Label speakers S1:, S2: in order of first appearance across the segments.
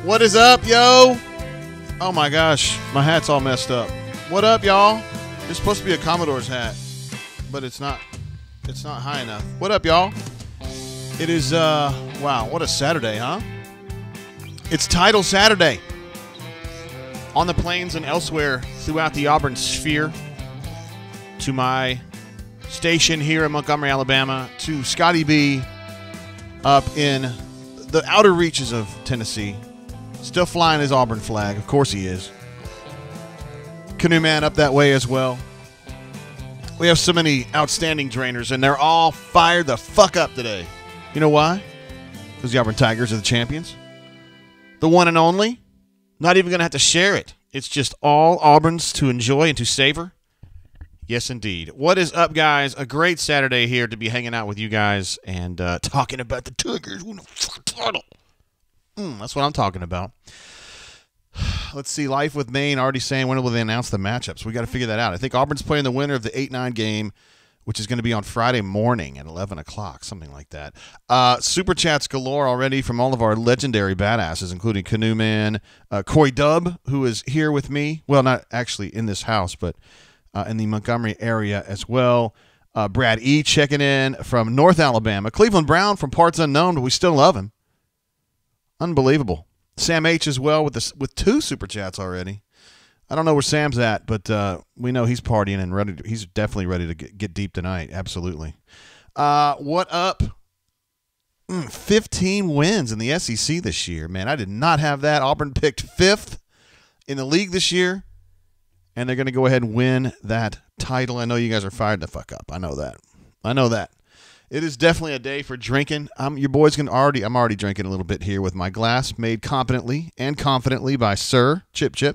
S1: What is up, yo? Oh my gosh, my hat's all messed up. What up, y'all? It's supposed to be a Commodore's hat, but it's not. It's not high enough. What up, y'all? It is, wow, what a Saturday, huh? It's Title Saturday. On the plains and elsewhere throughout the Auburn sphere, to my station here in Montgomery, Alabama, to Scotty B up in the outer reaches of Tennessee, still flying his Auburn flag. Of course he is. Canoe Man up that way as well. We have so many outstanding trainers, and they're all fired the fuck up today. You know why? Because the Auburn Tigers are the champions. The one and only. Not even going to have to share it. It's just all Auburn's to enjoy and to savor. Yes, indeed. What is up, guys? A great Saturday here to be hanging out with you guys and talking about the Tigers. That's what I'm talking about. Let's see. Life with Maine already saying when will they announce the matchups? We got to figure that out. I think Auburn's playing the winner of the 8-9 game, which is going to be on Friday morning at 11 o'clock, something like that. Super chats galore already from all of our legendary badasses, including Canoe Man, Coy Dub, who is here with me. Well, not actually in this house, but in the Montgomery area as well. Brad E. checking in from North Alabama. Cleveland Brown from parts unknown, but we still love him. Unbelievable. Sam H. as well with 2 super chats already. I don't know where Sam's at, but we know he's partying and ready. He's definitely ready to get deep tonight. Absolutely. What up? 15 wins in the SEC this year. Man, I did not have that. Auburn picked 5th in the league this year, and they're going to go ahead and win that title. I know you guys are fired the fuck up. I know that. It is definitely a day for drinking. Your boy's I'm already drinking a little bit here with my glass made competently and confidently by Sir Chip. This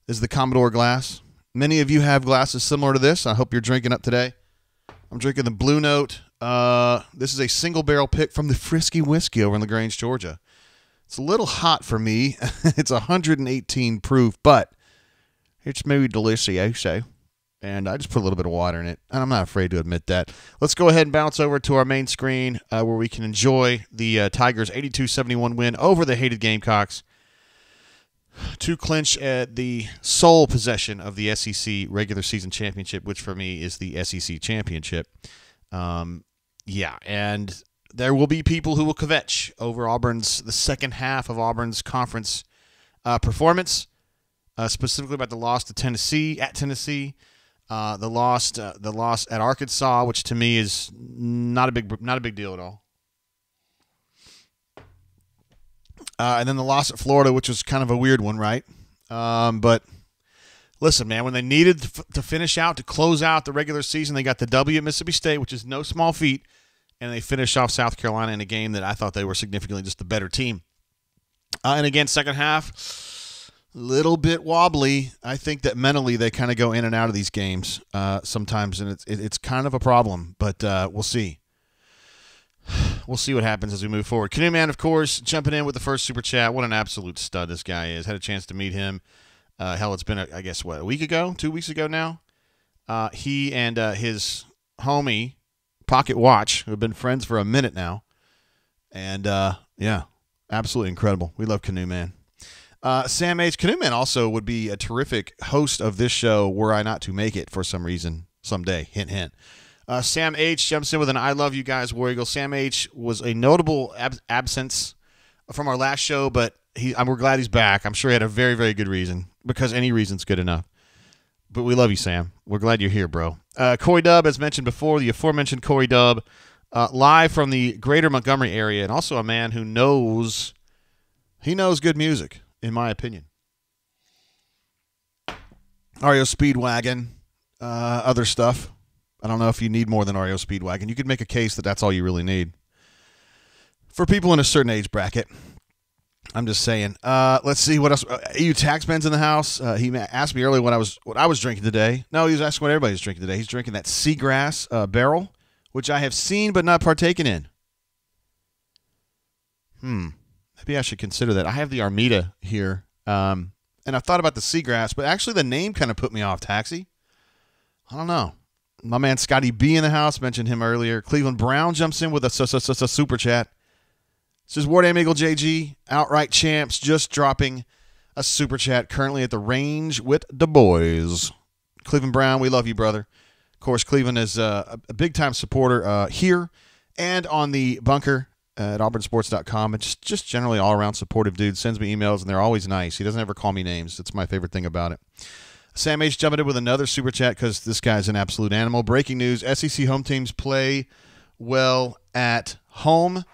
S1: is the Commodore glass. Many of you have glasses similar to this. I hope you're drinking up today. I'm drinking the Blue Note. This is a single barrel pick from the Frisky Whiskey over in LaGrange, Georgia. It's a little hot for me. It's 118 proof, but it's muy delicioso. And I just put a little bit of water in it, and I'm not afraid to admit that. Let's go ahead and bounce over to our main screen where we can enjoy the Tigers' 82-71 win over the hated Gamecocks to clinch the sole possession of the SEC regular season championship, which for me is the SEC championship. Yeah, and there will be people who will kvetch over the second half of Auburn's conference performance, specifically about the loss to Tennessee, at Tennessee. The loss at Arkansas, which to me is not a big deal at all. And then the loss at Florida, which was kind of a weird one, right? But listen, man, when they needed to finish out, to close out the regular season, they got the W at Mississippi State, which is no small feat, and they finished off South Carolina in a game that I thought they were significantly just the better team. And again, second half, little bit wobbly. I think that mentally they kind of go in and out of these games sometimes, and it's kind of a problem. But we'll see. We'll see what happens as we move forward. Canoe Man, of course, jumping in with the first super chat. What an absolute stud this guy is. Had a chance to meet him. Hell, it's been, I guess, a week ago? 2 weeks ago now? He and his homie, Pocket Watch, who have been friends for a minute now. And, yeah, absolutely incredible. We love Canoe Man. Sam H. Canoe Man also would be a terrific host of this show were I not to make it for some reason someday. Hint, hint. Sam H. jumps in with an I love you guys, War Eagle. Sam H. was a notable absence from our last show, but we're glad he's back. I'm sure he had a very, very good reason, because any reason's good enough. But we love you, Sam. We're glad you're here, bro. Coy Dub, as mentioned before, the aforementioned Coy Dub, live from the greater Montgomery area, and also a man who knows good music, in my opinion. REO Speedwagon, other stuff. I don't know if you need more than REO Speedwagon. You could make a case that that's all you really need. For people in a certain age bracket, I'm just saying. Let's see what else. EU Taxman's in the house. He asked me earlier what I was drinking today. No, he was asking what everybody's drinking today. He's drinking that Seagrass barrel, which I have seen but not partaken in. Maybe I should consider that. I have the Armida here, and I've thought about the Seagrass, but actually the name kind of put me off, Taxi. I don't know. My man Scotty B in the house, mentioned him earlier. Cleveland Brown jumps in with a super chat. This is Ward Eagle JG, outright champs, just dropping a super chat currently at the range with the boys. Cleveland Brown, we love you, brother. Of course, Cleveland is a big-time supporter here and on the bunker at auburnsports.com. It's just generally all-around supportive dude. Sends me emails, and they're always nice. He doesn't ever call me names. That's my favorite thing about it. Sam H. jumping in with another super chat because this guy's an absolute animal. Breaking news, SEC home teams play well at home.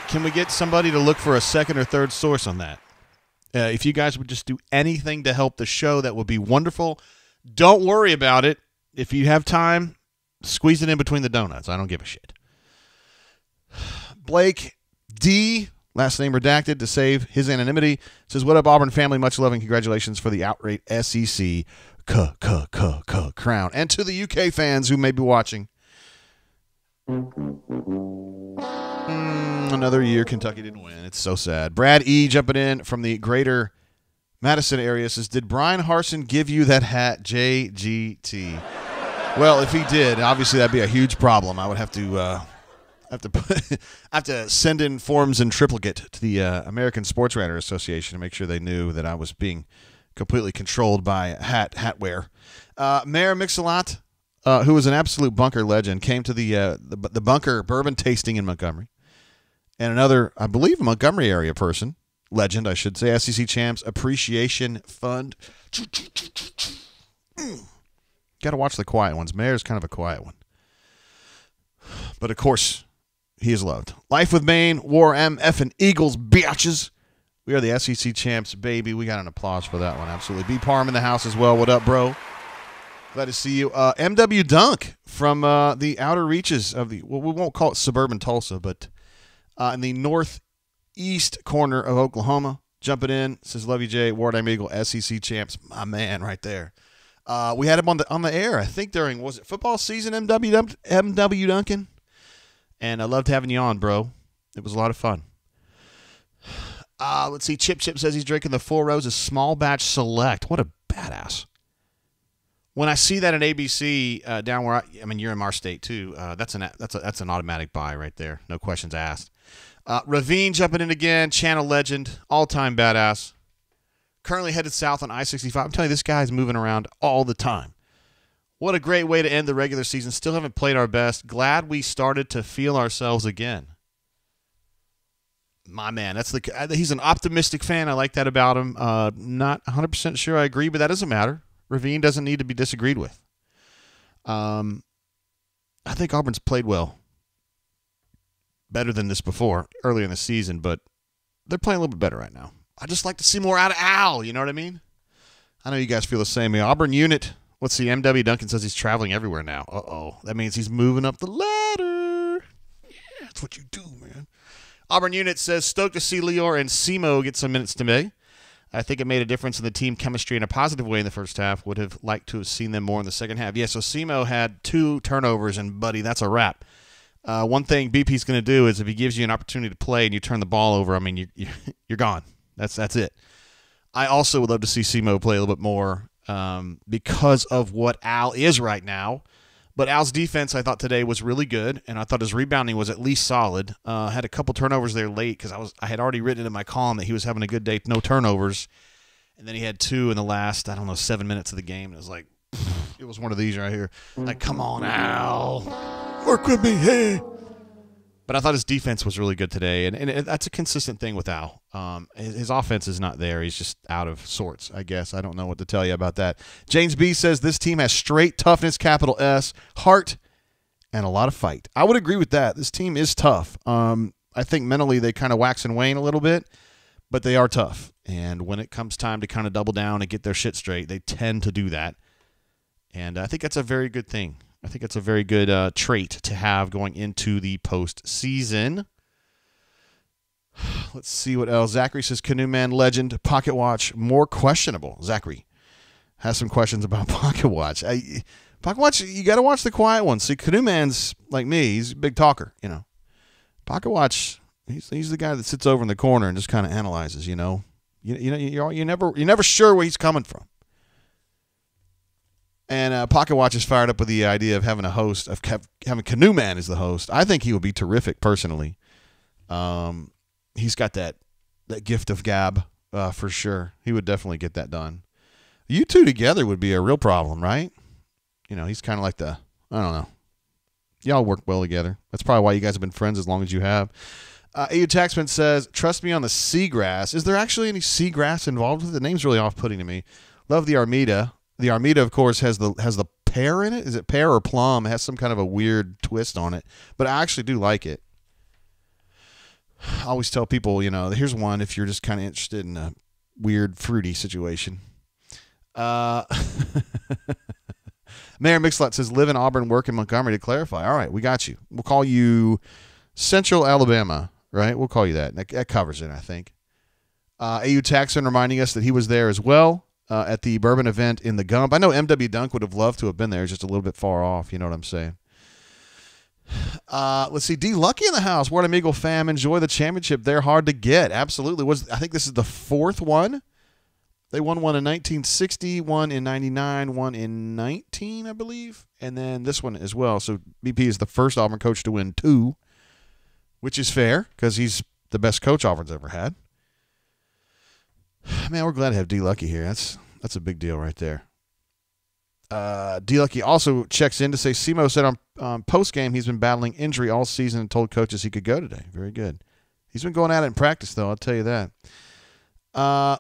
S1: Can we get somebody to look for a second or third source on that? If you guys would just do anything to help the show, that would be wonderful. Don't worry about it. If you have time, squeeze it in between the donuts. I don't give a shit. Blake D., last name redacted to save his anonymity, says, what up, Auburn family? Much love and congratulations for the outright SEC crown. And to the UK fans who may be watching, another year Kentucky didn't win. It's so sad. Brad E. jumping in from the greater Madison area says, did Brian Harsin give you that hat, JGT? Well, if he did, obviously that'd be a huge problem. I would have to send in forms in triplicate to the American Sports Writer Association to make sure they knew that I was being completely controlled by hat wear. Mayor Mix-a-Lot, who was an absolute bunker legend, came to the bunker bourbon tasting in Montgomery. And another, I believe, Montgomery area person, legend, I should say, SEC Champs Appreciation Fund. Got to watch the quiet ones. Mayor's kind of a quiet one. But, of course, he is loved. Life with Maine, War MF and Eagles, biatches. We are the SEC Champs, baby. We got an applause for that one, absolutely. B. Parm in the house as well. What up, bro? Glad to see you. MW Dunk from the outer reaches of the, well, we won't call it suburban Tulsa, but in the northeast corner of Oklahoma. Jumping in, says, love you, Jay. Ward Eagle, SEC Champs. My man right there. We had him on the air, I think, during, was it football season, MW Duncan? And I loved having you on, bro. It was a lot of fun. Let's see. Chip says he's drinking the Four Roses Small Batch Select. What a badass. When I see that at ABC down where I mean, you're in our state too. That's an automatic buy right there. No questions asked. Ravine jumping in again. Channel legend. All-time badass. Currently headed south on I-65. I'm telling you, this guy's moving around all the time. What a great way to end the regular season. Still haven't played our best. Glad we started to feel ourselves again. My man, he's an optimistic fan. I like that about him. Not 100% sure I agree, but that doesn't matter. Ravine doesn't need to be disagreed with. I think Auburn's played well. Better than this before, earlier in the season, but they're playing a little bit better right now. I just like to see more out of Al, you know what I mean? I know you guys feel the same way. Auburn unit, let's see, MW Duncan says he's traveling everywhere now. Uh-oh. That means he's moving up the ladder. Yeah, that's what you do, man. Auburn unit says, stoked to see Lior and Simo get some minutes today. I think it made a difference in the team chemistry in a positive way in the first half. Would have liked to have seen them more in the second half. Yeah, so Simo had 2 turnovers, and, buddy, that's a wrap. One thing BP's going to do is if he gives you an opportunity to play and you turn the ball over, I mean, you're gone. That's it. I also would love to see Simo play a little bit more because of what Al is right now. But Al's defense, I thought today was really good, and I thought his rebounding was at least solid. Had a couple turnovers there late because I had already written it in my column that he was having a good day, no turnovers, and then he had 2 in the last 7 minutes of the game. And it was like, it was one of these right here. Like, come on, Al, work with me, hey. But I thought his defense was really good today, and that's a consistent thing with Al. His offense is not there. He's just out of sorts, I guess. I don't know what to tell you about that. James B. says this team has straight toughness, capital S, heart, and a lot of fight. I would agree with that. This team is tough. I think mentally they kind of wax and wane a little bit, but they are tough. And when it comes time to kind of double down and get their shit straight, they tend to do that. And I think that's a very good thing. I think it's a very good trait to have going into the postseason. Let's see what else. Zachary says, Canoe Man legend, pocket watch, more questionable. Zachary has some questions about pocket watch. Pocket watch, you got to watch the quiet ones. See, Canoe Man's like me. He's a big talker, you know. Pocket watch, he's the guy that sits over in the corner and just kind of analyzes, you know. You're never sure where he's coming from. And Pocket Watch is fired up with the idea of having a host, of having Canoe Man as the host. I think he would be terrific personally. He's got that gift of gab for sure. He would definitely get that done. You two together would be a real problem, right? He's kind of like I don't know. Y'all work well together. That's probably why you guys have been friends as long as you have. AU Taxman says, trust me on the seagrass. Is there actually any seagrass involved with it? The name's really off-putting to me. Love the Armida. The Armida, of course, has the pear in it. Is it pear or plum? It has some kind of a weird twist on it. But I actually do like it. I always tell people, here's one if you're just kind of interested in a weird fruity situation. Mayor Mixlot says, live in Auburn, work in Montgomery to clarify. All right, we got you. We'll call you Central Alabama, right? We'll call you that. That covers it, I think. AU Taxon reminding us that he was there as well at the bourbon event in the Gump. I know MW Dunk would have loved to have been there, just a little bit far off. You know what I'm saying? Let's see. D Lucky in the house. Ward Amigo fam. Enjoy the championship. They're hard to get. Absolutely. I think this is the fourth one. They won one in 1960, one in 99, one in 19, I believe, and then this one as well. So BP is the first Auburn coach to win two, which is fair because he's the best coach Auburn's ever had. Man, we're glad to have D Lucky here. That's a big deal right there. D Lucky also checks in to say Simo said on post game he's been battling injury all season and told coaches he could go today. Very good. He's been going at it in practice though. I'll tell you that.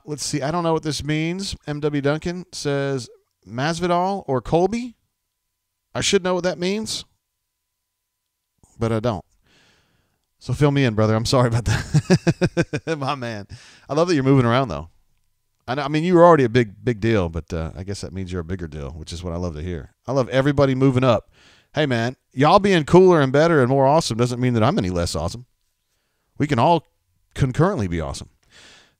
S1: Let's see. I don't know what this means. MW Duncan says Masvidal or Colby. I should know what that means, but I don't. So fill me in, brother. I'm sorry about that. My man. I love that you're moving around, though. I mean, you were already a big deal, but I guess that means you're a bigger deal, which is what I love to hear. I love everybody moving up. Hey, man, y'all being cooler and better and more awesome doesn't mean that I'm any less awesome. We can all concurrently be awesome.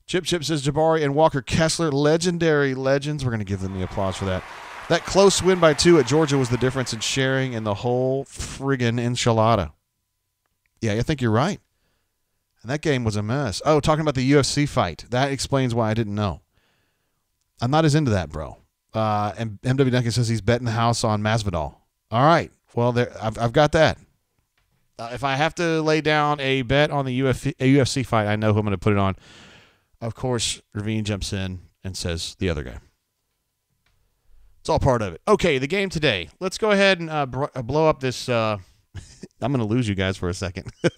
S1: Chip says Jabari and Walker Kessler, legendary legends. We're going to give them the applause for that. That close win by 2 at Georgia was the difference in sharing in the whole friggin' enchilada. Yeah, I think you're right. And that game was a mess. Oh, talking about the UFC fight. That explains why I didn't know. I'm not as into that, bro. And MW Duncan says he's betting the house on Masvidal. All right. Well, I've got that. If I have to lay down a bet on the UFC fight, I know who I'm going to put it on. Of course, Ravine jumps in and says the other guy. It's all part of it. Okay, the game today. Let's go ahead and blow up this. I'm going to lose you guys for a second. Go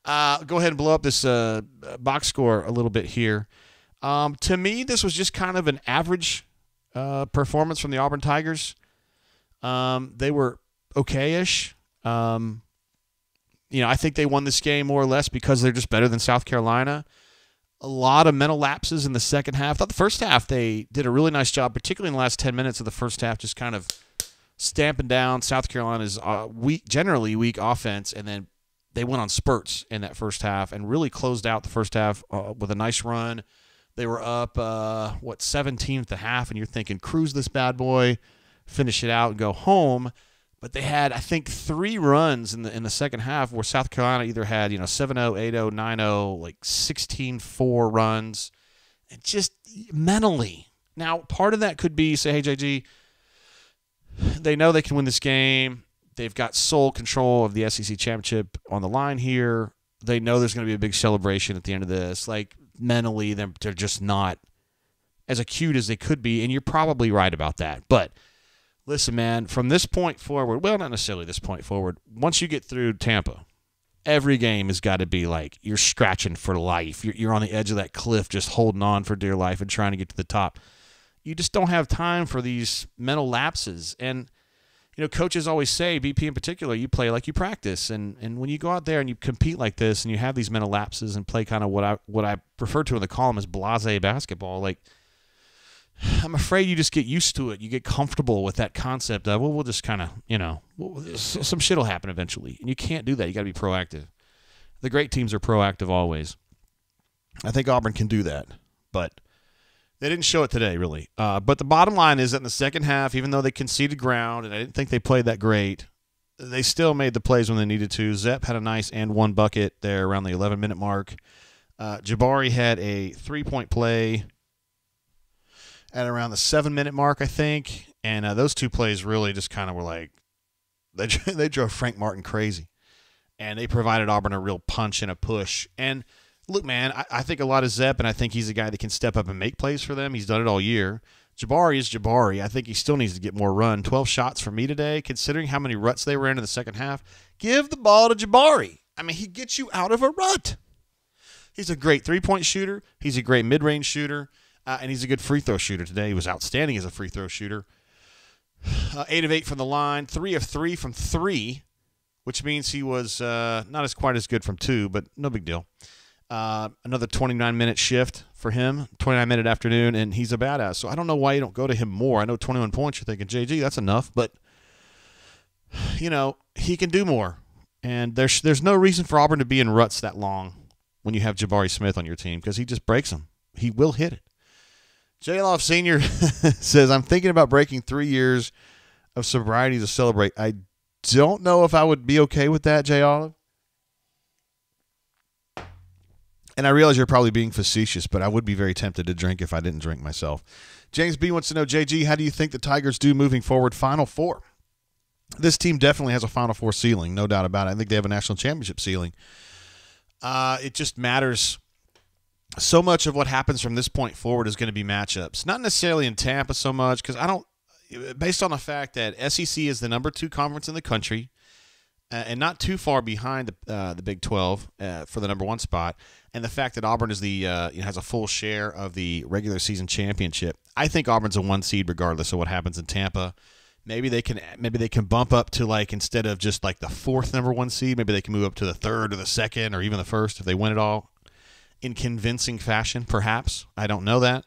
S1: ahead and blow up this box score a little bit here. To me, this was just kind of an average performance from the Auburn Tigers. They were okay-ish. I think they won this game more or less because they're just better than South Carolina. A lot of mental lapses in the second half. I thought the first half they did a really nice job, particularly in the last 10 minutes of the first half, just kind of stamping down South Carolina's generally weak offense, and then they went on spurts in that first half and really closed out the first half with a nice run. They were up, 17 at the half, and you're thinking, cruise this bad boy, finish it out, and go home. But they had, I think, 3 runs in the second half where South Carolina either had 7-0, 8-0, 9-0, like 16-4 runs, and just mentally. Now, part of that could be, say, hey, JG, they know they can win this game. They've got sole control of the SEC championship on the line here. They know there's going to be a big celebration at the end of this. Like, mentally, they're just not as acute as they could be, and you're probably right about that. But listen, man, from this point forward, well, not necessarily this point forward, once you get through Tampa, every game has got to be like you're scratching for life. You're on the edge of that cliff just holding on for dear life and trying to get to the top. You just don't have time for these mental lapses. And, coaches always say, BP in particular, you play like you practice. And when you go out there and you compete like this and you have these mental lapses and play kind of what I refer to in the column as blasé basketball, like, I'm afraid you just get used to it. You get comfortable with that concept of, we'll just kind of, some shit will happen eventually. And you can't do that. You got to be proactive. The great teams are proactive always. I think Auburn can do that, but they didn't show it today, really. But the bottom line is that in the second half, even though they conceded ground, and I didn't think they played that great, they still made the plays when they needed to. Zepp had a nice and one bucket there around the 11-minute mark. Jabari had a 3-point play at around the 7-minute mark, I think. And those 2 plays really just kind of were like, they drove Frank Martin crazy. and they provided Auburn a real punch and a push. And look, man, I think a lot of Zepp, and I think he's a guy that can step up and make plays for them. He's done it all year. Jabari is Jabari. I think he still needs to get more run. 12 shots for me today, considering how many ruts they were in the second half. Give the ball to Jabari. I mean, he gets you out of a rut. He's a great three-point shooter. He's a great mid-range shooter, and he's a good free throw shooter today. He was outstanding as a free throw shooter. 8 of 8 from the line, 3 of 3 from 3, which means he was not as quite as good from 2, but no big deal. Another 29-minute shift for him, 29-minute afternoon, and he's a badass. So I don't know why you don't go to him more. I know 21 points, you're thinking, JG, that's enough. But, he can do more. And there's no reason for Auburn to be in ruts that long when you have Jabari Smith on your team because he just breaks them. He will hit it. J. Love Sr. says, I'm thinking about breaking 3 years of sobriety to celebrate. I don't know if I would be okay with that, J. Olive. And I realize you're probably being facetious, but I would be very tempted to drink if I didn't drink myself. James B. wants to know, JG, how do you think the Tigers do moving forward? Final Four. This team definitely has a Final Four ceiling, no doubt about it. I think they have a national championship ceiling. It just matters. So much of what happens from this point forward is going to be matchups. Not necessarily in Tampa so much, because based on the fact that SEC is the number 2 conference in the country, and not too far behind the Big 12 for the number 1 spot, and the fact that Auburn is has a full share of the regular season championship, I think Auburn's a 1 seed regardless of what happens in Tampa. Maybe they can bump up to instead of just the 4th number 1 seed, maybe they can move up to the 3rd or the 2nd or even the 1st if they win it all in convincing fashion. Perhaps I don't know that.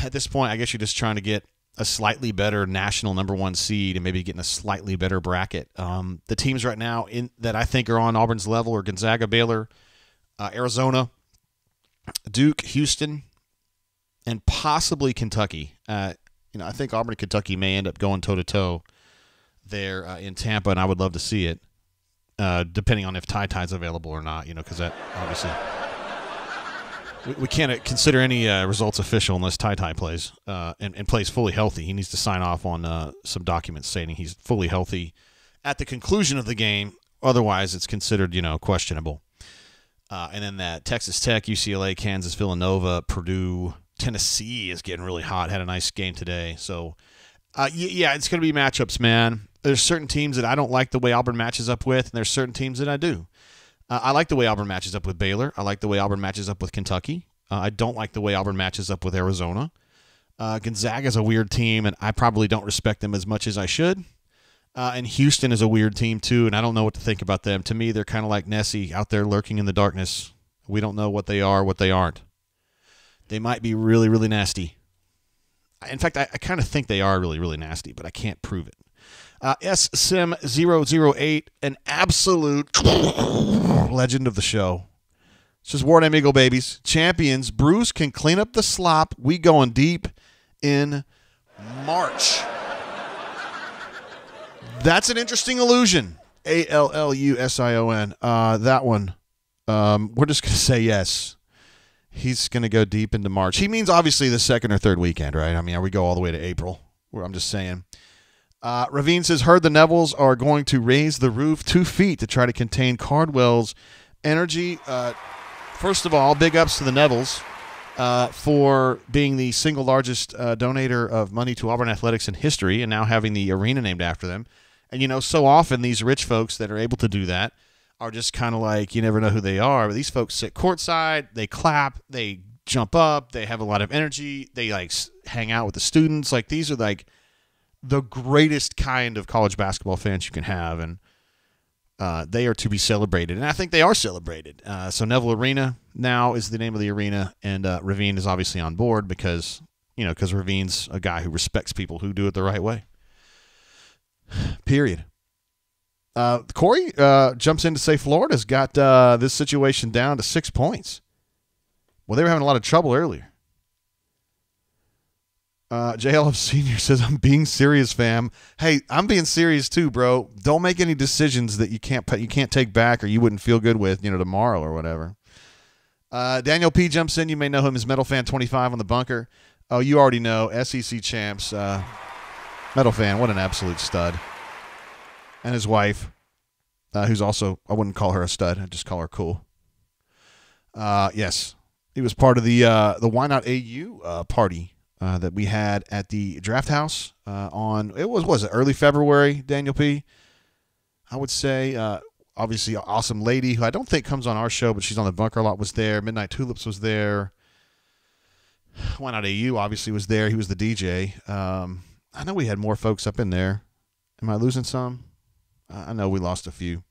S1: At this point, I guess you're just trying to get a slightly better national number 1 seed and maybe getting a slightly better bracket. The teams right now that I think are on Auburn's level are Gonzaga, Baylor, Arizona, Duke, Houston, and possibly Kentucky. I think Auburn and Kentucky may end up going toe-to-toe there in Tampa, and I would love to see it, depending on if Ty's available or not, because that obviously we can't consider any results official unless Ty plays and plays fully healthy. He needs to sign off on some documents stating he's fully healthy at the conclusion of the game. Otherwise, it's considered, questionable. And then that Texas Tech, UCLA, Kansas, Villanova, Purdue, Tennessee is getting really hot. Had a nice game today. So, it's going to be matchups, man. There's certain teams that I don't like the way Auburn matches up with, and there's certain teams that I do. I like the way Auburn matches up with Baylor. I like the way Auburn matches up with Kentucky. I don't like the way Auburn matches up with Arizona. Gonzaga is a weird team, and I probably don't respect them as much as I should. And Houston is a weird team, too, and I don't know what to think about them. To me, they're kind of like Nessie out there lurking in the darkness. We don't know what they are, what they aren't. They might be really, really nasty. In fact, I kind of think they are really, really nasty, but I can't prove it. SSim008, an absolute legend of the show. It's just War Amigo babies. Champions. Bruce can clean up the slop. We going deep in March. That's an interesting illusion. Allusion. That one. We're just going to say yes. He's going to go deep into March. He means obviously the 2nd or 3rd weekend, right? I mean, we go all the way to April. I'm just saying. Ravine says, heard the Nevils are going to raise the roof 2 feet to try to contain Cardwell's energy. First of all, big ups to the Nevils for being the single largest donator of money to Auburn athletics in history and now having the arena named after them. And, so often these rich folks that are able to do that are just kind of like, you never know who they are. But these folks sit courtside, they clap, they jump up, they have a lot of energy, they hang out with the students. These are the greatest kind of college basketball fans you can have, and they are to be celebrated. And I think they are celebrated. So Neville Arena now is the name of the arena, and Ravine is obviously on board because Ravine's a guy who respects people who do it the right way. Period. Corey jumps in to say Florida's got this situation down to 6 points. Well, they were having a lot of trouble earlier. JLF Senior says, I'm being serious, fam. Hey, I'm being serious too, bro. Don't make any decisions that you can't take back or you wouldn't feel good with, tomorrow or whatever. Daniel P. jumps in. You may know him as Metal Fan 25 on the bunker. Oh, you already know. SEC champs. Metal Fan, what an absolute stud. And his wife. who's also, I wouldn't call her a stud. I'd just call her cool. Yes, he was part of the Why Not AU party that we had at the Draft House on, it was it early February, Daniel P. I would say, obviously, awesome lady who I don't think comes on our show, but she's on the Bunker Lot, was there. Midnight Tulips was there. Why Not AU obviously was there. He was the DJ. I know we had more folks up in there. Am I losing some? I know we lost a few,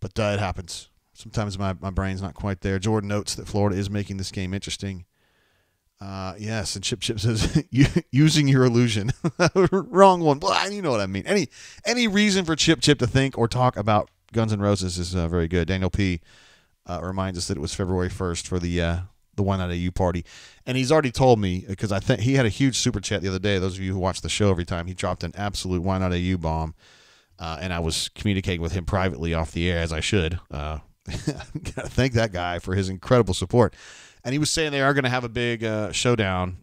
S1: but it happens. Sometimes my brain's not quite there. Jordan notes that Florida is making this game interesting. Yes, and Chip says, using your illusion. Wrong one. Well, you know what I mean. Any reason for Chip to think or talk about Guns N' Roses is very good. Daniel P. Reminds us that it was February 1st for the Why Not AU party. And he's already told me, because I think he had a huge super chat the other day. Those of you who watch the show every time, he dropped an absolute Why Not AU bomb. And I was communicating with him privately off the air, as I should. Got to thank that guy for his incredible support. And he was saying they are going to have a big throwdown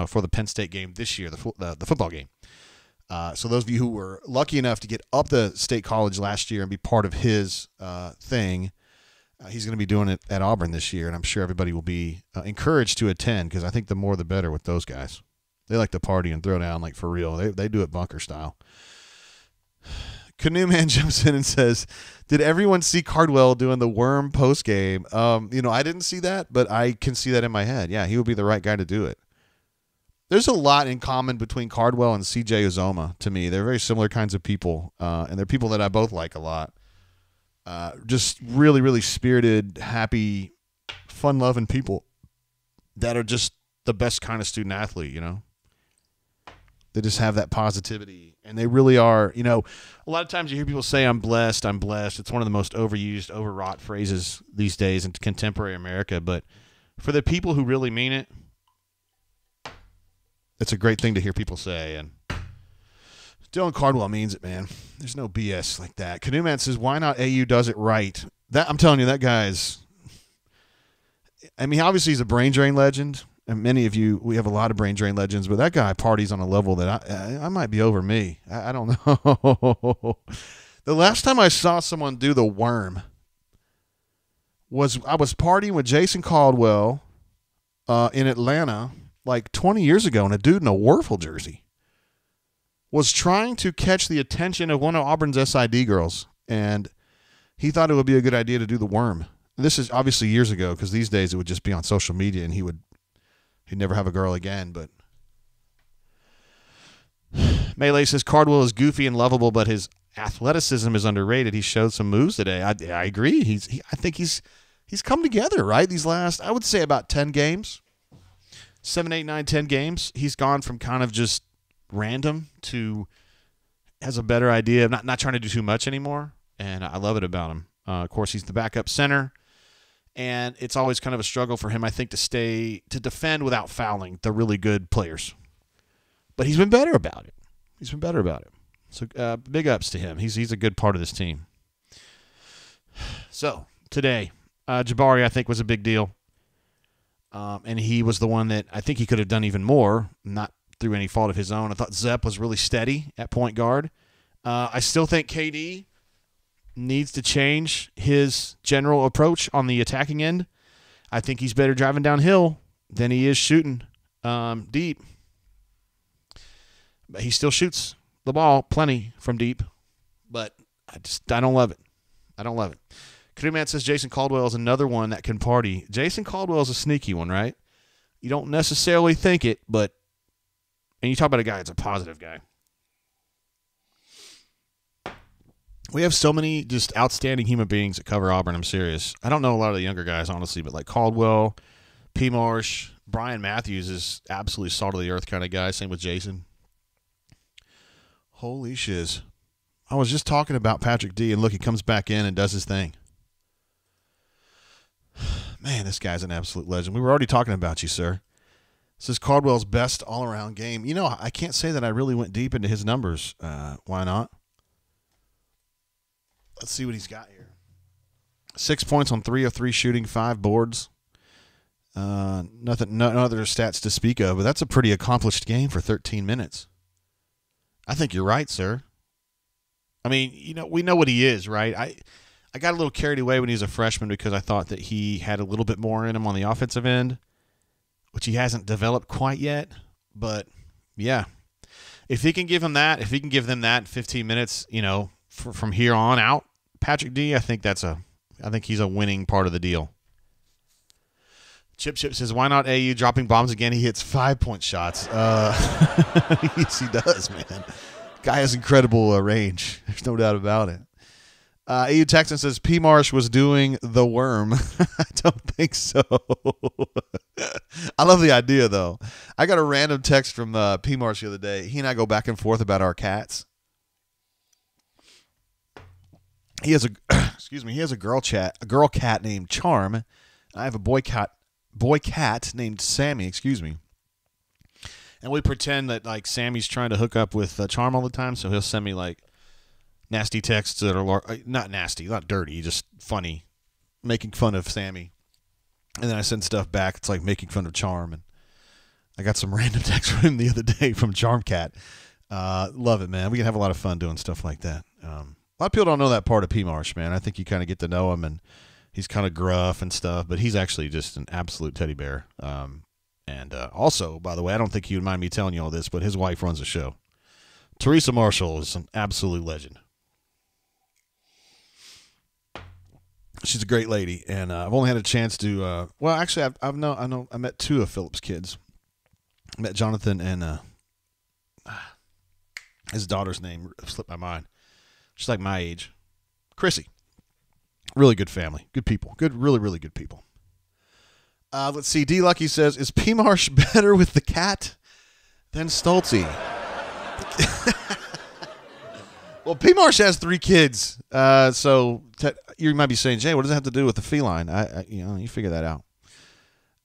S1: for the Penn State game this year, the football game. So those of you who were lucky enough to get up to State College last year and be part of his thing, he's going to be doing it at Auburn this year, and I'm sure everybody will be encouraged to attend, because I think the more the better with those guys. They like to party and throw down, like, for real. They do it bunker style. Canoe Man jumps in and says, did everyone see Cardwell doing the worm post game? I didn't see that, but I can see that in my head. Yeah, he would be the right guy to do it. There's a lot in common between Cardwell and CJ Uzoma to me. They're very similar kinds of people, and they're people that I both like a lot. Just really, really spirited, happy, fun-loving people that are just the best kind of student athlete, you know? They just have that positivity, and they really are, a lot of times you hear people say, I'm blessed. It's one of the most overused, overwrought phrases these days in contemporary America, but for the people who really mean it, it's a great thing to hear people say, and Dylan Cardwell means it, man. There's no BS like that. Canoe Man says, why not AU does it right? I'm telling you, that guy's, obviously he's a brain drain legend. And many of you, we have a lot of brain drain legends, but that guy parties on a level that I might be over me. I don't know. The last time I saw someone do the worm I was partying with Jason Caldwell in Atlanta like 20 years ago, and a dude in a Werfel jersey was trying to catch the attention of one of Auburn's SID girls, and he thought it would be a good idea to do the worm. This is obviously years ago, because these days it would just be on social media, and he'd never have a girl again. But Melee says Cardwell is goofy and lovable, but his athleticism is underrated. He showed some moves today. I agree. I think he's come together, right? These last, I would say, about 10 games, 7, 8, 9, 10 games. He's gone from kind of just random to has a better idea of not trying to do too much anymore, and I love it about him. Of course, he's the backup center. And it's always kind of a struggle for him, I think, to defend without fouling the really good players. But he's been better about it. So big ups to him. He's a good part of this team. So today, Jabari, I think, was a big deal. And he was the one that I think he could have done even more, not through any fault of his own. I thought Zepp was really steady at point guard. I still think KD needs to change his general approach on the attacking end. I think he's better driving downhill than he is shooting deep. But he still shoots the ball plenty from deep. But I don't love it. Canoe Man says Jason Caldwell is another one that can party. Jason Caldwell is a sneaky one, right? You don't necessarily think it, and you talk about a guy that's a positive guy. We have so many just outstanding human beings that cover Auburn. I'm serious. I don't know a lot of the younger guys, honestly, but like Caldwell, P. Marsh, Brian Matthews is absolutely salt of the earth kind of guy. Same with Jason. Holy shiz. I was just talking about Patrick D, and look, he comes back in and does his thing. Man, this guy's an absolute legend. We were already talking about you, sir. This is Caldwell's best all-around game. I can't say that I really went deep into his numbers. Why not? Let's see what he's got here. 6 points on 3 of 3 shooting, 5 boards. No other stats to speak of, but that's a pretty accomplished game for 13 minutes. I think you're right, sir. I mean, we know what he is, right? I got a little carried away when he was a freshman because I thought that he had a little bit more in him on the offensive end, which he hasn't developed quite yet. But, yeah, if he can give them that in 15 minutes, from here on out, Patrick D, I think he's a winning part of the deal. Chip says, why not AU dropping bombs again? He hits 5-point shots. Yes, he does, man. Guy has incredible range. There's no doubt about it. AU Texan says, P. Marsh was doing the worm. I don't think so. I love the idea, though. I got a random text from P. Marsh the other day. He and I go back and forth about our cats. He has a girl cat named Charm. I have a boy cat named Sammy, And we pretend that like Sammy's trying to hook up with Charm all the time, so he'll send me like nasty texts that are not nasty, not dirty, just funny, making fun of Sammy. And then I send stuff back. It's like making fun of Charm. And I got some random text from him the other day from Charm Cat. Love it, man. We can have a lot of fun doing stuff like that. A lot of people don't know that part of P. Marsh, man. I think you kind of get to know him, and he's kind of gruff and stuff, but he's actually just an absolute teddy bear. And also, by the way, I don't think he would mind me telling you all this, but his wife runs a show. Teresa Marshall is an absolute legend. She's a great lady, and I've only had a chance to. Actually, I met two of Philip's kids. I met Jonathan and his daughter's name slipped my mind. She's like my age, Chrissy. Really good family, good people, really really good people. Let's see. D Lucky says, "Is P Marsh better with the cat than Stoltze?" Well, P. Marsh has 3 kids, so you might be saying, Jay, what does that have to do with the feline? You figure that out.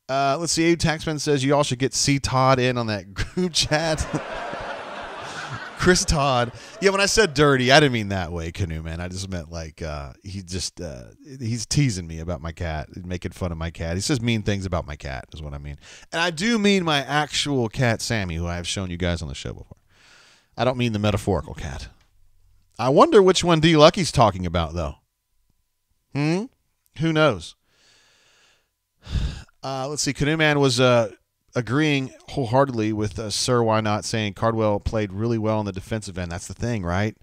S1: Let's see. A Taxman says you all should get C. Todd in on that group chat. Chris Todd. Yeah, when I said dirty, I didn't mean that way, Canoe Man. I just meant like he's teasing me about my cat, making fun of my cat. He says mean things about my cat is what I mean. And I do mean my actual cat, Sammy, who I have shown you guys on the show before. I don't mean the metaphorical cat. I wonder which one D. Lucky's talking about, though. Who knows? Let's see. Canoe Man was agreeing wholeheartedly with Sir Why Not, saying Cardwell played really well on the defensive end. That's the thing, right?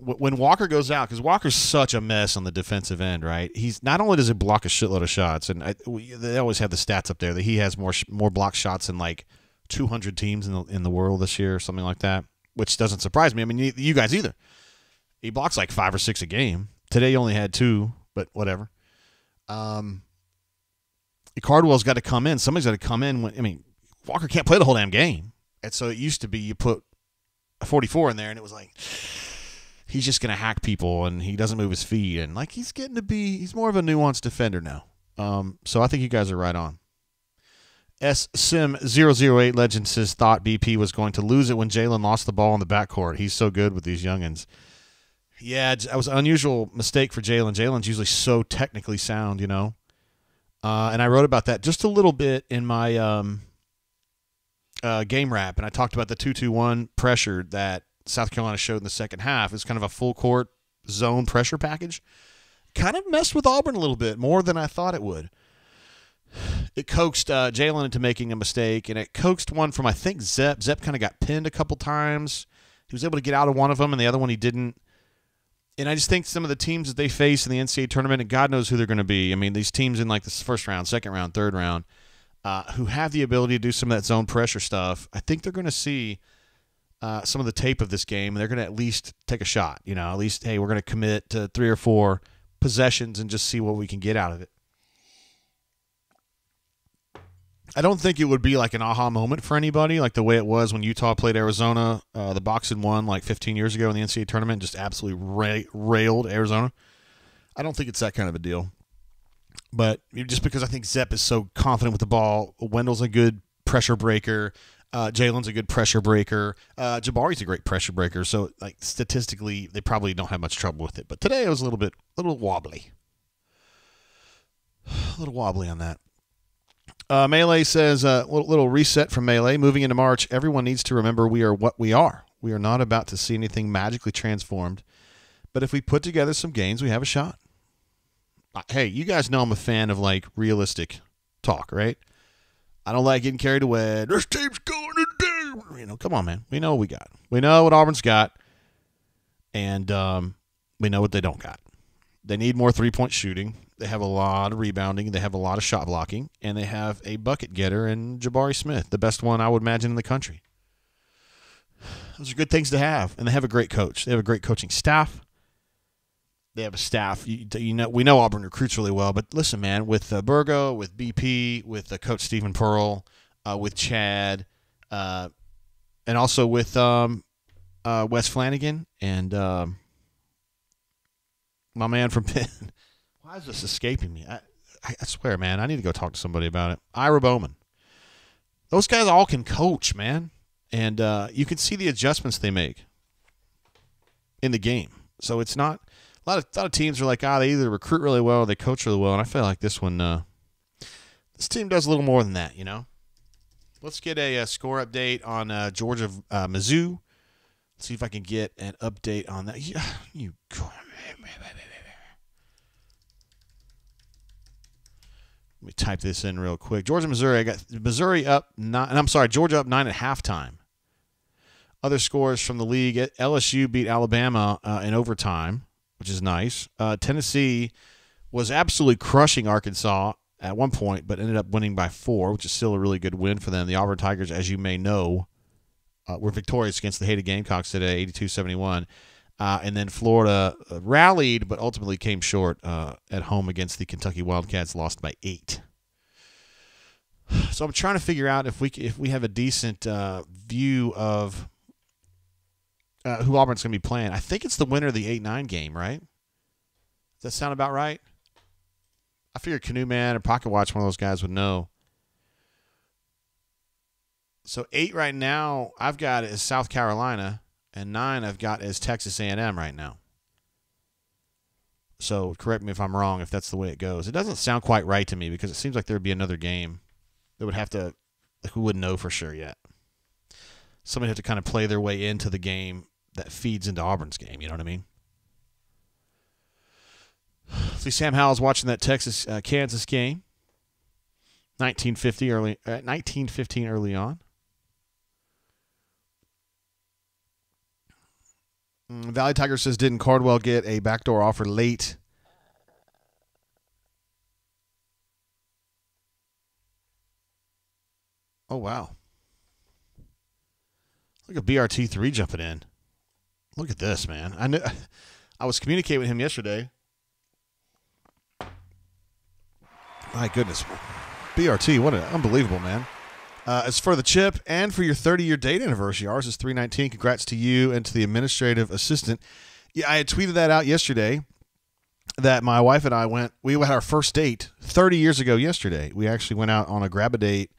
S1: When Walker goes out, because Walker's such a mess on the defensive end, right? He's not only does he block a shitload of shots, and they always have the stats up there that he has more block shots than like 200 teams in the world this year or something like that. Which doesn't surprise me. I mean, you guys either. He blocks like 5 or 6 a game. Today he only had 2, but whatever. Cardwell's got to come in. Somebody's got to come in. Walker can't play the whole damn game. And so it used to be you put a 44 in there, and it was like he's just going to hack people, and he doesn't move his feet. And like he's more of a nuanced defender now. So I think you guys are right on. SSim008 Legend says thought BP was going to lose it when Jalen lost the ball in the backcourt. He's so good with these youngins. Yeah, it was an unusual mistake for Jalen. Jalen's usually so technically sound, and I wrote about that just a little bit in my game wrap, and I talked about the 2-2-1 pressure that South Carolina showed in the second half. It's kind of a full court zone pressure package. Kind of messed with Auburn a little bit, more than I thought it would. It coaxed Jalen into making a mistake, and it coaxed one from, I think, Zep. Zep kind of got pinned a couple times. He was able to get out of one of them, and the other one he didn't. And I just think some of the teams that they face in the NCAA tournament, and God knows who they're going to be. I mean, these teams in like the first round, second round, third round, who have the ability to do some of that zone pressure stuff, I think they're going to see some of the tape of this game, and they're going to at least take a shot. At least, hey, we're going to commit to 3 or 4 possessions and just see what we can get out of it. I don't think it would be like an aha moment for anybody, like the way it was when Utah played Arizona, the boxing one like 15 years ago in the NCAA tournament, just absolutely railed Arizona. I don't think it's that kind of a deal. But just because I think Zep is so confident with the ball, Wendell's a good pressure breaker, Jalen's a good pressure breaker, Jabari's a great pressure breaker. So like statistically, they probably don't have much trouble with it. But today it was a little wobbly. A little wobbly on that. Melee says, little reset from Melee. Moving into March, everyone needs to remember we are what we are. We are not about to see anything magically transformed. But if we put together some games, we have a shot. Hey, you guys know I'm a fan of, like, realistic talk, right? I don't like getting carried away. This team's going to do. You know, come on, man. We know what we got. We know what Auburn's got. And we know what they don't got. They need more three-point shooting. They have a lot of rebounding. They have a lot of shot blocking. And they have a bucket getter in Jabari Smith, the best one I would imagine in the country. Those are good things to have. And they have a great coach. They have a great coaching staff. They have a staff. We know Auburn recruits really well. But listen, man, with Burgo, with BP, with Coach Stephen Pearl, with Chad, and also with Wes Flanagan and my man from Penn. Why is this escaping me? I swear, man, I need to go talk to somebody about it. Ira Bowman. Those guys all can coach, man. And you can see the adjustments they make in the game. So it's not a lot of teams are like, they either recruit really well or they coach really well. And I feel like this one, this team does a little more than that, you know. Let's get a score update on Georgia Mizzou. Let's see if I can get an update on that. Let me type this in real quick. Georgia, Missouri. I got Missouri up 9. And I'm sorry, Georgia up 9 at halftime. Other scores from the league: LSU beat Alabama in overtime, which is nice. Tennessee was absolutely crushing Arkansas at one point, but ended up winning by 4, which is still a really good win for them. The Auburn Tigers, as you may know, were victorious against the hated Gamecocks today, 82-71. And then Florida rallied, but ultimately came short at home against the Kentucky Wildcats, lost by 8. So I'm trying to figure out if we have a decent view of who Auburn's going to be playing. I think it's the winner of the 8-9 game, right? Does that sound about right? I figured Canoe Man or Pocket Watch, one of those guys would know. So 8 right now, I've got is South Carolina. And 9 I've got as Texas A&M right now. So correct me if I'm wrong if that's the way it goes. It doesn't sound quite right to me because it seems like there would be another game that would have to, like, we wouldn't know for sure yet. Somebody would have to kind of play their way into the game that feeds into Auburn's game. You know what I mean? See, Sam Howell's watching that Texas-Kansas game. 1915 early on. Valley Tiger says, didn't Cardwell get a backdoor offer late? Oh, wow. Look at BRT3 jumping in. Look at this, man. I was communicating with him yesterday. My goodness. BRT, what an unbelievable, man. As for the chip and for your 30-year date anniversary, ours is 3/19. Congrats to you and to the administrative assistant. Yeah, I had tweeted that out yesterday that my wife and I we had our first date 30 years ago yesterday. We actually went out on a grab-a-date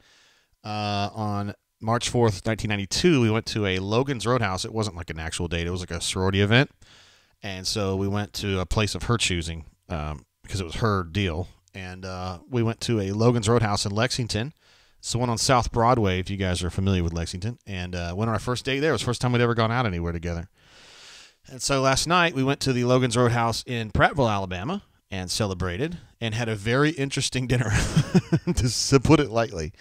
S1: on March 4th, 1992. We went to a Logan's Roadhouse. It wasn't like an actual date. It was like a sorority event. And so we went to a place of her choosing because it was her deal. And we went to a Logan's Roadhouse in Lexington. It's the one on South Broadway, if you guys are familiar with Lexington. And went on our first date there. It was the first time we'd ever gone out anywhere together. And so last night we went to the Logan's Roadhouse in Prattville, Alabama, and celebrated and had a very interesting dinner, to put it lightly.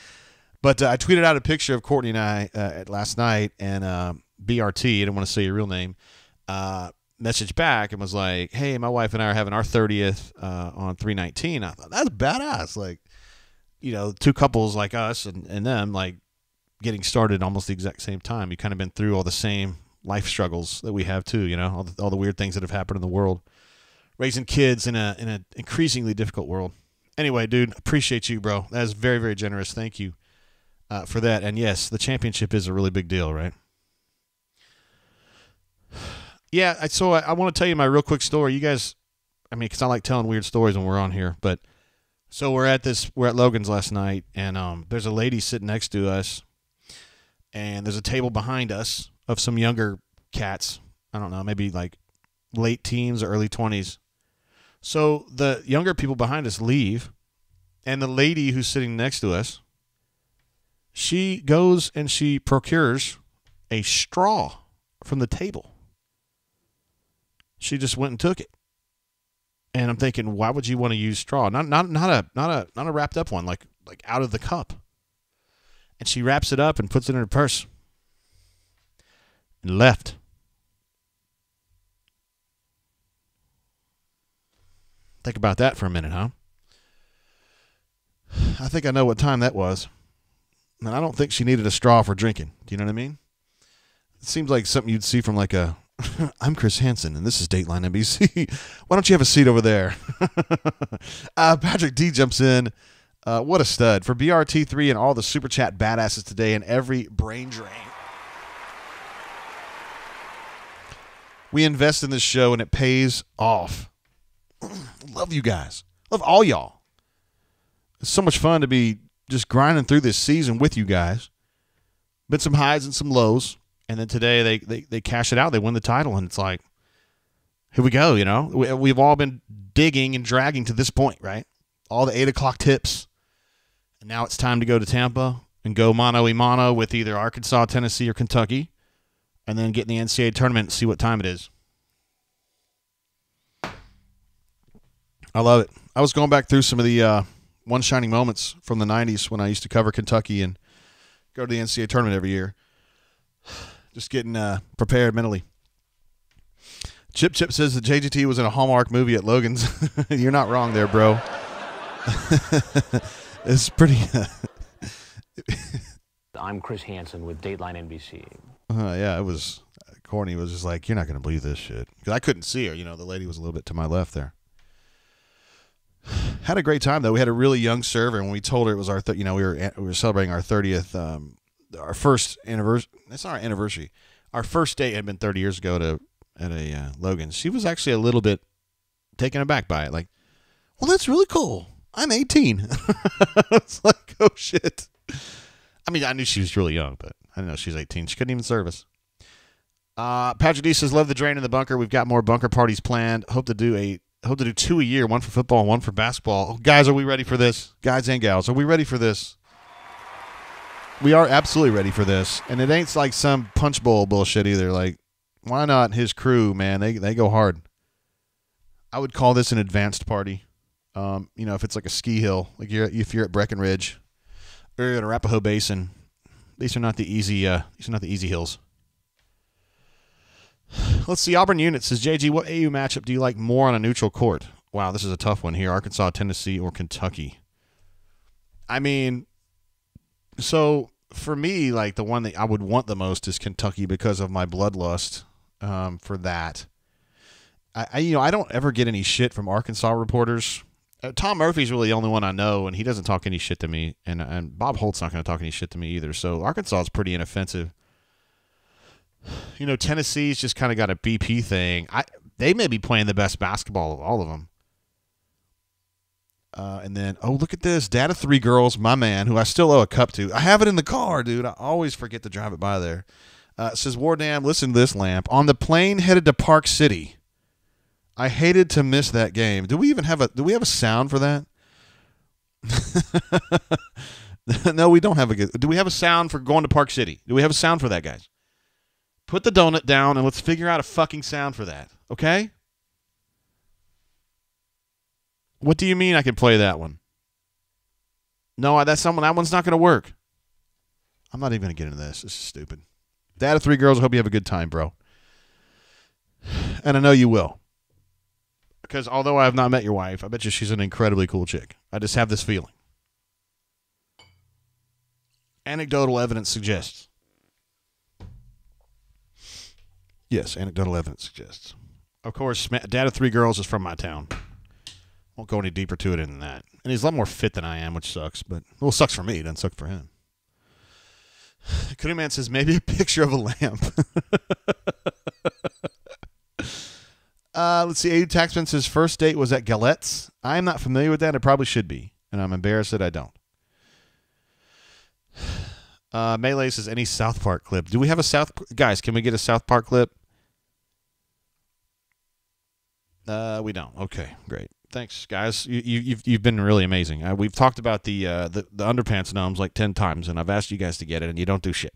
S1: But I tweeted out a picture of Courtney and I last night, and BRT, I don't want to say your real name, messaged back and was like, hey, my wife and I are having our 30th on 3/19. I thought, that's badass. Like, you know, two couples like us and them, like, getting started almost the exact same time. You kind of been through all the same life struggles that we have too, you know, all the weird things that have happened in the world. Raising kids in an increasingly difficult world. Anyway, dude, appreciate you, bro. That is very, very generous. Thank you for that. And yes, the championship is a really big deal, right? Yeah, so I want to tell you my real quick story. You guys, I mean, because I like telling weird stories when we're on here, but so we're at Logan's last night, and there's a lady sitting next to us, and there's a table behind us of some younger cats. I don't know, maybe like late teens or early 20s. So the younger people behind us leave, and the lady who's sitting next to us, she goes and she procures a straw from the table. She just went and took it. And I'm thinking, why would you want to use straw? Not a wrapped up one, like out of the cup. And she wraps it up and puts it in her purse. And left. Think about that for a minute, huh? I think I know what time that was. And I don't think she needed a straw for drinking. Do you know what I mean? It seems like something you'd see from like a, I'm Chris Hansen, and this is Dateline NBC. Why don't you have a seat over there? Patrick D jumps in. What a stud. For BRT3 and all the Super Chat badasses today and every brain drain. We invest in this show, and it pays off. Love you guys. Love all y'all. It's so much fun to be just grinding through this season with you guys. Been some highs and some lows. And then today they cash it out. They win the title. And it's like, here we go, you know. We've all been digging and dragging to this point, right? All the 8 o'clock tips. And now it's time to go to Tampa and go mano-a-mano with either Arkansas, Tennessee, or Kentucky. And then get in the NCAA tournament and see what time it is. I love it. I was going back through some of the one shining moments from the 90s when I used to cover Kentucky and go to the NCAA tournament every year. Just getting prepared mentally. Chip says that JGT was in a Hallmark movie at Logan's. You're not wrong there, bro. It's pretty...
S2: I'm Chris Hansen with Dateline NBC.
S1: Yeah, it was... Courtney was just like, you're not going to believe this shit. Because I couldn't see her. You know, the lady was a little bit to my left there. Had a great time, though. We had a really young server, and when we told her it was our... we were celebrating our 30th... our first anniversary. It's not our anniversary. Our first date had been 30 years ago at a Logan's. She was actually a little bit taken aback by it. Like, well, that's really cool. I'm 18. It's like, oh, shit. I mean, I knew she was really young, but I didn't know she was 18. She couldn't even serve us. Patrick D says, love the drain in the bunker. We've got more bunker parties planned. Hope to do 2 a year, one for football and one for basketball. Guys, are we ready for this? Guys and gals, are we ready for this? We are absolutely ready for this. And it ain't like some punch bowl bullshit either. Like, why not his crew, man? They go hard. I would call this an advanced party. If it's like a ski hill, like if you're at Breckenridge or you're at Arapahoe Basin, these are not the easy hills. Let's see. Auburn Unit says, JG, what AU matchup do you like more on a neutral court? Wow, this is a tough one here. Arkansas, Tennessee, or Kentucky? I mean, so for me, like the one that I would want the most is Kentucky because of my bloodlust for that. I don't ever get any shit from Arkansas reporters. Tom Murphy's really the only one I know, and he doesn't talk any shit to me. And Bob Holt's not going to talk any shit to me either. So Arkansas is pretty inoffensive. You know, Tennessee's just kind of got a BP thing. They may be playing the best basketball of all of them. And then, oh, look at this. Data 3 Girls, my man, who I still owe a cup to. I have it in the car, dude. I always forget to drive it by there. It says, Wardam, listen to this, Lamp. On the plane headed to Park City, I hated to miss that game. Do we have a sound for that? No, we don't have a good. Do we have a sound for going to Park City? Do we have a sound for that, guys? Put the donut down and let's figure out a fucking sound for that, okay? What do you mean I can play that one? No, that one's not going to work. I'm not even going to get into this. This is stupid. Data 3 Girls, I hope you have a good time, bro. And I know you will. Because although I have not met your wife, I bet you she's an incredibly cool chick. I just have this feeling. Anecdotal evidence suggests. Yes, anecdotal evidence suggests. Of course, Data 3 Girls is from my town. Won't go any deeper to it than that. And he's a lot more fit than I am, which sucks. But, well, sucks for me. It doesn't suck for him. Cootie Man says, maybe a picture of a lamp. Let's see. A.U. Taxman says, first date was at Galette's. I am not familiar with that. I probably should be. And I'm embarrassed that I don't. Melee says, any South Park clip. Do we have a Guys, can we get a South Park clip? We don't. Okay, great. Thanks, guys. You've been really amazing. We've talked about the underpants gnomes like 10 times, and I've asked you guys to get it, and you don't do shit.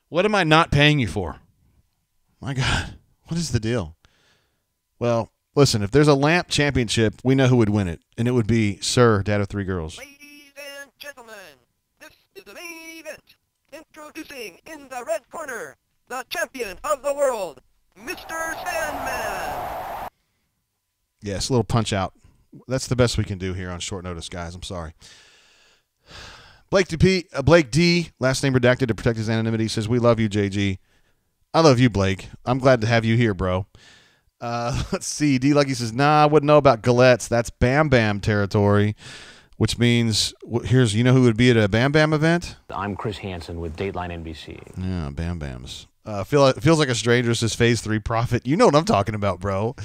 S1: What am I not paying you for? My God, what is the deal? Well, listen, if there's a lamp championship, we know who would win it, and it would be Sir, Dad of Three Girls.
S3: Ladies and gentlemen, this is the main event. Introducing in the red corner, the champion of the world, Mr. Sandman.
S1: Yes, a little punch out. That's the best we can do here on short notice, guys. I'm sorry. Blake D, last name redacted to protect his anonymity, says, we love you, JG. I love you, Blake. I'm glad to have you here, bro. Let's see. D Lucky says, nah, I wouldn't know about Galettes. That's Bam Bam territory, which means, you know who would be at a Bam Bam event?
S2: I'm Chris Hansen with Dateline NBC.
S1: Yeah, Bam Bams. Feels like a stranger, says Phase 3 Profit. You know what I'm talking about, bro.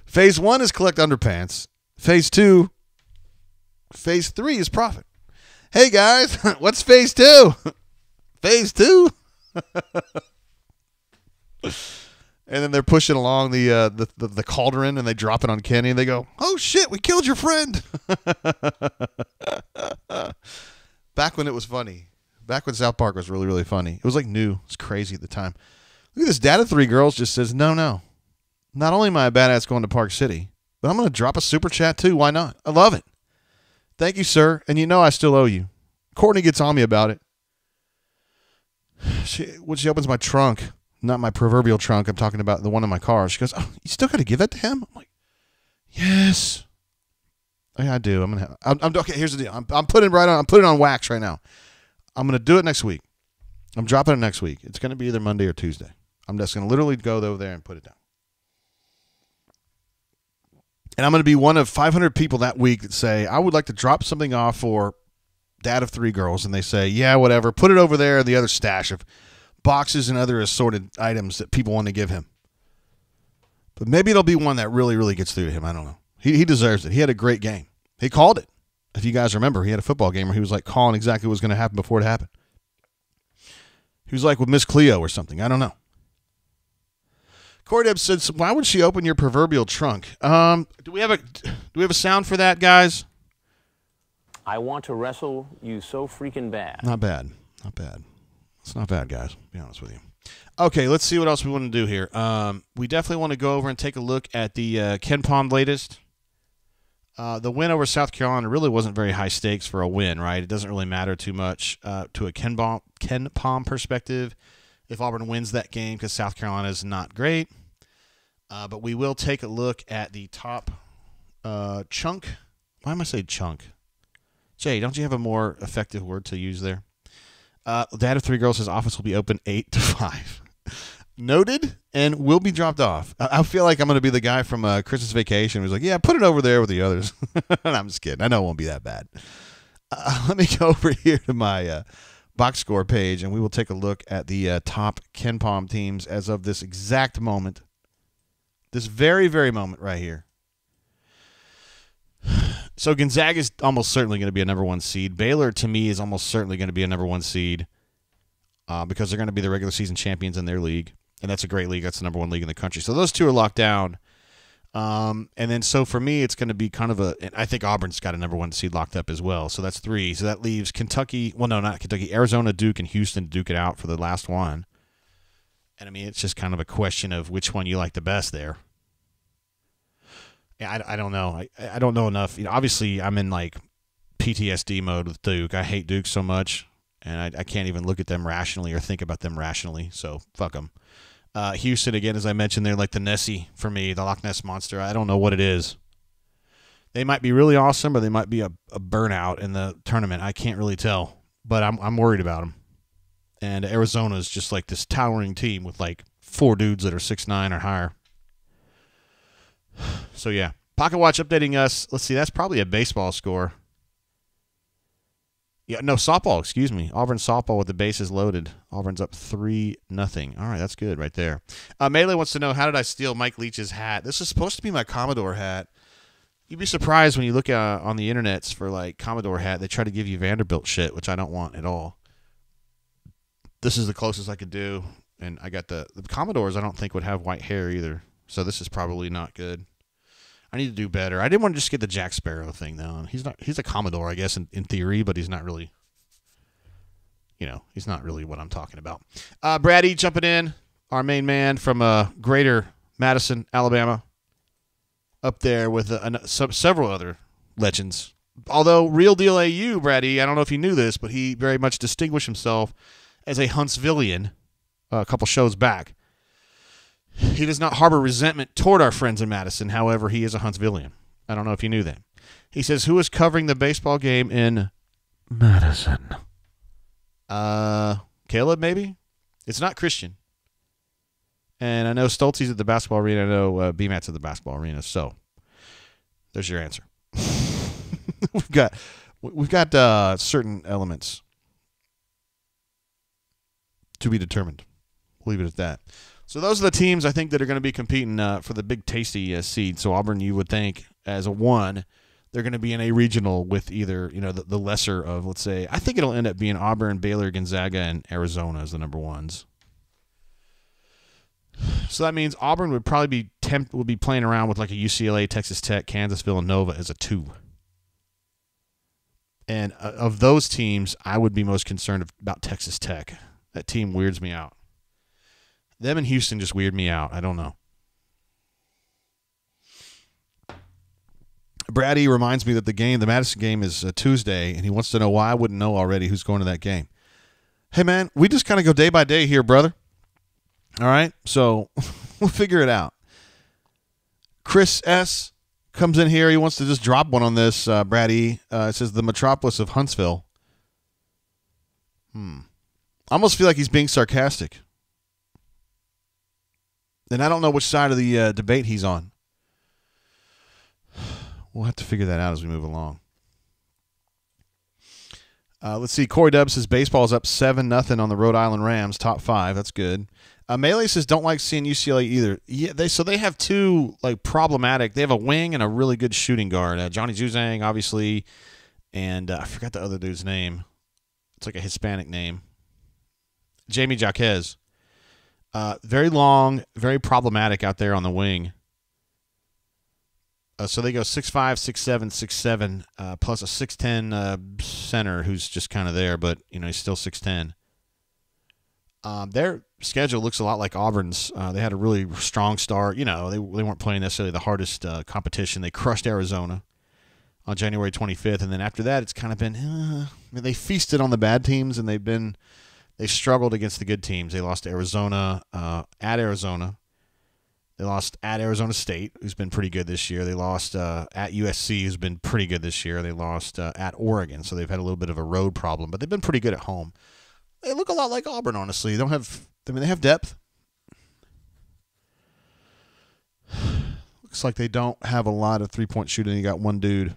S1: Phase 1 is collect underpants. Phase 3 is profit. Hey, guys, what's Phase 2? Phase 2? And then they're pushing along the cauldron, and they drop it on Kenny, and they go, oh, shit, we killed your friend. Back when it was funny. Back when South Park was really, really funny. It was like new. It was crazy at the time. Look at this. Dad of Three Girls just says, no. Not only am I a badass going to Park City, but I'm going to drop a super chat too. Why not? I love it. Thank you, sir. And you know I still owe you. Courtney gets on me about it. When she opens my trunk, not my proverbial trunk, I'm talking about the one in my car. She goes, oh, you still got to give that to him? I'm like, yes. Yeah, I do. I'm okay. Here's the deal. I'm putting it on wax right now. I'm going to do it next week. I'm dropping it next week. It's going to be either Monday or Tuesday. I'm just going to literally go over there and put it down. And I'm going to be one of 500 people that week that say, I would like to drop something off for Dad of Three Girls. And they say, yeah, whatever. Put it over there in the other stash of boxes and other assorted items that people want to give him. But maybe it'll be one that really, really gets through to him. I don't know. He deserves it. He had a great game. He called it. If you guys remember, he had a football game where he was like calling exactly what was going to happen before it happened. He was like with Miss Cleo or something. I don't know. Corey Deb said, why would she open your proverbial trunk? Do we have a sound for that, guys?
S2: I want to wrestle you so freaking bad.
S1: Not bad. It's not bad, guys, to be honest with you. Okay, let's see what else we want to do here. We definitely want to go over and take a look at the Ken Palm latest. The win over South Carolina really wasn't very high stakes for a win, right? It doesn't really matter too much to a Ken Palm perspective if Auburn wins that game because South Carolina is not great. But we will take a look at the top chunk. Why am I saying chunk? Jay, don't you have a more effective word to use there? Dad of Three Girls says office will be open 8 to 5. Noted and will be dropped off. I feel like I'm going to be the guy from Christmas Vacation who's like, yeah, put it over there with the others. I'm just kidding. I know it won't be that bad. Let me go over here to my box score page, and we will take a look at the top Ken Palm teams as of this exact moment. This very, very moment right here. So Gonzaga is almost certainly going to be a number 1 seed. Baylor, to me, is almost certainly going to be a number 1 seed because they're going to be the regular season champions in their league. And that's a great league. That's the number 1 league in the country. So those two are locked down. And then so for me, it's going to be kind of and I think Auburn's got a number 1 seed locked up as well. So that's 3. So that leaves Kentucky. Well, no, not Kentucky. Arizona, Duke, and Houston duke it out for the last one. And I mean, it's just kind of a question of which one you like the best there. Yeah, I don't know. I don't know enough. You know, obviously, I'm in like PTSD mode with Duke. I hate Duke so much, and I can't even look at them rationally or think about them rationally. So fuck them. Houston, again, as I mentioned, they're like the Nessie for me, the Loch Ness Monster. I don't know what it is. They might be really awesome, or they might be a burnout in the tournament. I can't really tell, but I'm worried about them. And Arizona is just like this towering team with like 4 dudes that are 6'9" or higher. So, yeah. Pocket Watch updating us. Let's see. That's probably a baseball score. Yeah, no, softball. Excuse me. Auburn softball with the bases loaded. Auburn's up 3-0. All right, that's good right there. Melee wants to know, how did I steal Mike Leach's hat? This is supposed to be my Commodore hat. You'd be surprised when you look on the internets for, like, Commodore hat. They try to give you Vanderbilt shit, which I don't want at all. This is the closest I could do. And I got the Commodores I don't think would have white hair either. So this is probably not good. I need to do better. I didn't want to just get the Jack Sparrow thing, though. He's a Commodore, I guess, in theory, but he's not really, he's not really what I'm talking about. Brad E. jumping in. our main man from Greater Madison, Alabama, up there with several other legends. Although Real Deal AU, Brady, I don't know if you knew this, but he very much distinguished himself as a Huntsvillian a couple shows back. He does not harbor resentment toward our friends in Madison. However, he is a Huntsvillian. I don't know if you knew that. He says, who is covering the baseball game in Madison? Caleb, maybe? It's not Christian. And I know Stoltze's at the basketball arena. I know BMAT's at the basketball arena. So there's your answer. We've got certain elements to be determined. We'll leave it at that. So those are the teams I think that are going to be competing for the big tasty seed. So Auburn, you would think, as a 1, they're going to be in a regional with either the lesser of, let's say, I think it'll end up being Auburn, Baylor, Gonzaga, and Arizona as the number 1s. So that means Auburn would probably be playing around with like a UCLA, Texas Tech, Kansas, Villanova as a 2. And of those teams, I would be most concerned about Texas Tech. That team weirds me out. Them and Houston just weird me out. I don't know. Brady reminds me that the Madison game is Tuesday, and he wants to know why I wouldn't know already who's going to that game. Hey, man, we just kind of go day by day here, brother. All right? So we'll figure it out. Chris S. comes in here. He wants to just drop one on this, Brady. It says the metropolis of Huntsville. I almost feel like he's being sarcastic. And I don't know which side of the debate he's on. We'll have to figure that out as we move along. Let's see. Corey Dubs says baseball is up 7-0 on the Rhode Island Rams, top 5. That's good. Melee says don't like seeing UCLA either. Yeah, they have 2 like problematic. They have a wing and a really good shooting guard. Johnny Juzang, obviously, and I forgot the other dude's name. It's like a Hispanic name. Jamie Jaquez. Very long, very problematic out there on the wing. So they go 6'5", 6'7", 6'7", plus a 6'10" center who's just kind of there, but he's still 6'10". Their schedule looks a lot like Auburn's. They had a really strong start. They weren't playing necessarily the hardest competition. They crushed Arizona on January 25th, and then after that, it's kind of been they feasted on the bad teams, and they struggled against the good teams. They lost to Arizona at Arizona. They lost at Arizona State, who's been pretty good this year. They lost at USC, who's been pretty good this year. They lost at Oregon, so they've had a little bit of a road problem, but they've been pretty good at home. They look a lot like Auburn, honestly. They have depth. Looks like they don't have a lot of three-point shooting. You got one dude.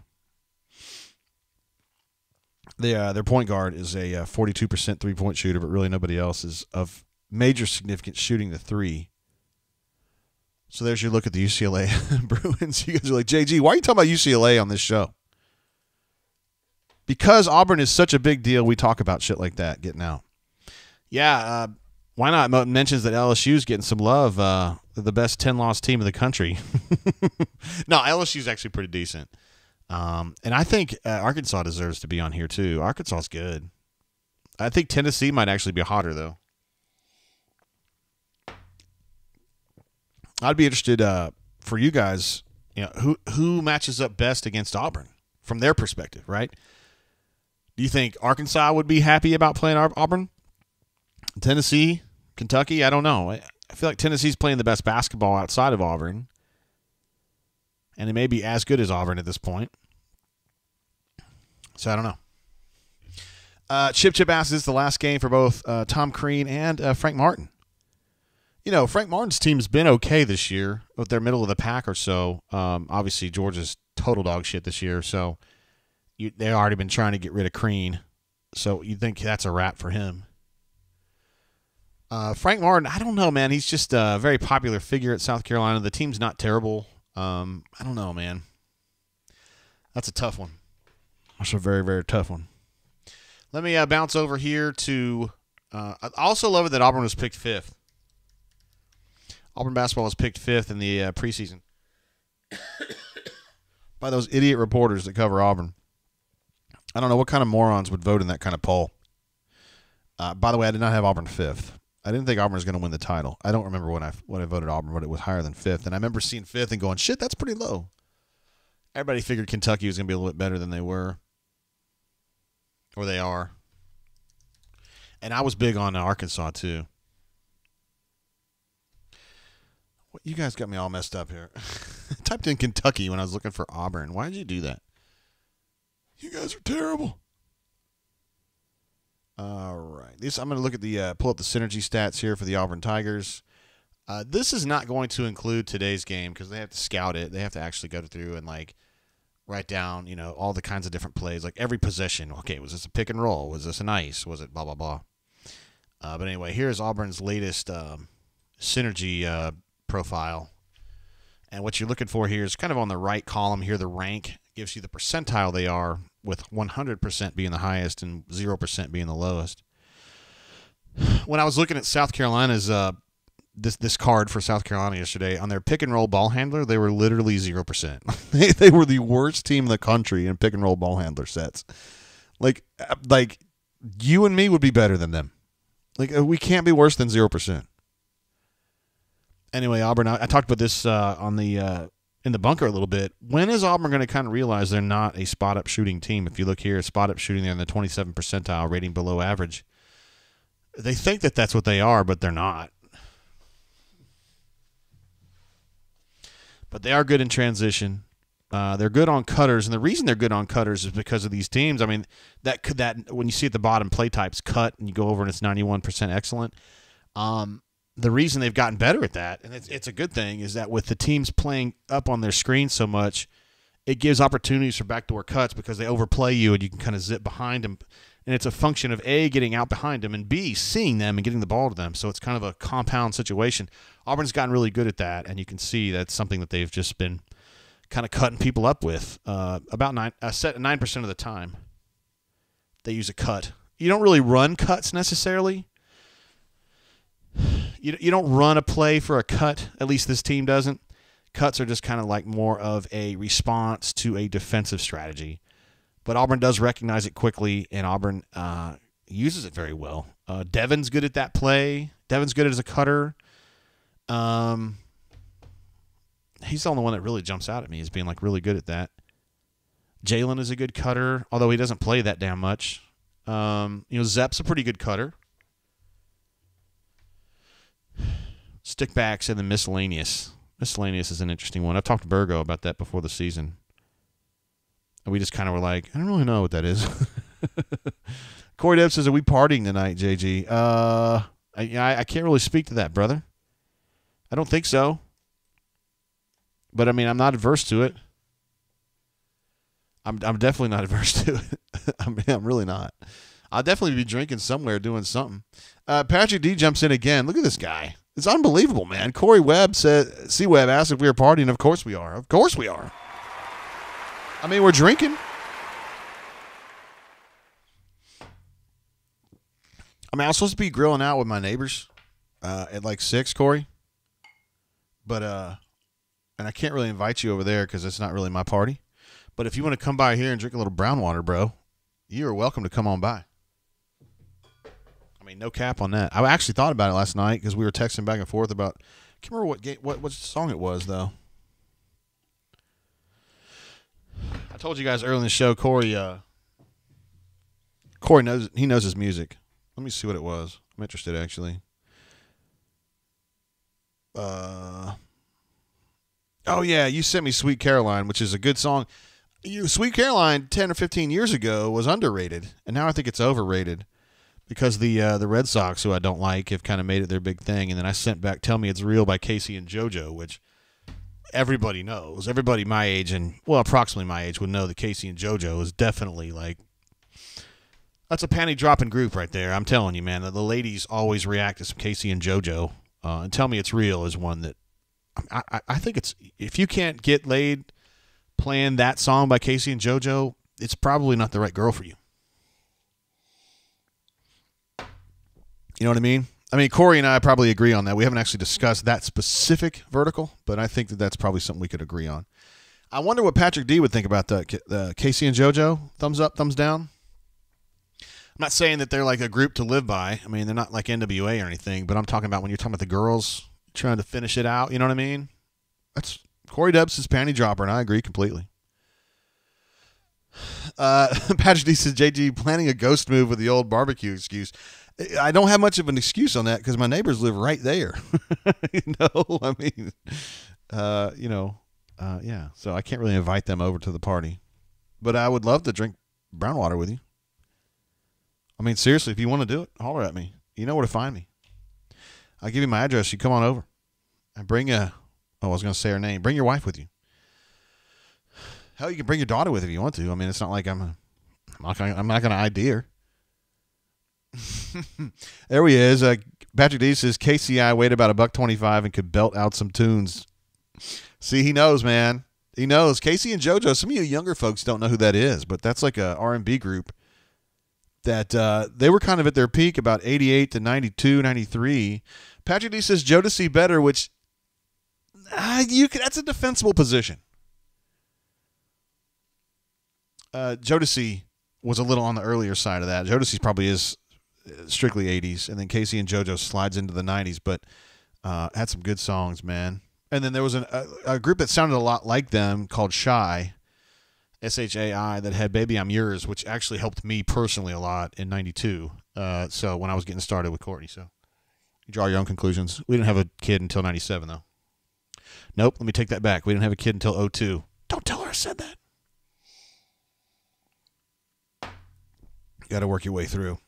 S1: Their point guard is a 42% three-point shooter, but really nobody else is of major significance shooting the 3. So there's your look at the UCLA Bruins. You guys are like, JG, why are you talking about UCLA on this show? Because Auburn is such a big deal, we talk about shit like that getting out. Yeah, why not? Mentions that LSU's getting some love. They're the best 10-loss team in the country. No, LSU's actually pretty decent. And I think Arkansas deserves to be on here too. Arkansas is good. I think Tennessee might actually be hotter, though. I'd be interested for you guys, who matches up best against Auburn from their perspective, right? Do you think Arkansas would be happy about playing Auburn? Tennessee? Kentucky? I don't know. I feel like Tennessee's playing the best basketball outside of Auburn. And it may be as good as Auburn at this point. So I don't know. Chip asks, is the last game for both Tom Crean and Frank Martin. Frank Martin's team's been okay this year, but they're middle of the pack or so. Obviously, Georgia's total dog shit this year, so they've already been trying to get rid of Crean. So you'd think that's a wrap for him. Frank Martin, I don't know, man. He's just a very popular figure at South Carolina. The team's not terrible. I don't know, man. That's a tough one. That's a very, very tough one. Let me bounce over here to I also love it that Auburn was picked 5th. Auburn basketball was picked 5th in the preseason by those idiot reporters that cover Auburn. I don't know what kind of morons would vote in that kind of poll. By the way, I did not have Auburn 5th. I didn't think Auburn was going to win the title. I don't remember when I voted Auburn, but it was higher than 5th. And I remember seeing 5th and going, shit, that's pretty low. Everybody figured Kentucky was going to be a little bit better than they were. Or they are. And I was big on Arkansas, too. You guys got me all messed up here. I typed in Kentucky when I was looking for Auburn. Why did you do that? You guys are terrible. All right. I'm going to look at the pull up the synergy stats here for the Auburn Tigers. This is not going to include today's game because they have to scout it. They have to actually go through and write down, all the kinds of different plays, like every possession. Okay, was this a pick and roll? Was this an ice? Was it blah blah blah? But anyway, here's Auburn's latest synergy profile. And what you're looking for here is kind of on the right column here, the rank gives you the percentile they are, with 100% being the highest and 0% being the lowest. When I was looking at South Carolina's this card for South Carolina yesterday, on their pick and roll ball handler, they were literally 0%. They were the worst team in the country in pick and roll ball handler sets. Like you and me would be better than them. We can't be worse than 0%. Anyway, Auburn, I talked about this on the in the bunker a little bit. When is Auburn going to kind of realize they're not a spot-up shooting team? If you look here, spot-up shooting, they're in the 27th percentile, rating below average. They think that that's what they are, but they're not. But they are good in transition. They're good on cutters, and the reason they're good on cutters is because of these teams. I mean, that when you see at the bottom play types cut, and you go over and it's 91% excellent. The reason they've gotten better at that, and it's a good thing, is that with the teams playing up on their screen so much, it gives opportunities for backdoor cuts because they overplay you and you can kind of zip behind them. And it's a function of A, getting out behind them, and B, seeing them and getting the ball to them. So it's kind of a compound situation. Auburn's gotten really good at that, and you can see that's something that they've just been kind of cutting people up with about 9% of the time. They use a cut. You don't really run cuts necessarily. You don't run a play for a cut, at least this team doesn't. Cuts are just kind of like more of a response to a defensive strategy. But Auburn does recognize it quickly, and Auburn uses it very well. Devin's good at that play. Devin's good as a cutter. He's the only one that really jumps out at me as being really good at that. Jalen is a good cutter, although he doesn't play that damn much. Zepp's a pretty good cutter. Stickbacks and the miscellaneous. Miscellaneous is an interesting one. I've talked to Burgo about that before the season. And we just kind of were like, I don't really know what that is. Corey Deb says, are we partying tonight, JG? I can't really speak to that, brother. I don't think so. But, I mean, I'm not adverse to it. I'm definitely not adverse to it. I'm really not. I'll definitely be drinking somewhere, doing something. Patrick D jumps in again. Look at this guy. It's unbelievable, man. Corey Webb said, C-Webb asked if we were partying. Of course we are. Of course we are. I mean, we're drinking. I mean, I was supposed to be grilling out with my neighbors at 6, Corey. But, and I can't really invite you over there because it's not really my party. But if you want to come by here and drink a little brown water, bro, you are welcome to come on by. I mean, no cap on that. I actually thought about it last night because we were texting back and forth about. I can't remember what song it was though. I told you guys earlier in the show, Corey knows his music. Let me see what it was. I'm interested actually. Oh yeah, you sent me "Sweet Caroline," which is a good song. "Sweet Caroline" 10 or 15 years ago was underrated, and now I think it's overrated. Because the Red Sox, who I don't like, have kind of made it their big thing. And then I sent back "Tell Me It's Real" by Casey and JoJo, which everybody knows. Everybody my age and, well, approximately my age would know that Casey and JoJo is definitely that's a panty-dropping group right there. I'm telling you, man. The ladies always react to some Casey and JoJo. And "Tell Me It's Real" is one that I think it's, if you can't get laid playing that song by Casey and JoJo, it's probably not the right girl for you. You know what I mean? I mean, Corey and I probably agree on that. We haven't actually discussed that specific vertical, but I think that that's probably something we could agree on. I wonder what Patrick D would think about the Casey and JoJo. Thumbs up, thumbs down? I'm not saying that they're like a group to live by. I mean, they're not like NWA or anything, but I'm talking about when you're talking about the girls trying to finish it out. You know what I mean? That's Corey Dubs is panty dropper, and I agree completely. Patrick D says, JG planning a ghost move with the old barbecue excuse. I don't have much of an excuse on that because my neighbors live right there. I mean, yeah. So I can't really invite them over to the party. But I would love to drink brown water with you. I mean, seriously, if you want to do it, holler at me. You know where to find me. I'll give you my address. You come on over. And bring I was going to say her name. Bring your wife with you. Hell, you can bring your daughter with if you want to. I mean, it's not like I'm not going to ID her. There he is. Patrick D says KCI weighed about $125 and could belt out some tunes. See, he knows, man. He knows. Casey and JoJo. Some of you younger folks don't know who that is, but that's like a R&B group that they were kind of at their peak about 88 to 92, 93. Patrick D says Jodeci better, which that's a defensible position. Jodeci was a little on the earlier side of that. Jodeci probably is strictly 80s, and then Casey and JoJo slides into the 90s, but had some good songs, man. And then there was a group that sounded a lot like them called Shy, SHAI, that had Baby I'm Yours, which actually helped me personally a lot in 92. So when I was getting started with Courtney. So you draw your own conclusions. We didn't have a kid until 97, though. Nope, let me take that back. We didn't have a kid until 02. Don't tell her I said that. Got to work your way through.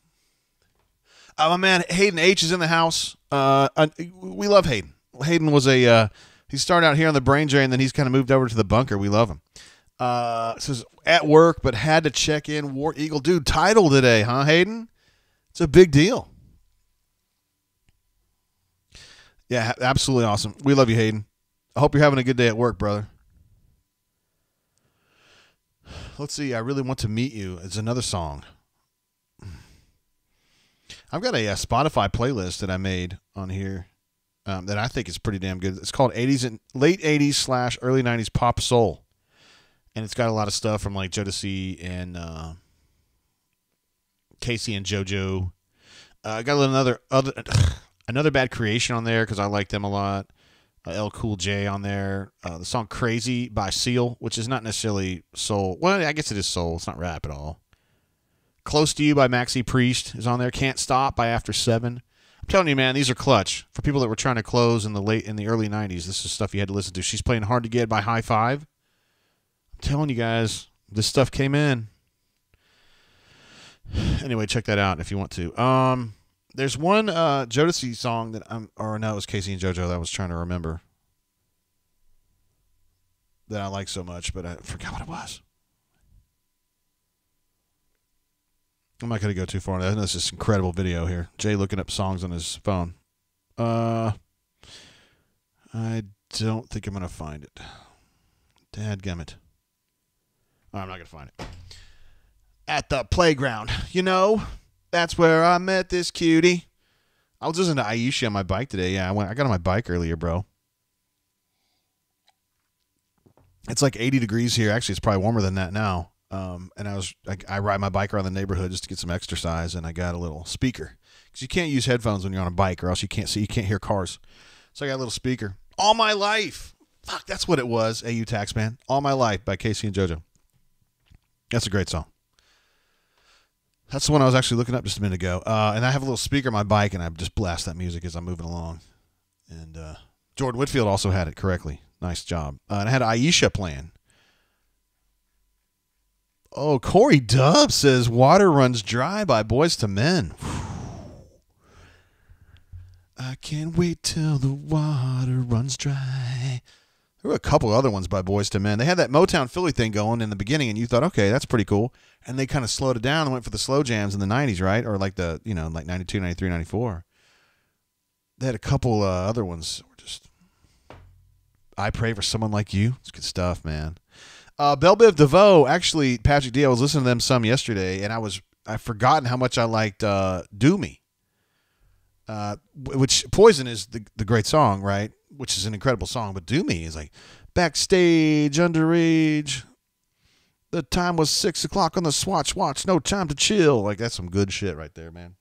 S1: My man Hayden H is in the house. We love Hayden. Hayden was he started out here on the Brain Drain, then he's kind of moved over to the bunker. We love him. Says at work, but had to check in. War Eagle, dude, title today, huh, Hayden? It's a big deal. Yeah, absolutely awesome. We love you, Hayden. I hope you're having a good day at work, brother. Let's see. I Really Want to Meet You. It's another song. I've got a Spotify playlist that I made on here that I think is pretty damn good. It's called late 80s / early 90s pop soul. And it's got a lot of stuff from like Jodeci and Casey and JoJo. I got another Bad Creation on there because I like them a lot. L Cool J on there. The song Crazy by Seal, which is not necessarily soul. Well, I guess it is soul. It's not rap at all. Close to You by Maxi Priest is on there. Can't Stop by After 7. I'm telling you, man, these are clutch. For people that were trying to close in the early 90s, this is stuff you had to listen to. She's Playing Hard to Get by High Five. I'm telling you guys, this stuff came in. Anyway, check that out if you want to. There's one Jodeci song that it was Casey and JoJo that I was trying to remember that I like so much, but I forgot what it was. I'm not going to go too far on that. I know this is incredible video here. Jay looking up songs on his phone. I don't think I'm going to find it. Dadgummit. I'm not going to find it. At the playground. You know, that's where I met this cutie. I was listening to Aisha on my bike today. Yeah, I got on my bike earlier, bro. It's like 80 degrees here. Actually, it's probably warmer than that now. And I ride my bike around the neighborhood just to get some exercise, and I got a little speaker because you can't use headphones when you're on a bike, or else you can't hear cars. So I got a little speaker. All My Life. Fuck, that's what it was. AU Taxman. All My Life by Casey and JoJo. That's a great song. That's the one I was actually looking up just a minute ago. And I have a little speaker on my bike, and I just blast that music as I'm moving along. And Jordan Whitfield also had it correctly. Nice job. And I had Aisha playing. Oh, Corey Dub says Water Runs Dry by Boys to Men. I can't wait till the water runs dry. There were a couple other ones by Boys to Men. They had that Motown Philly thing going in the beginning, and you thought, okay, that's pretty cool. And they kind of slowed it down and went for the slow jams in the 90s, right? Or like like 92, 93, 94. They had a couple other ones that were just, I Pray for Someone Like You. It's good stuff, man. Belle Biv DeVoe, actually, Patrick D, I was listening to them some yesterday, and I've forgotten how much I liked Do Me. Which Poison is the great song, right? Which is an incredible song, but Do Me is like backstage, underage. The time was 6 o'clock on the Swatch watch. No time to chill. Like, that's some good shit right there, man.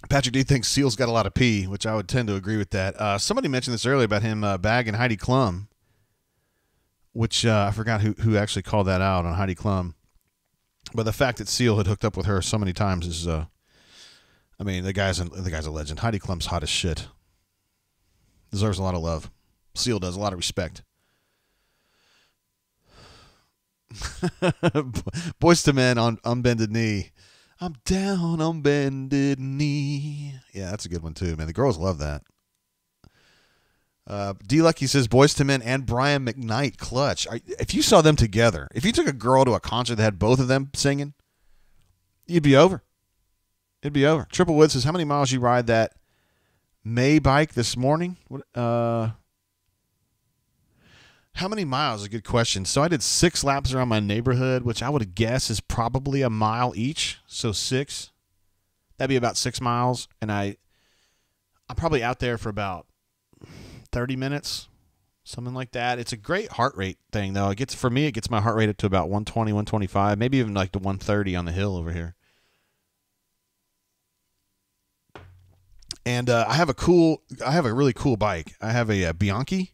S1: Patrick D thinks Seal's got a lot of pee, which I would tend to agree with that. Somebody mentioned this earlier about him bagging Heidi Klum, which I forgot who actually called that out on Heidi Klum. But the fact that Seal had hooked up with her so many times is, I mean, the guy's a legend. Heidi Klum's hot as shit. Deserves a lot of love. Seal does, a lot of respect. Boys to Men on Bended Knee. I'm down on bended knee. Yeah, that's a good one too, man. The girls love that. D Lucky says Boys to Men and Brian McKnight clutch. If you saw them together, if you took a girl to a concert that had both of them singing, you'd be over. It'd be over. Triple Wood says, how many miles you ride that May bike this morning? How many miles is a good question. So I did 6 laps around my neighborhood, which I would guess is probably a mile each. So 6. That'd be about 6 miles. And I'm probably out there for about 30 minutes, something like that. It's a great heart rate thing, though. For me, it gets my heart rate up to about 120, 125, maybe even like to 130 on the hill over here. And I have a really cool bike. I have a Bianchi.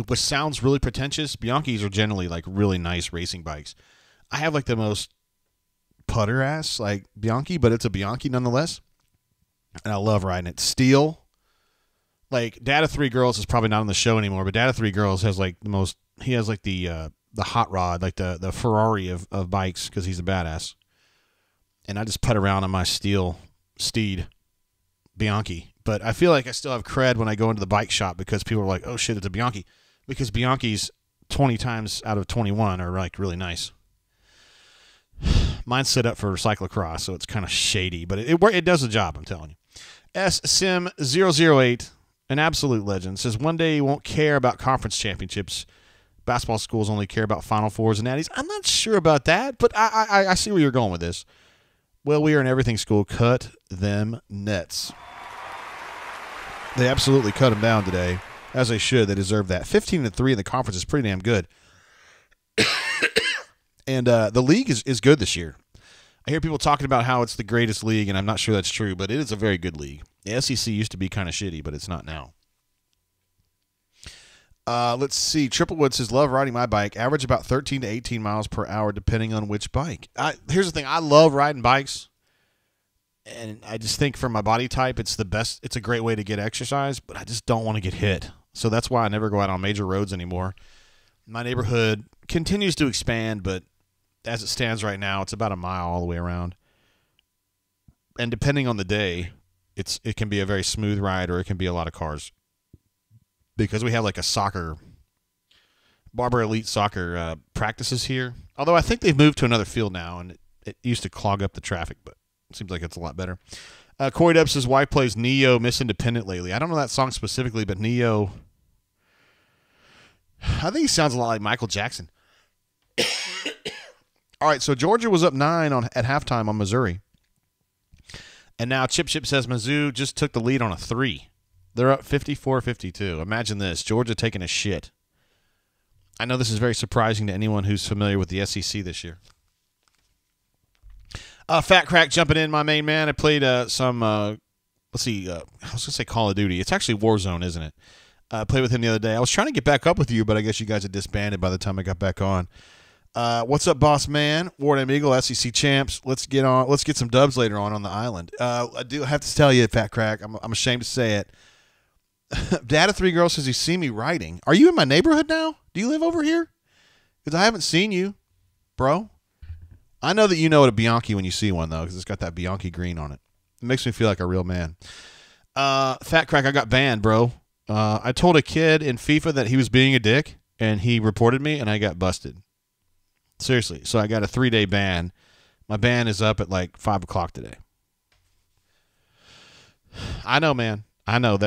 S1: Which sounds really pretentious. Bianchis are generally like really nice racing bikes. I have like the most putter ass like Bianchi, but it's a Bianchi nonetheless. And I love riding it. Steel. Like Dad of 3 Girls is probably not on the show anymore, but Dad of 3 Girls has like he has like the hot rod, like the Ferrari of bikes because he's a badass. And I just putt around on my steel steed Bianchi. But I feel like I still have cred when I go into the bike shop because people are like, oh, shit, it's a Bianchi. Because Bianchis 20 times out of 21 are like really nice. Mine's set up for cyclocross, so it's kind of shady. But it does the job, I'm telling you. SSim008, an absolute legend, says one day you won't care about conference championships. Basketball schools only care about Final Fours and Natties. I'm not sure about that, but I see where you're going with this. Well, we are an everything school. Cut them nets. They absolutely cut them down today, as they should. They deserve that. 15-3 in the conference is pretty damn good. And the league is good this year. I hear people talking about how it's the greatest league, and I'm not sure that's true, but it is a very good league. The SEC used to be kind of shitty, but it's not now. Let's see. Triplewood says, love riding my bike. Average about 13 to 18 miles per hour, depending on which bike. Here's the thing. I love riding bikes. And I just think for my body type, it's the best. It's a great way to get exercise, but I just don't want to get hit. So that's why I never go out on major roads anymore. My neighborhood continues to expand, but as it stands right now, it's about a mile all the way around. And depending on the day, it can be a very smooth ride or it can be a lot of cars. Because we have like a Barber Elite soccer practices here. Although I think they've moved to another field now, and it used to clog up the traffic, but seems like it's a lot better. Corey Deb says, why plays Neo Miss Independent lately? I don't know that song specifically, but Neo, I think he sounds a lot like Michael Jackson. All right, so Georgia was up 9 at halftime on Missouri. And now Chip says Mizzou just took the lead on a 3. They're up 54-52. Imagine this, Georgia taking a shit. I know this is very surprising to anyone who's familiar with the SEC this year. Fat Crack jumping in, my main man. I played some, let's see, I was going to say Call of Duty. It's actually Warzone, isn't it? I played with him the other day. I was trying to get back up with you, but I guess you guys had disbanded by the time I got back on. What's up, boss man? Ward M. Eagle, SEC champs. Let's get some dubs later on the island. I do have to tell you, Fat Crack, I'm ashamed to say it. Dad of 3 Girls says he's seen me riding. Are you in my neighborhood now? Do you live over here? Because I haven't seen you, bro. I know that you know a Bianchi when you see one, though, because it's got that Bianchi green on it. It makes me feel like a real man. Fat Crack, I got banned, bro. I told a kid in FIFA that he was being a dick, and he reported me, and I got busted. Seriously. So I got a 3-day ban. My ban is up at like 5 o'clock today. I know, man. I know.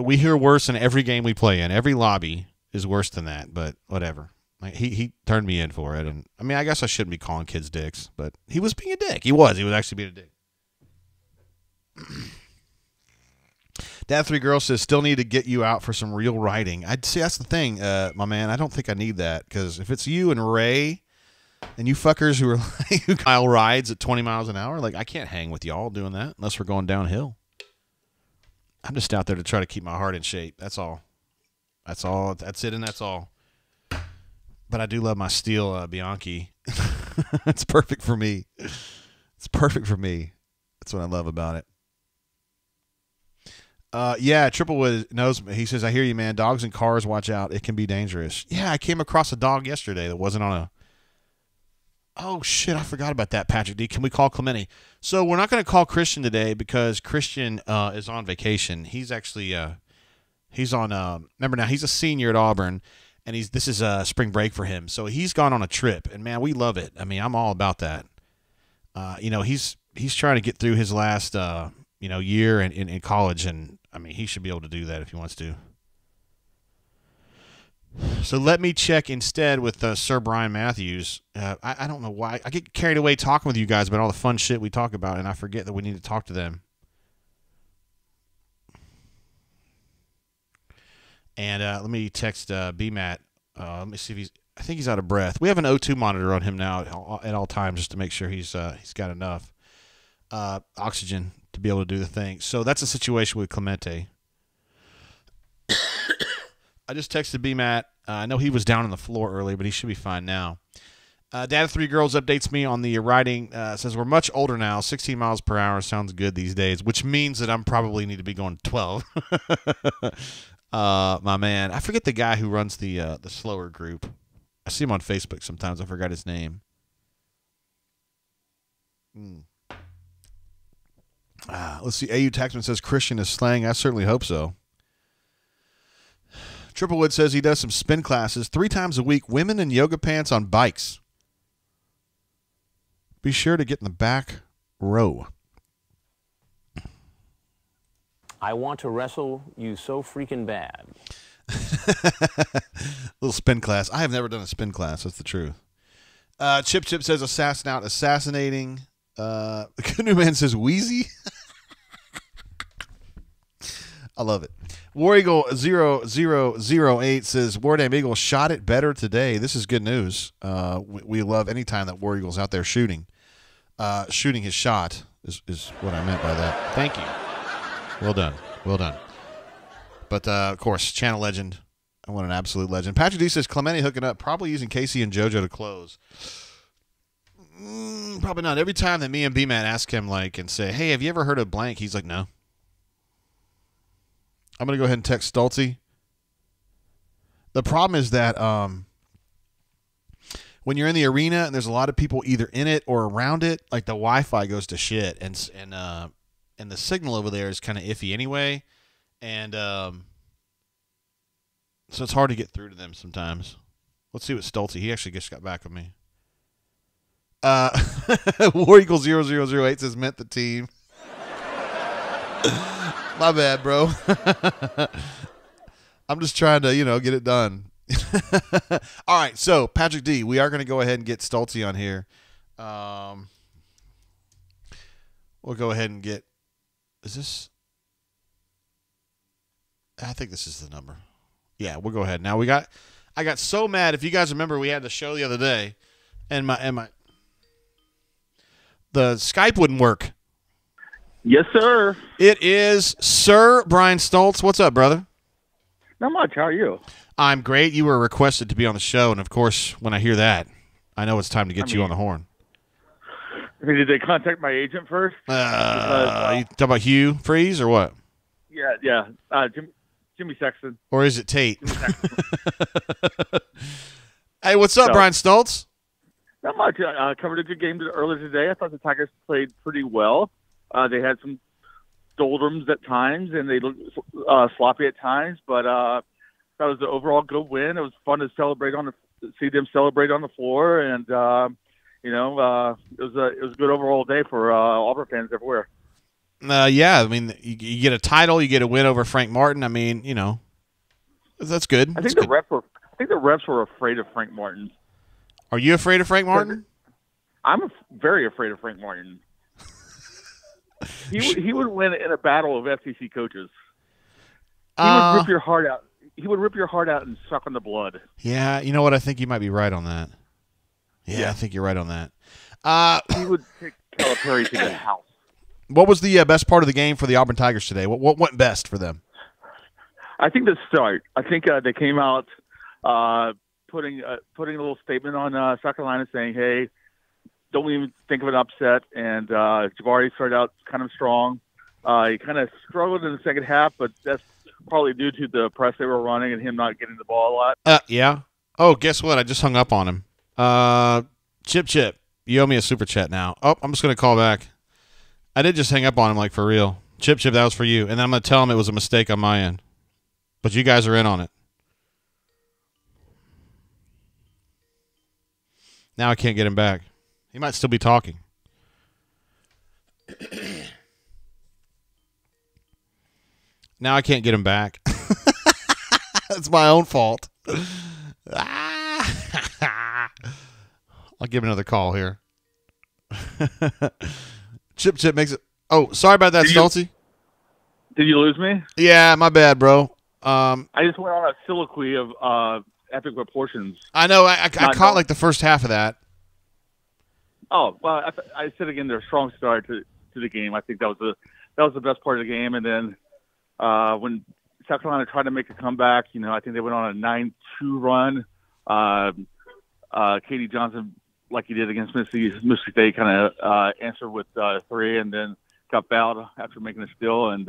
S1: We hear worse in every game we play in. Every lobby is worse than that, but whatever. He turned me in for it, and I mean, I guess I shouldn't be calling kids dicks, but he was being a dick. He was actually being a dick. Dad Three Girls says still need to get you out for some real riding. I'd see that's the thing, my man. I don't think I need that because if it's you and Ray and you fuckers who are like who Kyle rides at 20 miles an hour, like I can't hang with y'all doing that unless we're going downhill. I'm just out there to try to keep my heart in shape. That's all. That's all. That's it, and that's all. But I do love my steel Bianchi. It's perfect for me. It's perfect for me. That's what I love about it. Yeah, Triplewood knows me. He says, I hear you, man. Dogs and cars, watch out. It can be dangerous. Yeah, I came across a dog yesterday that wasn't on a... Oh, shit, I forgot about that, Patrick D. Can we call Clemente? So we're not going to call Christian today because Christian is on vacation. He's actually... he's on... remember now, he's a senior at Auburn, and this is spring break for him. So he's gone on a trip, and, man, we love it. I mean, I'm all about that. He's trying to get through his last... year in college, and I mean, he should be able to do that if he wants to. So let me check instead with Sir Brian Matthews. I don't know why. I get carried away talking with you guys about all the fun shit we talk about, and I forget that we need to talk to them. And let me text BMAT. Let me see if I think he's out of breath. We have an O2 monitor on him now at all times just to make sure he's got enough oxygen to be able to do the thing. So that's a situation with Clemente. I just texted BMAT. I know he was down on the floor earlier, but he should be fine now. Dad of Three Girls updates me on the riding. Says we're much older now. 16 miles per hour sounds good these days, which means that I'm probably need to be going 12. My man. I forget the guy who runs the slower group. I see him on Facebook sometimes. I forgot his name. Let's see. AU Taxman says Christian is slang. I certainly hope so. Triplewood says he does some spin classes 3 times a week. Women in yoga pants on bikes. Be sure to get in the back row.
S2: I want to wrestle you so freaking bad.
S1: Little spin class. I have never done a spin class. That's the truth. Chip says assassin out assassinating. The Canoe Man says Wheezy. I love it. War Eagle 0008 says War Damn Eagle shot it better today. This is good news. We love any time that War Eagle's out there shooting. Shooting his shot is what I meant by that. Thank you. Well done. Well done. But, of course, channel legend. I want an absolute legend. Patrick D says Clemente hooking up, probably using Casey and JoJo to close. Probably not. Every time that me and B-Man ask him, like, and say, hey, have you ever heard of blank? He's like, no. I'm going to go ahead and text Stoltzy. The problem is that when you're in the arena and there's a lot of people either in it or around it, like the Wi-Fi goes to shit, and the signal over there is kind of iffy anyway, and so it's hard to get through to them sometimes. Let's see what Stoltzy. He actually just got back with me. War Eagle 0008 says meant the team. My bad, bro. I'm just trying to, get it done. All right, so Patrick D, we are going to go ahead and get Stoltzy on here. We'll go ahead and get. Is this? I think this is the number. Yeah, we'll go ahead. Now I got so mad. If you guys remember, we had the show the other day, and the Skype wouldn't work.
S4: Yes, sir.
S1: It is Sir Brian Stoltz. What's up, brother?
S4: Not much. How are you?
S1: I'm great. You were requested to be on the show, and of course, when I hear that, I know it's time to get you on the horn.
S4: Did they contact my agent first?
S1: You talking about Hugh Freeze or what?
S4: Yeah. Jimmy Sexton.
S1: Or is it Tate? Hey, what's up, Brian Stoltz?
S4: Not much. I covered a good game earlier today. I thought the Tigers played pretty well. They had some doldrums at times, and they looked sloppy at times. But that was an overall good win. It was fun to see them celebrate on the floor, and it was a good overall day for Auburn fans everywhere.
S1: Yeah, I mean, you get a title, you get a win over Frank Martin. I mean, that's good.
S4: I think the refs were afraid of Frank Martin.
S1: Are you afraid of Frank Martin?
S4: I'm very afraid of Frank Martin. He would win in a battle of FCC coaches. He would rip your heart out. He would rip your heart out and suck on the blood.
S1: Yeah, you know what? I think you might be right on that. Yeah, I think you're right on that.
S4: He would take Calipari to the house.
S1: What was the best part of the game for the Auburn Tigers today? What went best for them?
S4: I think the start. I think they came out putting a little statement on South Carolina saying, hey, don't even think of an upset. And Jabari started out kind of strong. He kind of struggled in the second half, but that's probably due to the press they were running and him not getting the ball a lot.
S1: Yeah. Oh, guess what? I just hung up on him. Chip, you owe me a super chat now. Oh, I'm just going to call back. I did just hang up on him, like, for real. Chip, that was for you. And then I'm going to tell him it was a mistake on my end. But you guys are in on it. Now I can't get him back. He might still be talking. Now I can't get him back. It's my own fault. I'll give him another call here. Chip makes it. Oh, sorry about that, Stoltzy.
S4: Did you lose me?
S1: Yeah, my bad, bro.
S4: I just went on a soliloquy of epic proportions.
S1: I know. I caught like the first half of that.
S4: Oh well, I said again, their strong start to the game. I think that was the best part of the game. And then when South Carolina tried to make a comeback, I think they went on a 9-2 run. Katie Johnson, like he did against Mississippi State, kind of answered with 3, and then got fouled after making a steal. And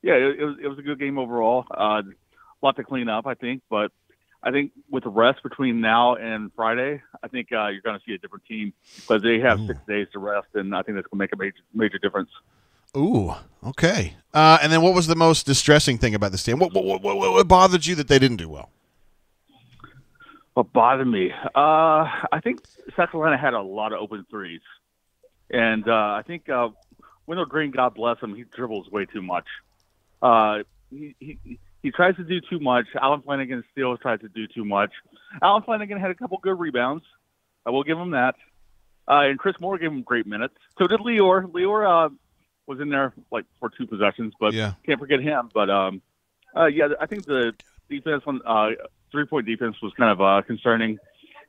S4: it was a good game overall. A lot to clean up, I think, but I think with the rest between now and Friday, I think you're going to see a different team because they have 6 days to rest, and I think that's going to make a major difference.
S1: Ooh, okay. And then what was the most distressing thing about this team? What bothered you that they didn't do well?
S4: What bothered me? I think South Carolina had a lot of open threes. And I think Wendell Green, God bless him, he dribbles way too much. He tries to do too much. Alan Flanagan still tries to do too much. Alan Flanagan had a couple good rebounds. I will give him that. And Chris Moore gave him great minutes. So did Lior. Lior was in there like for 2 possessions, but can't forget him. But I think the defense on 3-point defense was kind of concerning.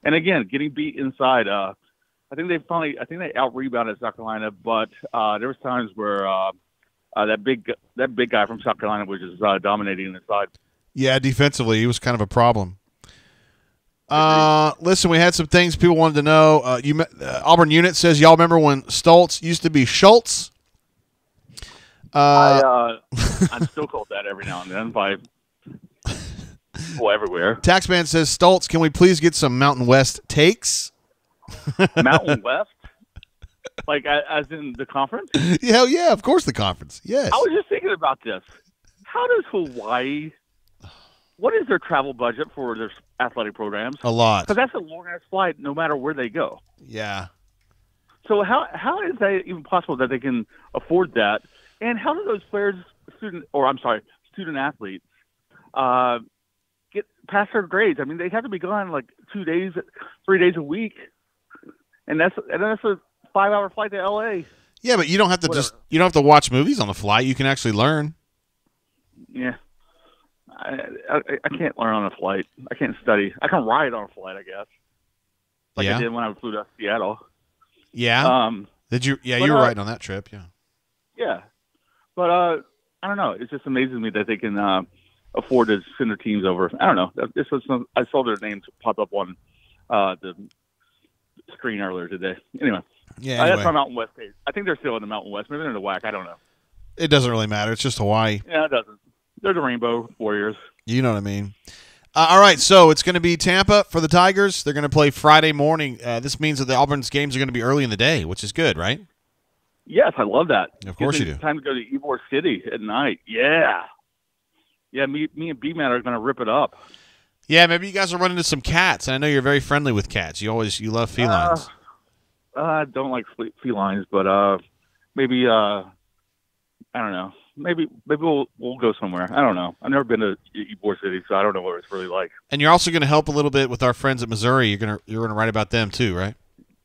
S4: And again, getting beat inside. I think they out rebounded South Carolina, but there was times where that big guy from South Carolina was just dominating inside. Yeah,
S1: defensively, he was kind of a problem. Listen, we had some things people wanted to know. Auburn Unit says, y'all remember when Stoltz used to be Schultz?
S4: I'm still called that every now and then by people everywhere.
S1: Taxman says, Stoltz, can we please get some Mountain West takes?
S4: Mountain West? Like as in the conference?
S1: Hell yeah, of course the conference. Yes.
S4: I was just thinking about this. How does Hawaii, what is their travel budget for their athletic programs?
S1: A lot.
S4: Because that's a long-ass flight no matter where they go.
S1: Yeah.
S4: So how is that even possible that they can afford that? And how do those players, student athletes, get past their grades? I mean, they have to be gone like 2 days, 3 days a week, and that's a 5-hour flight to LA.
S1: Yeah, but you don't have to watch movies on the flight. You can actually learn.
S4: Yeah, I can't learn on a flight. I can't study. I can ride on a flight, I guess. I did when I flew to Seattle.
S1: Yeah. Did you? Yeah, you were riding on that trip. Yeah.
S4: Yeah. But I don't know. It just amazes me that they can afford to send their teams over. I don't know. I saw their names pop up on the screen earlier today. Anyway.
S1: Yeah. Anyway.
S4: That's my Mountain West page. I think they're still in the Mountain West. Maybe they're in the WAC. I don't know.
S1: It doesn't really matter. It's just Hawaii.
S4: Yeah, it doesn't. They're the Rainbow Warriors.
S1: You know what I mean. All right, so it's going to be Tampa for the Tigers. They're going to play Friday morning. This means that the Auburn's games are going to be early in the day, which is good, right?
S4: Yes, I love that.
S1: Of course you do.
S4: Time to go to Ybor City at night. Yeah. Yeah, me and B-Man are going to rip it up.
S1: Yeah, maybe you guys will run into some cats. And I know you're very friendly with cats. You love felines.
S4: I don't like felines, but maybe I don't know. Maybe we'll go somewhere. I don't know. I've never been to Ybor City, so I don't know what it's really like.
S1: And you're also going to help a little bit with our friends at Missouri. You're going to write about them too, right?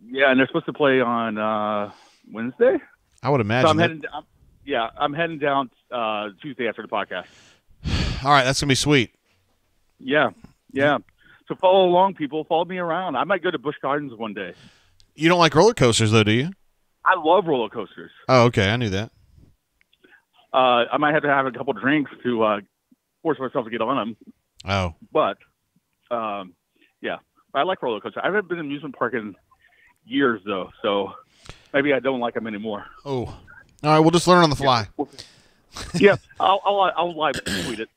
S4: Yeah, and they're supposed to play on Wednesday.
S1: I would imagine.
S4: So I'm heading down Tuesday after the podcast.
S1: All right, that's going to be sweet.
S4: Yeah. So follow along, people. Follow me around. I might go to Busch Gardens one day.
S1: You don't like roller coasters, though, do you?
S4: I love roller coasters.
S1: Oh, okay. I knew that.
S4: I might have to have a couple drinks to force myself to get on them.
S1: Oh.
S4: But, yeah. I like roller coasters. I haven't been in an amusement park in years, though, so maybe I don't like them anymore.
S1: Oh. All right, we'll just learn on the fly.
S4: Yeah, I'll live tweet it.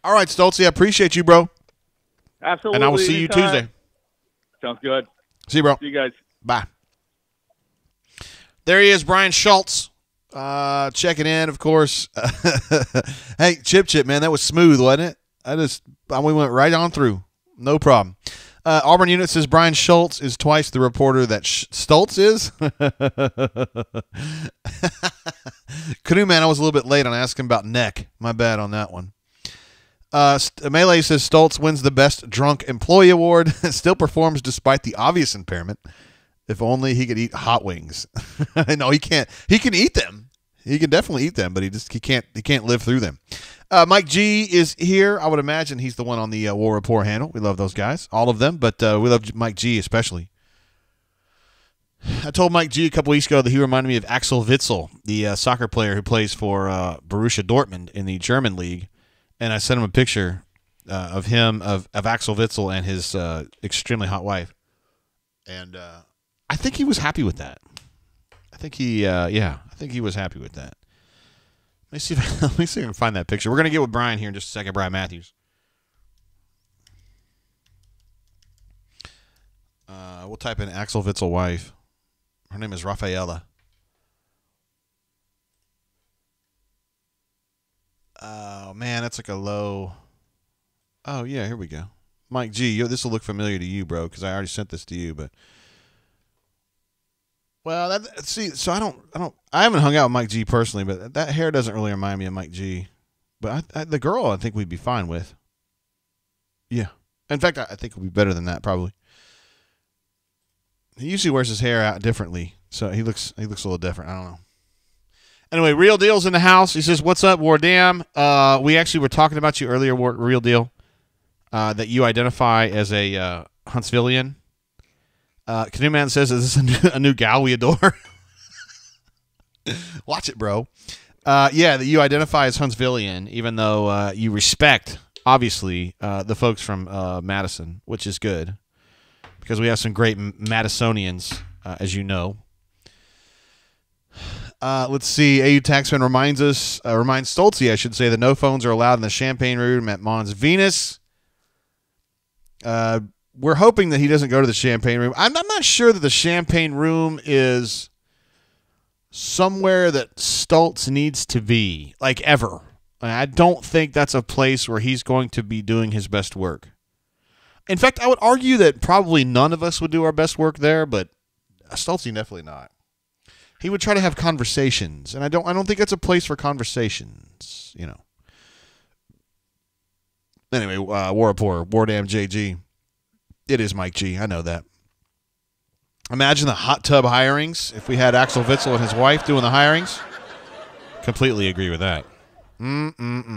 S1: All right, Stoltz, I appreciate you, bro.
S4: Absolutely.
S1: And I will see you
S4: anytime.
S1: Tuesday.
S4: Sounds good.
S1: See you, bro.
S4: See you guys.
S1: Bye. There he is, Brian Schultz, checking in, of course. Hey, Chip, man, that was smooth, wasn't it? We went right on through. No problem. Auburn Unit says Brian Schultz is twice the reporter that Stoltz is. Canoe Man, I was a little bit late on asking about neck. My bad on that one. Melee says Stoltz wins the Best Drunk Employee Award. Still performs despite the obvious impairment. If only he could eat hot wings. No, he can't. He can eat them. He can definitely eat them, but he can't live through them. Mike G is here. I would imagine he's the one on the War Report handle. We love those guys, all of them, but we love Mike G especially. I told Mike G a couple weeks ago that he reminded me of Axel Witsel, the soccer player who plays for Borussia Dortmund in the German league, and I sent him a picture of Axel Witsel and his extremely hot wife, and I think he was happy with that. I think he was happy with that. Let me see if I can find that picture. We're going to get with Brian here in just a second, Brian Matthews. We'll type in Axel Witsel wife. Her name is Rafaela. Oh, man, that's like a low. Oh, yeah, here we go. Mike G, this will look familiar to you, bro, because I already sent this to you, but. Well, so I haven't hung out with Mike G personally, but that hair doesn't really remind me of Mike G. But the girl, I think we'd be fine with. Yeah. In fact, I think it would be better than that, probably. He usually wears his hair out differently, so he looks a little different. I don't know. Anyway, Real Deal's in the house. He says, "What's up, Wardam?" We actually were talking about you earlier, Real Deal, that you identify as a Huntsvillian. Canoe Man says, "Is this a new gal we adore?" Watch it, bro. Yeah, that you identify as Huntsvillian, even though you respect, obviously, the folks from Madison, which is good because we have some great Madisonians, as you know. Let's see. AU Taxman reminds Stoltzy, I should say, that no phones are allowed in the Champagne Room at Mons Venus. We're hoping that he doesn't go to the Champagne Room. I'm not sure that the Champagne Room is somewhere that Stoltz needs to be, like ever. I don't think that's a place where he's going to be doing his best work. In fact, I would argue that probably none of us would do our best work there, but Stoltzy definitely not. He would try to have conversations, and I don't think it's a place for conversations, you know. Anyway, War Report, Wardam JG. It is Mike G. I know that. Imagine the hot tub hirings if we had Axel Witsel and his wife doing the hirings. Completely agree with that. All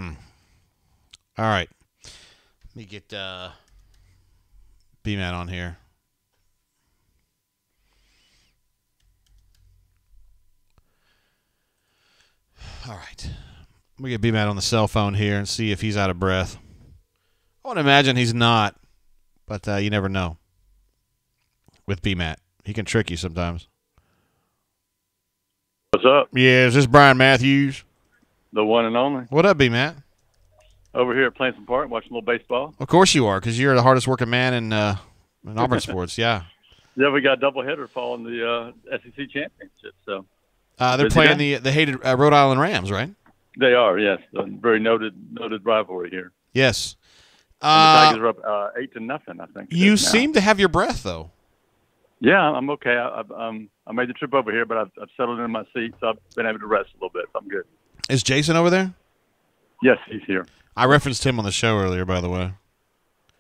S1: right. Let me get B-Man on here. All right. Let me get B-Man on the cell phone here and see if he's out of breath. I want to imagine he's not. But you never know with B-Matt. He can trick you sometimes.
S5: What's up?
S1: Yeah, is this Brian Matthews?
S5: The one and only.
S1: What up, B-Matt?
S5: Over here at Plainson Park, watching a little baseball.
S1: Of course you are, because you're the hardest working man in Auburn sports, yeah.
S5: Yeah, we got a doubleheader following the SEC championship. So
S1: they're playing the hated Rhode Island Rams, right?
S5: They are, yes. A very noted rivalry here.
S1: Yes.
S5: And the Tigers are up 8-0, I think.
S1: You seem to have your breath, though.
S5: Yeah, I'm okay. I made the trip over here, but I've settled in my seat, so I've been able to rest a little bit. So I'm good.
S1: Is Jason over there?
S5: Yes, he's here.
S1: I referenced him on the show earlier, by the way.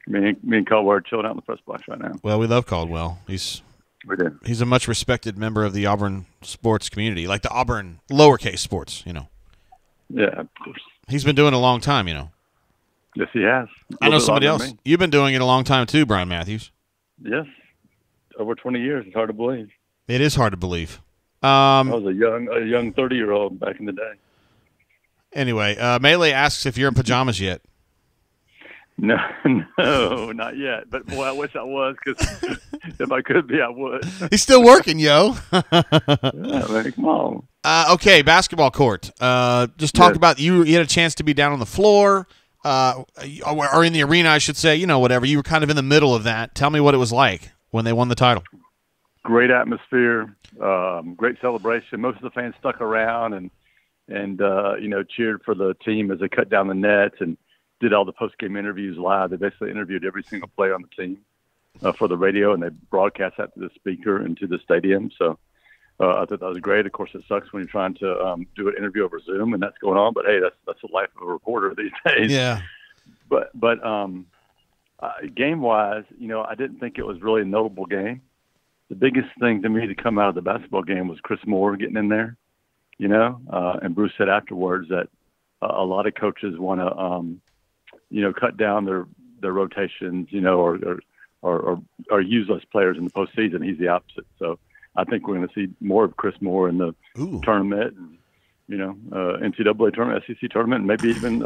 S5: Me and Caldwell are chilling out in the press box right now.
S1: Well, we love Caldwell.
S5: We do.
S1: He's a much respected member of the Auburn sports community, like the Auburn lowercase sports, you know.
S5: Yeah, of course.
S1: He's been doing it a long time, you know.
S5: Yes, he has.
S1: I know somebody else. You've been doing it a long time too, Brian Matthews.
S5: Yes, over 20 years. It's hard to believe.
S1: It is hard to believe.
S5: I was a young 30-year-old back in the day.
S1: Anyway, Melee asks if you're in pajamas yet.
S5: No, not yet. But boy, I wish I was, because if I could be, I would.
S1: He's still working, yo.
S5: Yeah, man, come on.
S1: Okay, basketball court. Just talk about you had a chance to be down on the floor, or in the arena, I should say. You know, whatever. You were kind of in the middle of that. Tell me what it was like when they won the title.
S5: Great atmosphere, great celebration. Most of the fans stuck around and cheered for the team as they cut down the nets and did all the post-game interviews live. They basically interviewed every single player on the team for the radio, and they broadcast that to the speaker and to the stadium. So I thought that was great. Of course, it sucks when you're trying to do an interview over Zoom, and that's going on. But hey, that's the life of a reporter these days.
S1: Yeah.
S5: But game-wise, I didn't think it was really a notable game. The biggest thing to me to come out of the basketball game was Chris Moore getting in there. And Bruce said afterwards that a lot of coaches want to, cut down their rotations, or use less players in the postseason. He's the opposite. So I think we're going to see more of Chris Moore in the tournament, and, NCAA tournament, SEC tournament, and maybe even,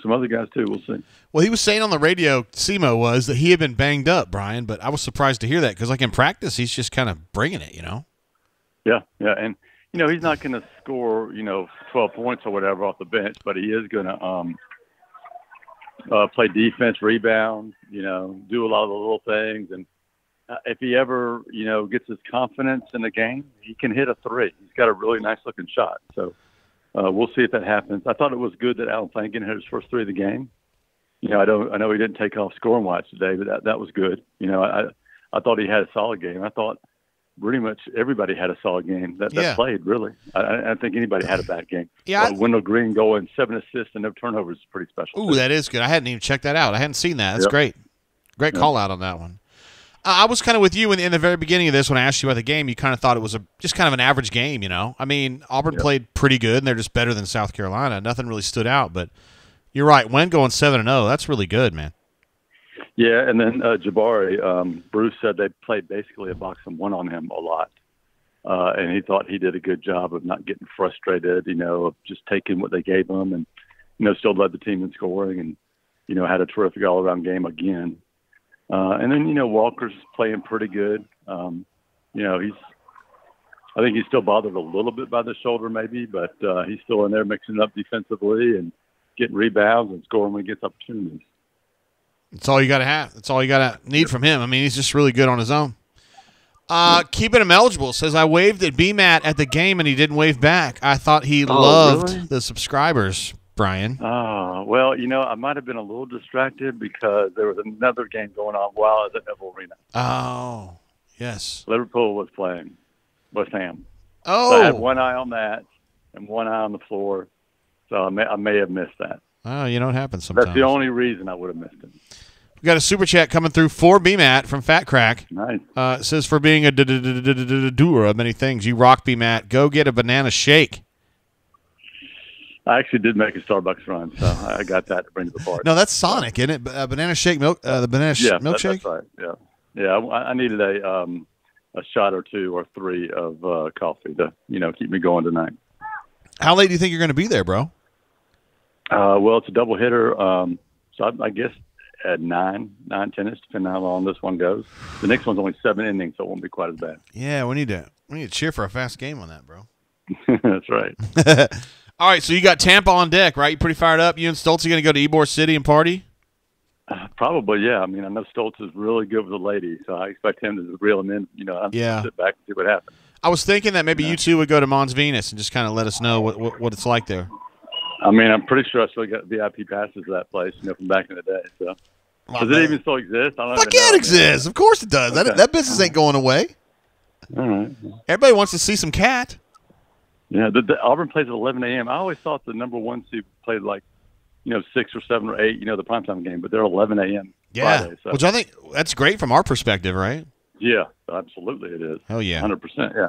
S5: some other guys too. We'll see.
S1: Well, he was saying on the radio, Simo was, that he had been banged up, Brian, but I was surprised to hear that because, like, in practice, he's just kind of bringing it,
S5: Yeah, and he's not going to score 12 points or whatever off the bench, but he is going to play defense, rebound, do a lot of the little things, and if he ever gets his confidence in the game, he can hit a three. He's got a really nice looking shot, so we'll see if that happens. I thought it was good that Alan Flanagan hit his first three of the game. I know he didn't take off scoring watch today, but that was good. I thought he had a solid game. I thought pretty much everybody had a solid game that played, really. I don't think anybody had a bad game.
S1: Yeah.
S5: Wendell Green going 7 assists and no turnovers is pretty special.
S1: Ooh, that is good. I hadn't even checked that out. I hadn't seen that. That's great. Great call out on that one. I was kind of with you in the very beginning of this when I asked you about the game. You kind of thought it was just kind of an average game, I mean, Auburn played pretty good, and they're just better than South Carolina. Nothing really stood out, but you're right. Wen going 7-0, that's really good, man.
S5: Yeah, and then Jabari, Bruce said they played basically a box and one on him a lot. And he thought he did a good job of not getting frustrated, of just taking what they gave him and, still led the team in scoring and, had a terrific all-around game again. And then, Walker's playing pretty good. I think he's still bothered a little bit by the shoulder maybe, but he's still in there mixing it up defensively and getting rebounds and scoring when he gets opportunities.
S1: That's all you got to have. That's all you got to need from him. I mean, he's just really good on his own. Keeping him eligible says, I waved at BMAT at the game and he didn't wave back. I thought he loved the subscribers, Brian.
S5: Oh, well, I might have been a little distracted because there was another game going on while I was at Neville Arena.
S1: Oh, yes.
S5: Liverpool was playing West Ham.
S1: Oh.
S5: So I had one eye on that and one eye on the floor. So I may have missed that.
S1: Oh, it happens sometimes.
S5: That's the only reason I would have missed it.
S1: We got a super chat coming through for BMAT from Fat Crack.
S5: Nice.
S1: It says, for being a doer of many things, you rock, BMAT. Go get a banana shake.
S5: I actually did make a Starbucks run, so I got that to bring to the party.
S1: No, that's Sonic, isn't it? Banana shake milk. The banana milkshake.
S5: That's right. Yeah. I needed a shot or two or three of coffee to keep me going tonight.
S1: How late do you think you're going to be there, bro?
S5: Well, it's a double hitter, so I guess at 9-10ish, depending on how long this one goes. The next one's only 7 innings, so it won't be quite as bad.
S1: Yeah, we need to cheer for a fast game on that, bro.
S5: That's right.
S1: All right, so you got Tampa on deck, right? You pretty fired up. You and Stoltz are going to go to Ybor City and party?
S5: Probably, yeah. I mean, I know Stoltz is really good with the ladies, so I expect him to reel them in. I'm going to sit back and see what happens.
S1: I was thinking that maybe you two would go to Mons Venus and just kind of let us know what it's like there.
S5: I mean, I'm pretty sure I still got VIP passes to that place, from back in the day. So, does it even still exist? I don't
S1: Fuck yeah, it exists. Of course it does. Okay. That business ain't going away.
S5: All right.
S1: Everybody wants to see some cat.
S5: Yeah, the Auburn plays at 11 a.m. I always thought the number one seed played 6 or 7 or 8, the primetime game, but they're 11 a.m.
S1: Yeah,
S5: Friday, so.
S1: Which I think that's great from our perspective, right?
S5: Yeah, absolutely it is.
S1: Hell yeah.
S5: 100%, yeah.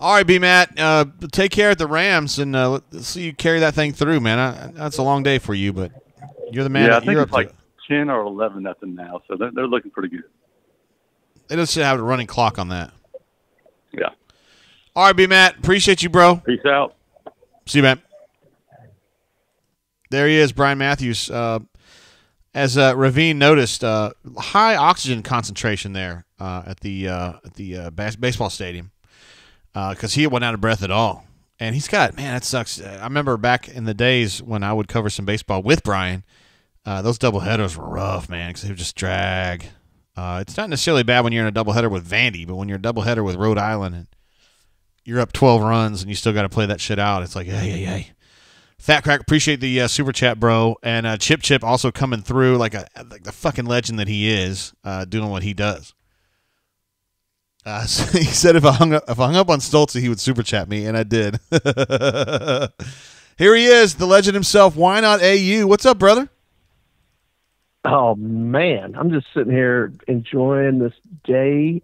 S1: All right, B Matt. Take care at the Rams, and let's see you carry that thing through, man. That's a long day for you, but you're the man.
S5: Yeah, I think
S1: you're
S5: it's
S1: up to
S5: like
S1: it.
S5: 10 or 11 nothing now, so they're looking pretty good.
S1: They just have a running clock on that.
S5: Yeah.
S1: All right, B Matt. Appreciate you, bro.
S5: Peace out.
S1: See you, man. There he is, Brian Matthews. As Ravine noticed, high oxygen concentration there at the baseball stadium because he went out of breath at all. And he's got, man, that sucks. I remember back in the days when I would cover some baseball with Brian, those doubleheaders were rough, man, because they would just drag. It's not necessarily bad when you're in a doubleheader with Vandy, but when you're a doubleheader with Rhode Island and you're up 12 runs and you still got to play that shit out, it's like, hey. Fat Crack, appreciate the super chat, bro. And Chip also coming through like the fucking legend that he is, doing what he does. So he said if I hung up on Stoltz, he would super chat me, and I did. Here he is, the legend himself. Why not AU? What's up, brother?
S6: Oh man, I'm just sitting here enjoying this day.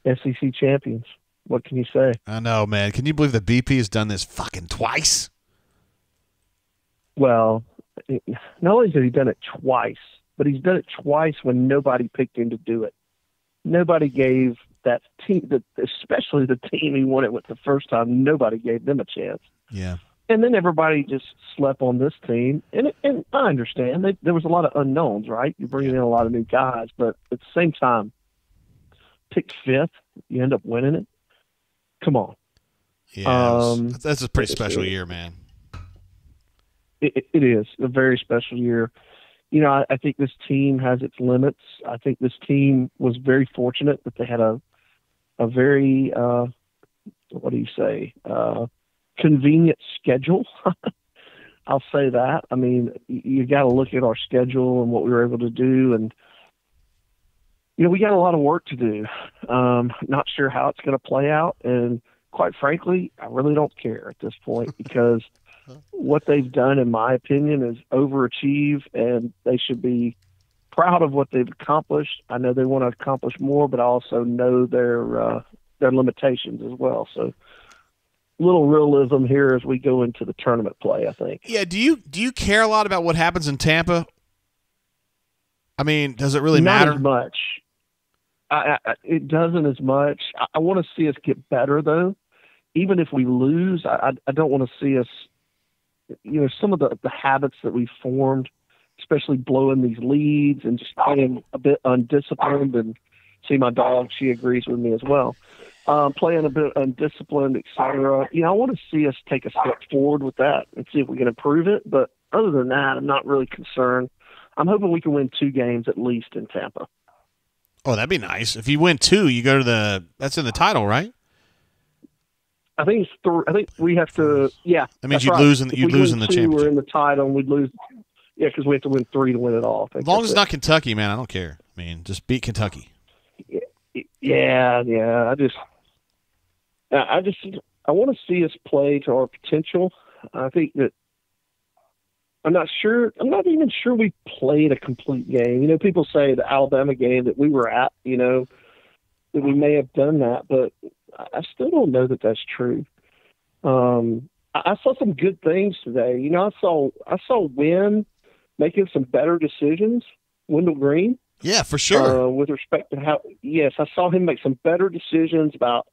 S6: SEC champions. What can you say?
S1: I know, man. Can you believe the BP has done this fucking twice?
S6: Well, not only has he done it twice, but he's done it twice when nobody picked him to do it. Nobody gave that team, especially the team he won it with the first time, nobody gave them a chance.
S1: Yeah.
S6: And then everybody just slept on this team. And I understand. There was a lot of unknowns, right? You're bringing in a lot of new guys, but at the same time, pick fifth, you end up winning it. Come on.
S1: Yeah, that's a pretty special year, man.
S6: It is a very special year. You know, I think this team has its limits. I think this team was very fortunate that they had a very, convenient schedule. I'll say that. I mean, you got to look at our schedule and what we were able to do. And, you know, we got a lot of work to do. Not sure how it's going to play out. And quite frankly, I really don't care at this point because what they've done, in my opinion, is overachieve, and they should be proud of what they've accomplished. I know they want to accomplish more, but I also know their limitations as well. So a little realism here as we go into the tournament play, I think.
S1: Yeah. Do you care a lot about what happens in Tampa? I mean, does it really matter?
S6: Not as much. It doesn't as much. I want to see us get better, though. Even if we lose, I don't want to see us, you know, some of the habits that we formed, especially blowing these leads and just playing a bit undisciplined. And see my dog, she agrees with me as well. Playing a bit undisciplined, et cetera. You know, I want to see us take a step forward with that and see if we can improve it. But other than that, I'm not really concerned. I'm hoping we can win 2 games at least in Tampa.
S1: Oh, that'd be nice. If you win 2, you go to that's in the title, right?
S6: I think it's 3. I think we have to. Yeah,
S1: that means you'd lose in the championship.
S6: We're in the title, and we'd lose. Yeah, because we have to win 3 to win it all.
S1: As long as it's not Kentucky, man, I don't care. I mean, just beat Kentucky.
S6: Yeah. I want to see us play to our potential. I think that I'm not even sure we played a complete game. You know, people say the Alabama game that we were at, you know, that we may have done that, but I still don't know that that's true. I saw some good things today. You know, I saw Wynn making some better decisions, Wendell Green.
S1: Yeah, for sure.
S6: With respect to I saw him make some better decisions about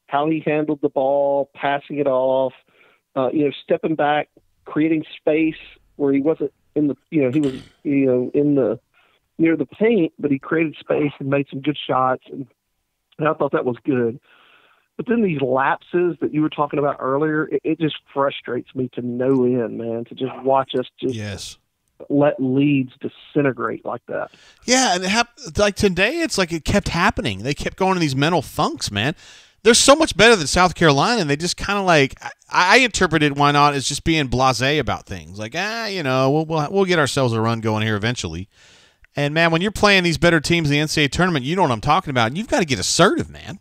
S6: how he handled the ball, passing it off, you know, stepping back, creating space where he wasn't in the, you know, he was, you know, in the near the paint, but he created space and made some good shots, and I thought that was good. But then these lapses that you were talking about earlier, it just frustrates me to no end, man, to just watch us just let leads disintegrate like that.
S1: Yeah, and like today, it's like it kept happening. They kept going in these mental funks, man. They're so much better than South Carolina, and they just kind of like I interpreted why not as just being blasé about things. Like, you know, we'll get ourselves a run going here eventually. And man, when you're playing these better teams in the NCAA tournament, you know what I'm talking about. And you've got to get assertive, man.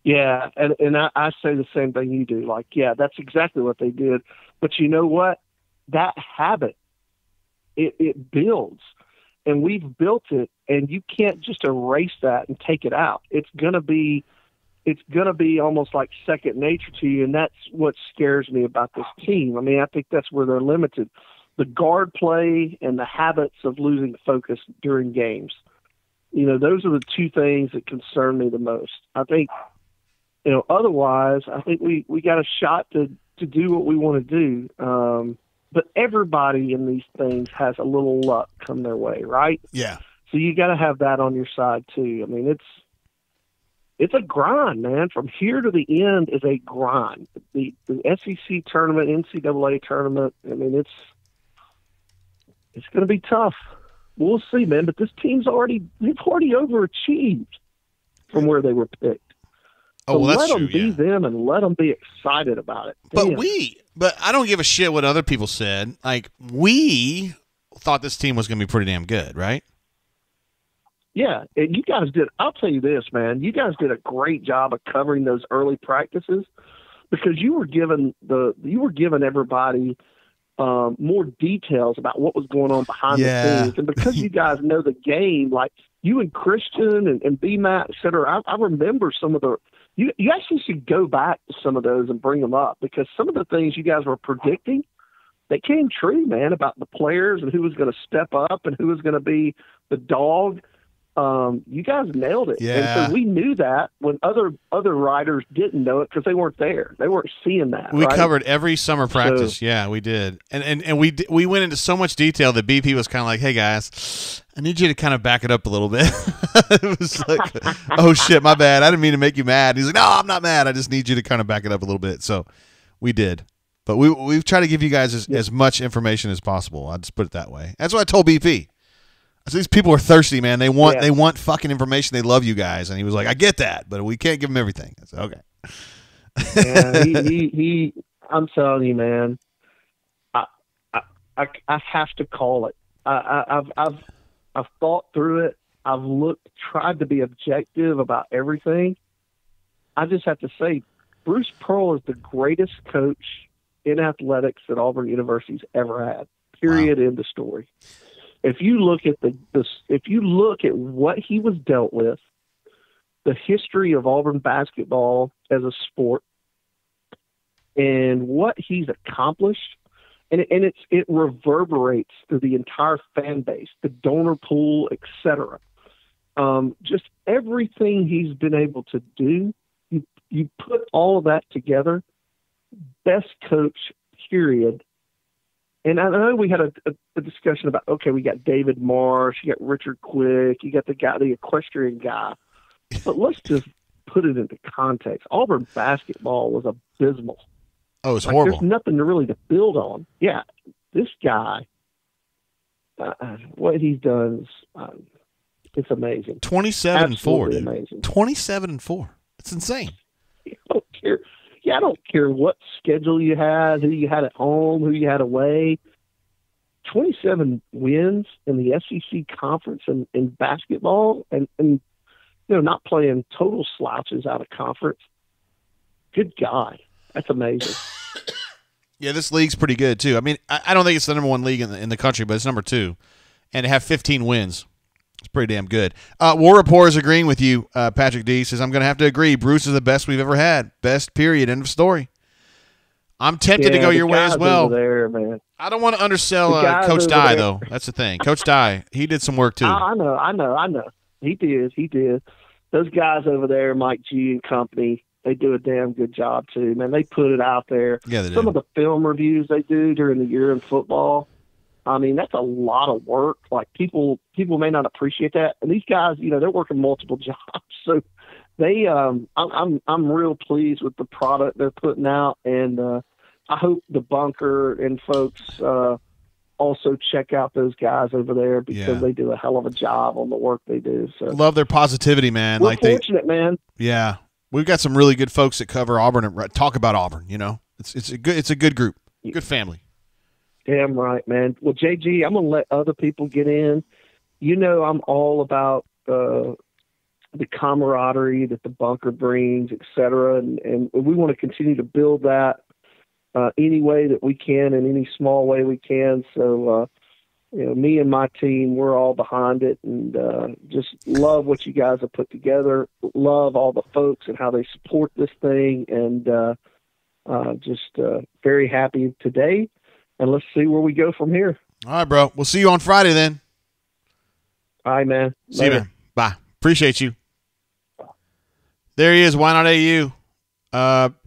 S6: Yeah, and I say the same thing you do. Like, yeah, that's exactly what they did. But you know what? That habit, it builds, and we've built it, and you can't just erase that and take it out. It's going to be it's going to be almost like second nature to you, and that's what scares me about this team. I mean, I think that's where they're limited. The guard play and the habits of losing focus during games. Those are the two things that concern me the most. I think, otherwise, I think we got a shot to do what we want to do. But everybody in these things has a little luck come their way, right?
S1: Yeah.
S6: So you got to have that on your side too. I mean, it's a grind, man. From here to the end is a grind. The SEC tournament, NCAA tournament. I mean, it's going to be tough. We'll see, man. But this team's they've already overachieved from where they were picked.
S1: Oh, well, that's
S6: let them
S1: true,
S6: be them and let them be excited about it. Damn.
S1: But I don't give a shit what other people said. Like, we thought this team was going to be pretty damn good, right?
S6: Yeah, and you guys did. I'll tell you this, man. You guys did a great job of covering those early practices because you were giving everybody more details about what was going on behind the scenes, and because you guys know the game, like you and Christian and B-Matt, et cetera. I remember some of the. You actually should go back to some of those and bring them up because some of the things you guys were predicting, they came true, man, about the players and who was going to step up and who was going to be the dog. You guys nailed it.
S1: Yeah.
S6: And so we knew that when other writers didn't know it because they weren't there. They weren't seeing that.
S1: We
S6: right?
S1: covered every summer practice. So, yeah, we did. And we went into so much detail that BP was kind of like, hey, guys, I need you to kind of back it up a little bit. It was like, oh, shit, my bad. I didn't mean to make you mad. He's like, no, I'm not mad. I just need you to kind of back it up a little bit. So we did. But we've tried to give you guys as much information as possible. I'll just put it that way. That's what I told BP. So these people are thirsty, man. They want fucking information. They love you guys. And he was like, I get that, but we can't give them everything. I said, okay.
S6: Yeah, he I'm telling you, man, I have to call it. I've thought through it. I've tried to be objective about everything. I just have to say, Bruce Pearl is the greatest coach in athletics that Auburn University's ever had. Period. Wow. End of story. If you look at if you look at what he was dealt with, the history of Auburn basketball as a sport, and what he's accomplished, and it reverberates through the entire fan base, the donor pool, etc. Just everything he's been able to do, you put all of that together, best coach, period. And I know we had a discussion about, okay, we got David Marsh, you got Richard Quick, you got the equestrian guy. But let's just put it into context. Auburn basketball was abysmal.
S1: Oh, it's horrible.
S6: There's nothing to build on. Yeah, this guy, what he's done is it's amazing.
S1: 27-4, dude.
S6: Amazing.
S1: 27-4. It's insane.
S6: I don't care. Yeah, I don't care what schedule you had, who you had at home, who you had away. 27 wins in the SEC conference in basketball, and not playing total slouches out of conference. Good God, that's amazing.
S1: Yeah, this league's pretty good too. I mean, I don't think it's the number one league in the country, but it's number 2, and to have 15 wins, it's pretty damn good. War Report is agreeing with you. Patrick D says, I'm going to have to agree. Bruce is the best we've ever had. Best, period. End of story. I'm tempted to go your way as well.
S6: There, man.
S1: I don't want to undersell Coach Dye, though. That's the thing. Coach Dye, he did some work too.
S6: I know. He did. Those guys over there, Mike G and company, they do a damn good job too, man. They put it out there.
S1: Yeah, they do.
S6: Some of the film reviews they do during the year in football, I mean, that's a lot of work. Like people may not appreciate that. And these guys, they're working multiple jobs. So they, I'm real pleased with the product they're putting out. And I hope the Bunker and folks also check out those guys over there because they do a hell of a job on the work they do. So
S1: love their positivity, man.
S6: We're fortunate, man.
S1: Yeah. We've got some really good folks that cover Auburn and talk about Auburn, It's a good group. Good family.
S6: Damn right, man. Well, JG, I'm going to let other people get in. I'm all about the camaraderie that the Bunker brings, et cetera, and we want to continue to build that any way that we can, in any small way we can. So Me and my team, we're all behind it, and just love what you guys have put together. Love all the folks and how they support this thing, and just very happy today. And let's see where we go from here.
S1: All right, bro. We'll see you on Friday then.
S6: All right, man.
S1: See you, man. Bye. Appreciate you. There he is. Why not AU?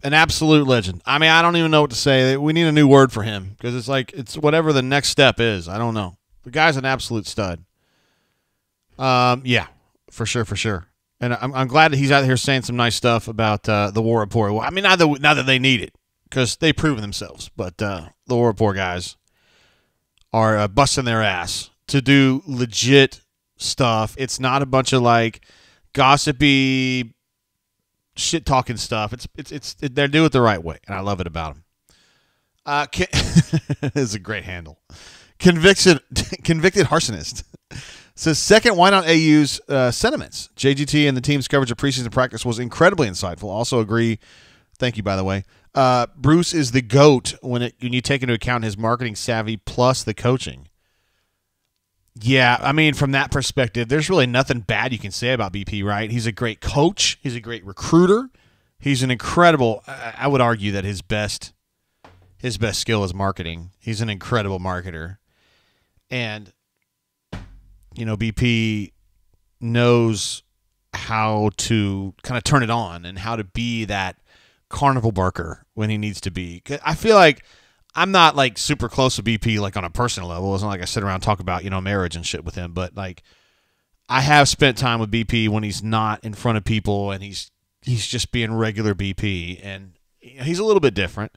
S1: An absolute legend. I mean, I don't even know what to say. We need a new word for him because it's whatever the next step is. I don't know. The guy's an absolute stud. Yeah, for sure. And I'm glad that he's out here saying some nice stuff about the War Report. Well, I mean, not that they need it because they've proven themselves, but the War Report guys are busting their ass to do legit stuff. It's not a bunch of like gossipy shit talking stuff. They're doing it the right way, and I love it about them. It's a great handle. Convicted arsonist says second. Why not AU's sentiments? JGT and the team's coverage of preseason practice was incredibly insightful. Also agree. Thank you, by the way. Bruce is the GOAT when you take into account his marketing savvy plus the coaching. Yeah, I mean, from that perspective, there's really nothing bad you can say about BP, right? He's a great coach. He's a great recruiter. He's an incredible. I would argue that his best skill is marketing. He's an incredible marketer, and BP knows how to kind of turn it on and how to be that carnival barker when he needs to be. I feel like I'm not like super close to BP like on a personal level. It's not like I sit around and talk about marriage and shit with him, but like I have spent time with BP when he's not in front of people and he's just being regular BP, and he's a little bit different,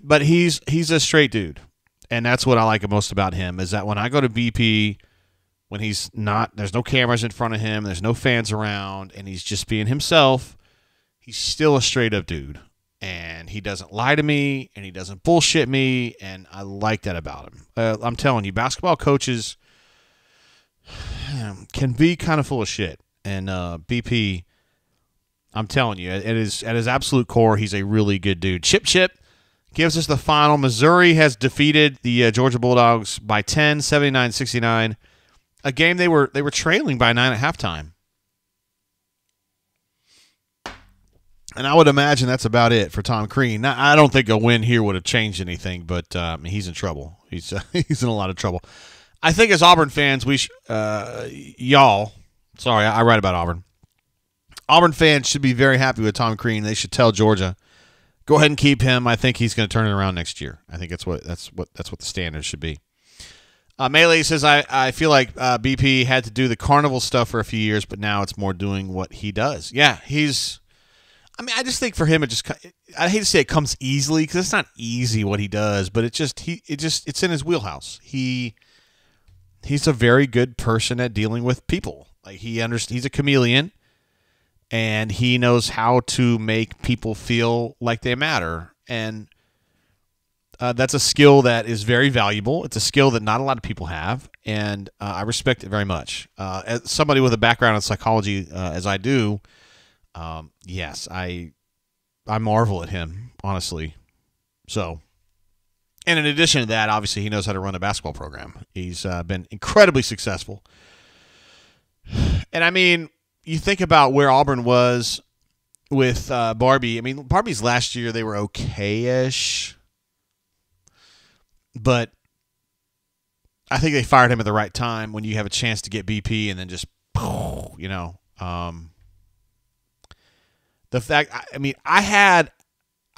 S1: but he's a straight dude, and that's what I like most about him is that when I go to BP, when he's not, there's no cameras in front of him, there's no fans around, and he's just being himself. He's still a straight up dude. And he doesn't lie to me, and he doesn't bullshit me, and I like that about him. I'm telling you, basketball coaches can be kind of full of shit. And BP, I'm telling you, at his absolute core, he's a really good dude. Chip gives us the final. Missouri has defeated the Georgia Bulldogs by 10, 79-69. A game they were trailing by 9 at halftime. And I would imagine that's about it for Tom Crean. Now, I don't think a win here would have changed anything, but he's in trouble. He's in a lot of trouble. I think as Auburn fans, y'all, sorry, I write about Auburn. Auburn fans should be very happy with Tom Crean. They should tell Georgia, go ahead and keep him. I think he's going to turn it around next year. I think that's what the standards should be. Melee says, I feel like BP had to do the carnival stuff for a few years, but now it's more doing what he does. Yeah, I just think for him, I hate to say it comes easily because it's not easy what he does, but it's in his wheelhouse. He's a very good person at dealing with people. Like he's a chameleon, and he knows how to make people feel like they matter. And that's a skill that is very valuable. It's a skill that not a lot of people have, and I respect it very much. As somebody with a background in psychology, as I do, yes, I marvel at him, honestly. So, and in addition to that, obviously he knows how to run a basketball program. He's been incredibly successful. And I mean, you think about where Auburn was with Barbie. I mean, Barbie's last year, they were okay-ish. But I think they fired him at the right time when you have a chance to get BP and then just, the fact, I mean, I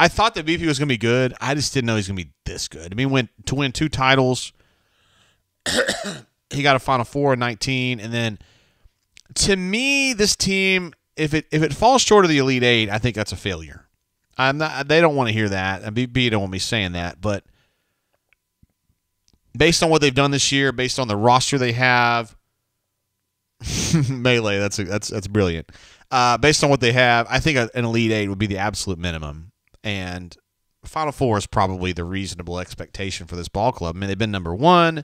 S1: thought that BP was going to be good. I just didn't know he was going to be this good. I mean, to win 2 titles, he got a Final Four in 19, and then to me, this team, if it falls short of the Elite Eight, I think that's a failure. They don't want to hear that, and BP don't want me saying that, but based on what they've done this year, based on the roster they have, Melee, that's brilliant. Based on what they have, I think an Elite Eight would be the absolute minimum. And Final Four is probably the reasonable expectation for this ball club. I mean, they've been number 1.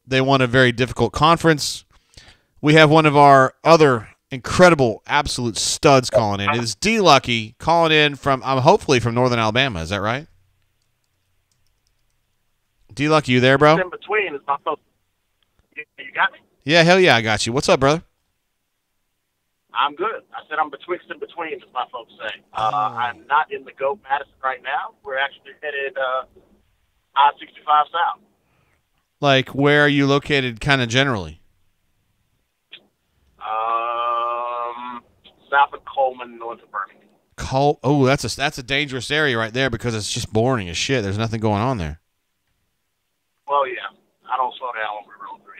S1: They won a very difficult conference. We have one of our other incredible, absolute studs calling in. It is D. Lucky calling in from, hopefully from Northern Alabama. Is that right? D-Luck, you there, bro?
S7: In between is my folks. You got me?
S1: Yeah, hell yeah, I got you. What's up, brother?
S7: I'm good. I said I'm betwixt and between, as my folks say. I'm not in the GOAT Madison right now. We're actually headed I-65 south.
S1: Like, where are you located kind of generally?
S7: South of Coleman, north of Birmingham.
S1: Oh, that's a dangerous area right there because it's just boring as shit. There's nothing going on there.
S7: Well, yeah. I don't slow down when we're rolling through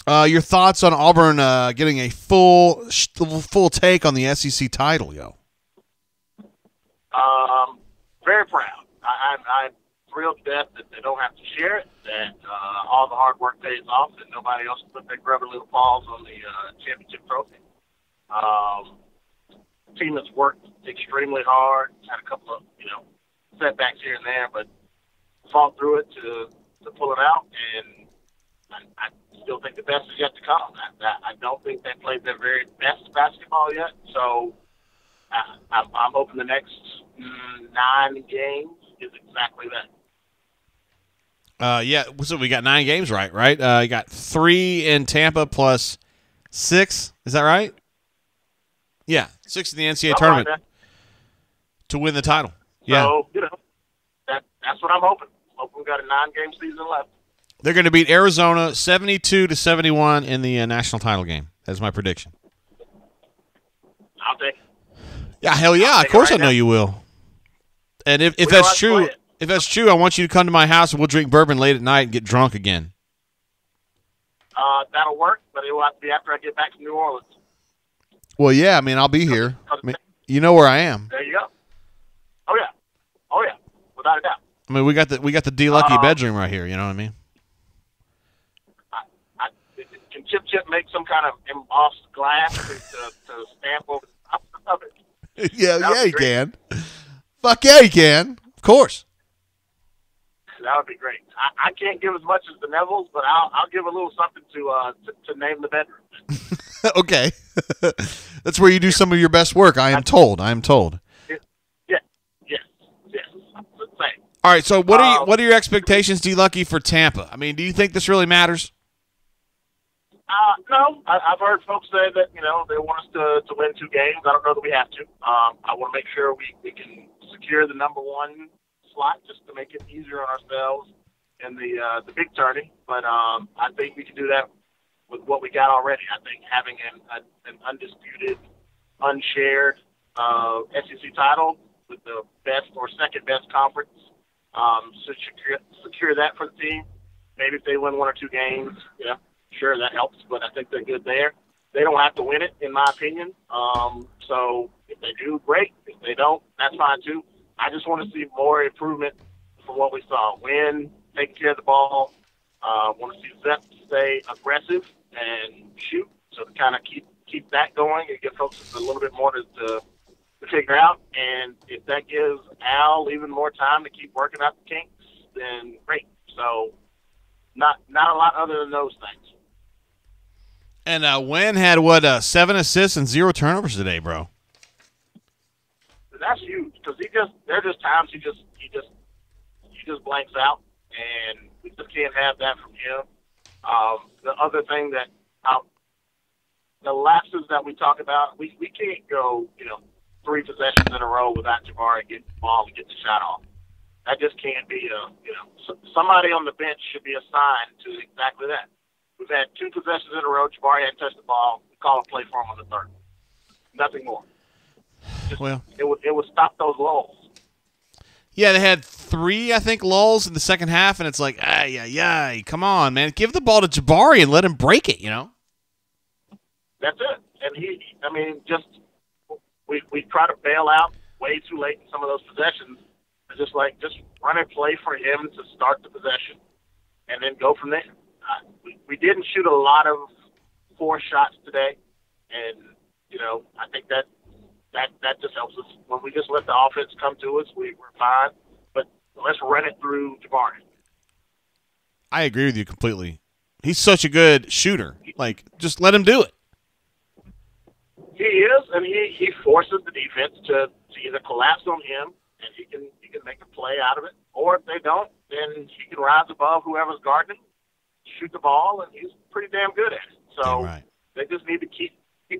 S7: here.
S1: Your thoughts on Auburn getting a full take on the SEC title, yo?
S7: Very proud. I'm thrilled to death that they don't have to share it, that all the hard work pays off, that nobody else put their grubby little paws on the championship trophy. The team has worked extremely hard, had a couple of, setbacks here and there, but fought through it to pull it out, and I still think the best is yet to come. I don't think they played their very best basketball yet, so I'm hoping the next 9 games is exactly that.
S1: Yeah, so we got 9 games right? You got 3 in Tampa plus 6. Is that right? Yeah, 6 in the NCAA tournament to win the title. Yeah.
S7: So, that's what I'm hoping. Hoping we got a 9-game season left.
S1: They're going to beat Arizona 72-71 in the national title game. That's my prediction.
S7: I'll take it.
S1: Yeah, hell yeah. Of course I know you will. And if that's true, I want you to come to my house and we'll drink bourbon late at night and get drunk again.
S7: That'll work, but it will have to be after I get back from New Orleans.
S1: Well, yeah, I mean, I'll be here. I mean, you know where I am.
S7: There you go. Oh yeah, without a doubt.
S1: I mean, we got the D-Lucky bedroom right here. You know what I mean?
S7: Can Chip make some kind of embossed glass to stamp over the top of it?
S1: Yeah, he can. Fuck yeah, he can. Of course.
S7: That would be great. I can't give as much as the Nevilles, but I'll give a little something to name the bedroom.
S1: Okay. That's where you do some of your best work, I am told.
S7: Yes. Same.
S1: All right, so what are your expectations, D-Lucky, for Tampa? I mean, do you think this really matters?
S7: No. I've heard folks say that, they want us to win 2 games. I don't know that we have to. I want to make sure we can secure the number 1 slot just to make it easier on ourselves in the big tourney. But I think we can do that with what we got already. I think having an undisputed, unshared SEC title with the best or second best conference secure that for the team. Maybe if they win 1 or 2 games, sure, that helps, but I think they're good there. They don't have to win it, in my opinion. So if they do, great. If they don't, that's fine too. I just want to see more improvement from what we saw. Win, taking care of the ball. Want to see Zep stay aggressive and shoot, so to kind of keep that going and give folks a little bit more to figure out. And if that gives Al even more time to keep working out the kinks, then great. So not a lot other than those things.
S1: And Wen had 7 assists and 0 turnovers today, bro.
S7: That's huge because there are just times he just blanks out, and we just can't have that from him. The other thing that the lapses that we talk about, we can't go 3 possessions in a row without Jabari getting the ball and getting the shot off. That just can't be somebody on the bench should be assigned to exactly that. We've had 2 possessions in a row. Jabari hadn't touched the ball. We call a play for him on the 3rd. Nothing more. It would stop those lulls.
S1: Yeah, they had 3, I think, lulls in the second half, and it's like, come on, man. Give the ball to Jabari and let him break it,
S7: That's it. And we try to bail out way too late in some of those possessions. It's just run a play for him to start the possession and then go from there. We didn't shoot a lot of 4 shots today, and I think that just helps us. When we just let the offense come to us, we're fine. But let's run it through Jabari.
S1: I agree with you completely. He's such a good shooter. Just let him do it.
S7: He is, and he forces the defense to either collapse on him and he can make a play out of it. Or if they don't, then he can rise above whoever's guarding him, shoot the ball, and he's pretty damn good at it. So
S1: right.
S7: they just need to keep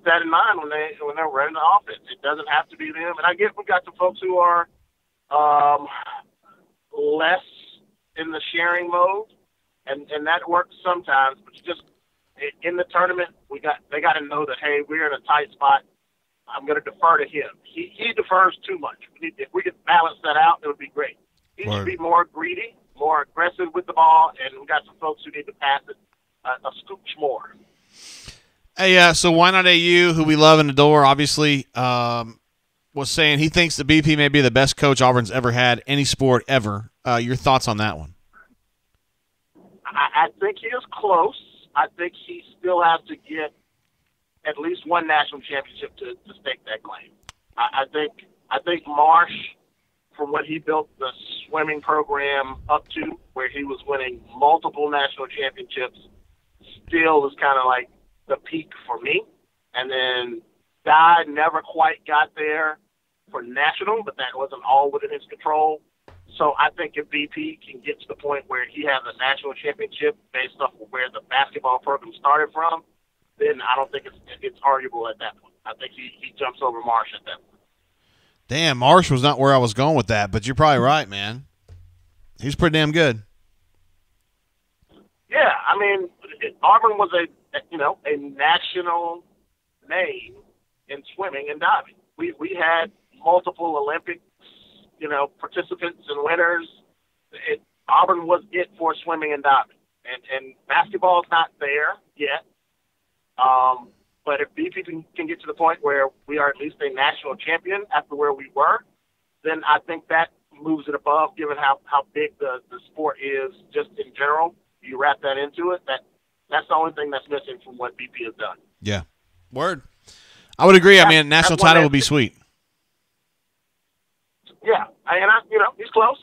S7: that in mind when they're running the offense. It doesn't have to be them. And I get we've got some folks who are less in the sharing mode, and that works sometimes. But you just in the tournament, they got to know that, hey, we're in a tight spot. I'm going to defer to him. He defers too much. If we could balance that out, it would be great. He should be more greedy, more aggressive with the ball, and we got some folks who need to pass it a scooch more.
S1: Hey, so Why Not AU, who we love and adore, obviously, was saying he thinks the BP may be the best coach Auburn's ever had, any sport ever. Your thoughts on that one?
S7: I think he is close. I think he still has to get at least one national championship to stake that claim. I think Marsh, from what he built the swimming program up to, where he was winning multiple national championships, still is kind of like the peak for me. And then Dye never quite got there for national, but that wasn't all within his control. So I think if BP can get to the point where he has a national championship based off of where the basketball program started from, then I don't think it's arguable at that point. I think he jumps over Marsh at that point.
S1: Damn, Marsh was not where I was going with that, but you're probably right, man. He's pretty damn good.
S7: Yeah, I mean, Auburn was a national name in swimming and diving. We had multiple Olympics, participants and winners. Auburn was it for swimming and diving, and basketball's not there yet. But if BP can get to the point where we are at least a national champion after where we were, then I think that moves it above, given how big the sport is just in general. You wrap that into it, that's the only thing that's missing from what BP has done.
S1: Yeah. Word. I would agree. I mean, national title would be sweet.
S7: Yeah. And he's close.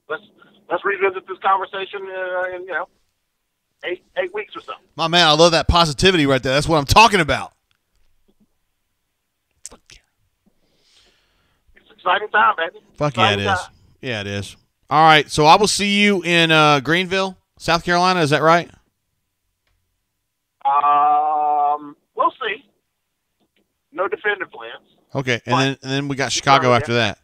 S7: Let's revisit this conversation in 8 weeks or so.
S1: My man, I love that positivity right there. That's what I'm talking about.
S7: It's an exciting time, baby.
S1: Fuck yeah, it is. Yeah, it is. All right, so I will see you in Greenville, South Carolina. Is that right?
S7: We'll see. No definitive plans.
S1: Okay, and then we got Chicago after that.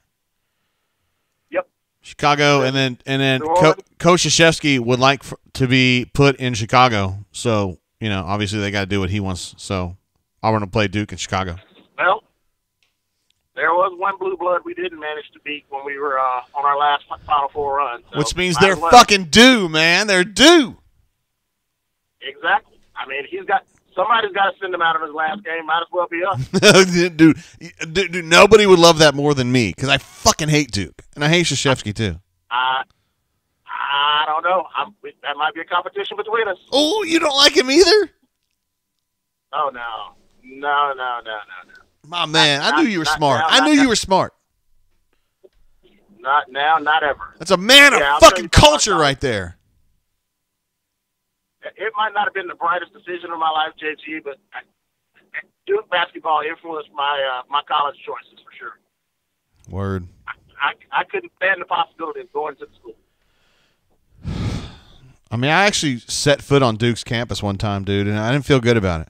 S7: Yep.
S1: Chicago, and then Coach Krzyzewski would like to be put in Chicago. So obviously they got to do what he wants. So Auburn will play Duke in Chicago.
S7: Well, there was one blue blood we didn't manage to beat when we were on our last Final Four run. So
S1: which means they're fucking due, man. They're due.
S7: Exactly. I mean, somebody's got to send him out of his last game. Might as well be us.
S1: Dude, nobody would love that more than me because I fucking hate Duke. And I hate Krzyzewski, too.
S7: I don't know. That might be a competition between us.
S1: Oh, you don't like him either?
S7: Oh, no. No.
S1: My man, I knew you were smart. I knew you were smart.
S7: Not now, not ever.
S1: That's a man of fucking culture right there.
S7: It might not have been the brightest decision of my life, JT, but Duke basketball influenced my college choices for sure.
S1: Word.
S7: I couldn't stand the possibility of going to the school.
S1: I mean, I actually set foot on Duke's campus one time, dude, and I didn't feel good about it.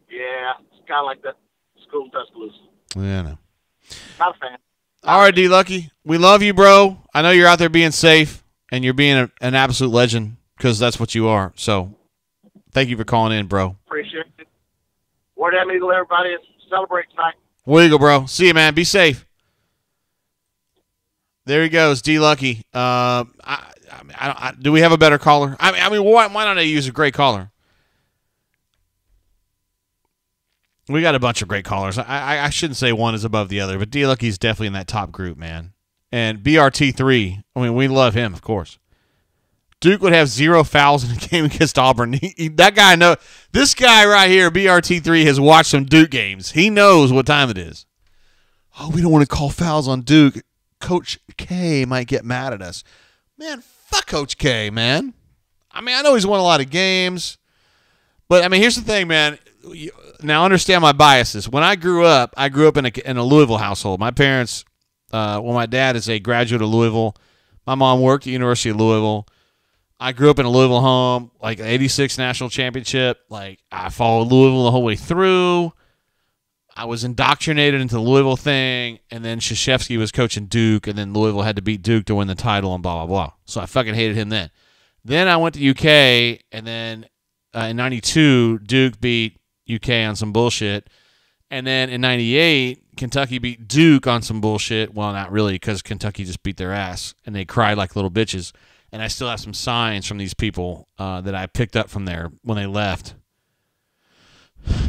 S7: Yeah, it's kind of like that school Tuscaloosa.
S1: Yeah, I know.
S7: Not a fan.
S1: All right, D-Lucky. We love you, bro. I know you're out there being safe, and you're being an absolute legend because that's what you are. So thank you for calling in, bro.
S7: Appreciate it. Word at Eagle, everybody. Celebrate tonight.
S1: War Eagle, bro. See you, man. Be safe. There he goes, D-Lucky. Do we have a better caller? I mean, why not I use a great caller? We got a bunch of great callers. I shouldn't say one is above the other, but D-Lucky's definitely in that top group, man. And BRT3, I mean, we love him, of course. Duke would have 0 fouls in a game against Auburn. This guy right here, BRT3, has watched some Duke games. He knows what time it is. Oh, we don't want to call fouls on Duke. Coach K might get mad at us. Man, fuck Coach K, man. I mean, I know he's won a lot of games. But, I mean, here's the thing, man. now understand my biases. When I grew up in a Louisville household. My parents, my dad is a graduate of Louisville. My mom worked at the University of Louisville. I grew up in a Louisville home, like the 86 national championship. Like, I followed Louisville the whole way through. I was indoctrinated into the Louisville thing, and then Krzyzewski was coaching Duke, and then Louisville had to beat Duke to win the title and blah, blah, blah. So I fucking hated him then. Then I went to UK, and then in 92, Duke beat UK on some bullshit. And then in 98, Kentucky beat Duke on some bullshit. Well, not really, because Kentucky just beat their ass, and they cried like little bitches. And I still have some signs from these people that I picked up from there when they left.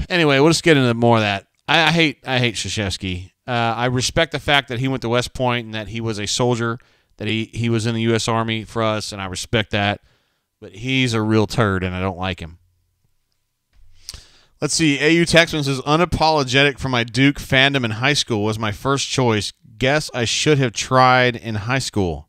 S1: Anyway, we'll just get into more of that. I hate Krzyzewski. I respect the fact that he went to West Point and that he was a soldier, that he was in the U.S. Army for us, and I respect that. But he's a real turd, and I don't like him. Let's see. AU Texman says, unapologetic for my Duke fandom in high school was my first choice. Guess I should have tried in high school.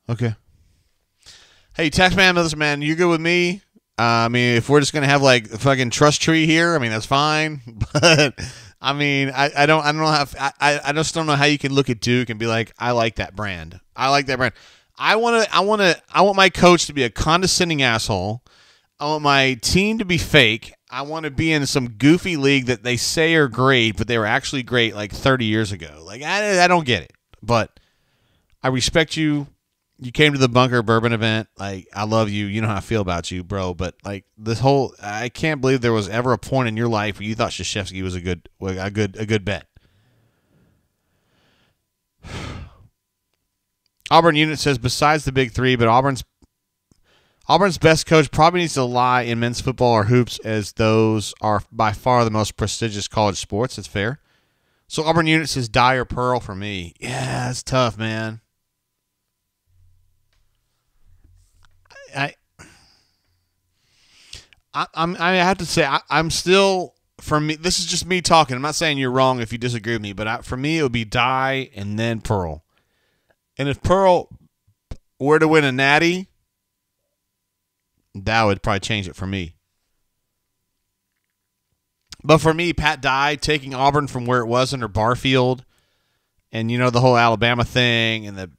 S1: Okay. Hey, Taxman, listen, man, you good with me? I mean, if we're just gonna have like a fucking trust tree here, I mean that's fine. But I mean, I don't know how I just don't know how you can look at Duke and be like, I like that brand. I like that brand. I want my coach to be a condescending asshole. I want my team to be fake. I want to be in some goofy league that they say are great, but they were actually great like 30 years ago. Like I don't get it, but I respect you. You came to the Bunker Bourbon event. Like, I love you. You know how I feel about you, bro. But like this whole, I can't believe there was ever a point in your life where you thought Krzyzewski was a good bet. Auburn unit says, besides the big three, but Auburn's best coach probably needs to lie in men's football or hoops, as those are by far the most prestigious college sports. That's fair. So Auburn unit says Dye or Pearl for me. Yeah, it's tough, man. I have to say I'm still, for me, this is just me talking. I'm not saying you're wrong if you disagree with me, but for me it would be Dye and then Pearl. And if Pearl were to win a natty, that would probably change it for me. But for me, Pat Dye taking Auburn from where it was under Barfield, and you know the whole Alabama thing and the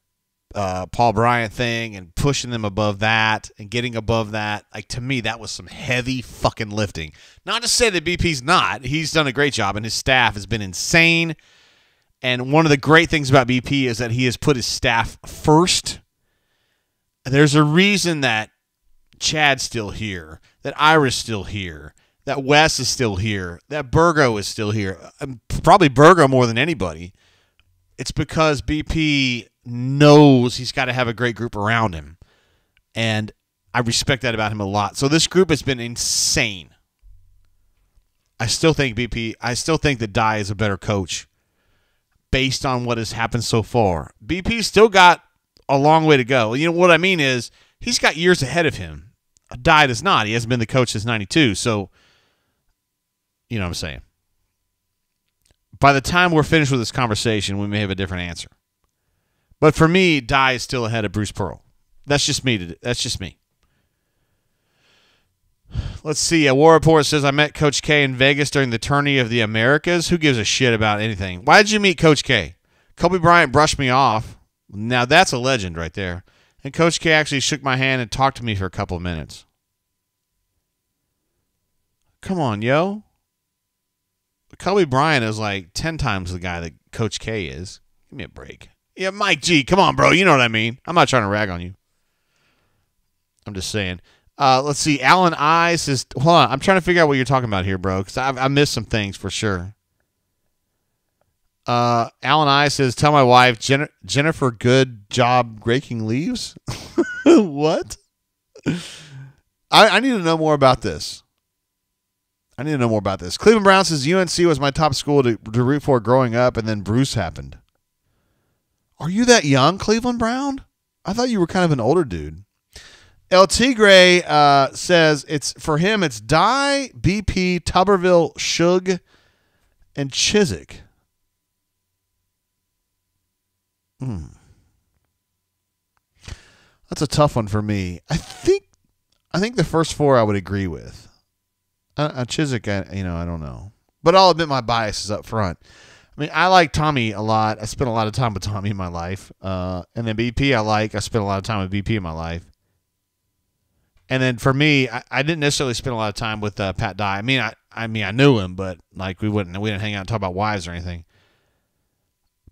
S1: Paul Bryant thing, and pushing them above that and getting above that, like, to me, that was some heavy fucking lifting. Not to say that BP's not. He's done a great job, and his staff has been insane. And one of the great things about BP is that he has put his staff first. There's a reason that Chad's still here, that Ira's still here, that Wes is still here, that Burgo is still here. Probably Burgo more than anybody. It's because BP knows he's got to have a great group around him. And I respect that about him a lot. So this group has been insane. I still think that Dye is a better coach based on what has happened so far. BP's still got a long way to go. You know what I mean is he's got years ahead of him. Dye does not. He hasn't been the coach since 92. So, you know what I'm saying. By the time we're finished with this conversation, we may have a different answer. But for me, Dye is still ahead of Bruce Pearl. That's just me. That's just me. Let's see. A War Report says, I met Coach K in Vegas during the Tourney of the Americas. Who gives a shit about anything? Why did you meet Coach K? Kobe Bryant brushed me off. Now, that's a legend right there. And Coach K actually shook my hand and talked to me for a couple of minutes. Come on, yo. Kobe Bryant is like 10 times the guy that Coach K is. Give me a break. Yeah, Mike G, come on, bro. You know what I mean. I'm not trying to rag on you. I'm just saying. Let's see. Alan I says, hold on. I'm trying to figure out what you're talking about here, bro, because I missed some things for sure. Alan I says, tell my wife, Jennifer, good job raking leaves. What? I need to know more about this. Cleveland Brown says, UNC was my top school to root for growing up, and then Bruce happened. Are you that young, Cleveland Brown? I thought you were kind of an older dude. El Tigre says for him it's Dye, BP, Tuberville, Shug, and Chiswick. That's a tough one for me. I think the first four I would agree with. Chiswick, I don't know. But I'll admit my bias is up front. I mean, I like Tommy a lot. I spent a lot of time with Tommy in my life. And then BP I spent a lot of time with BP in my life. And then for me, I didn't necessarily spend a lot of time with Pat Dye. I mean, I knew him, but like we didn't hang out and talk about wives or anything.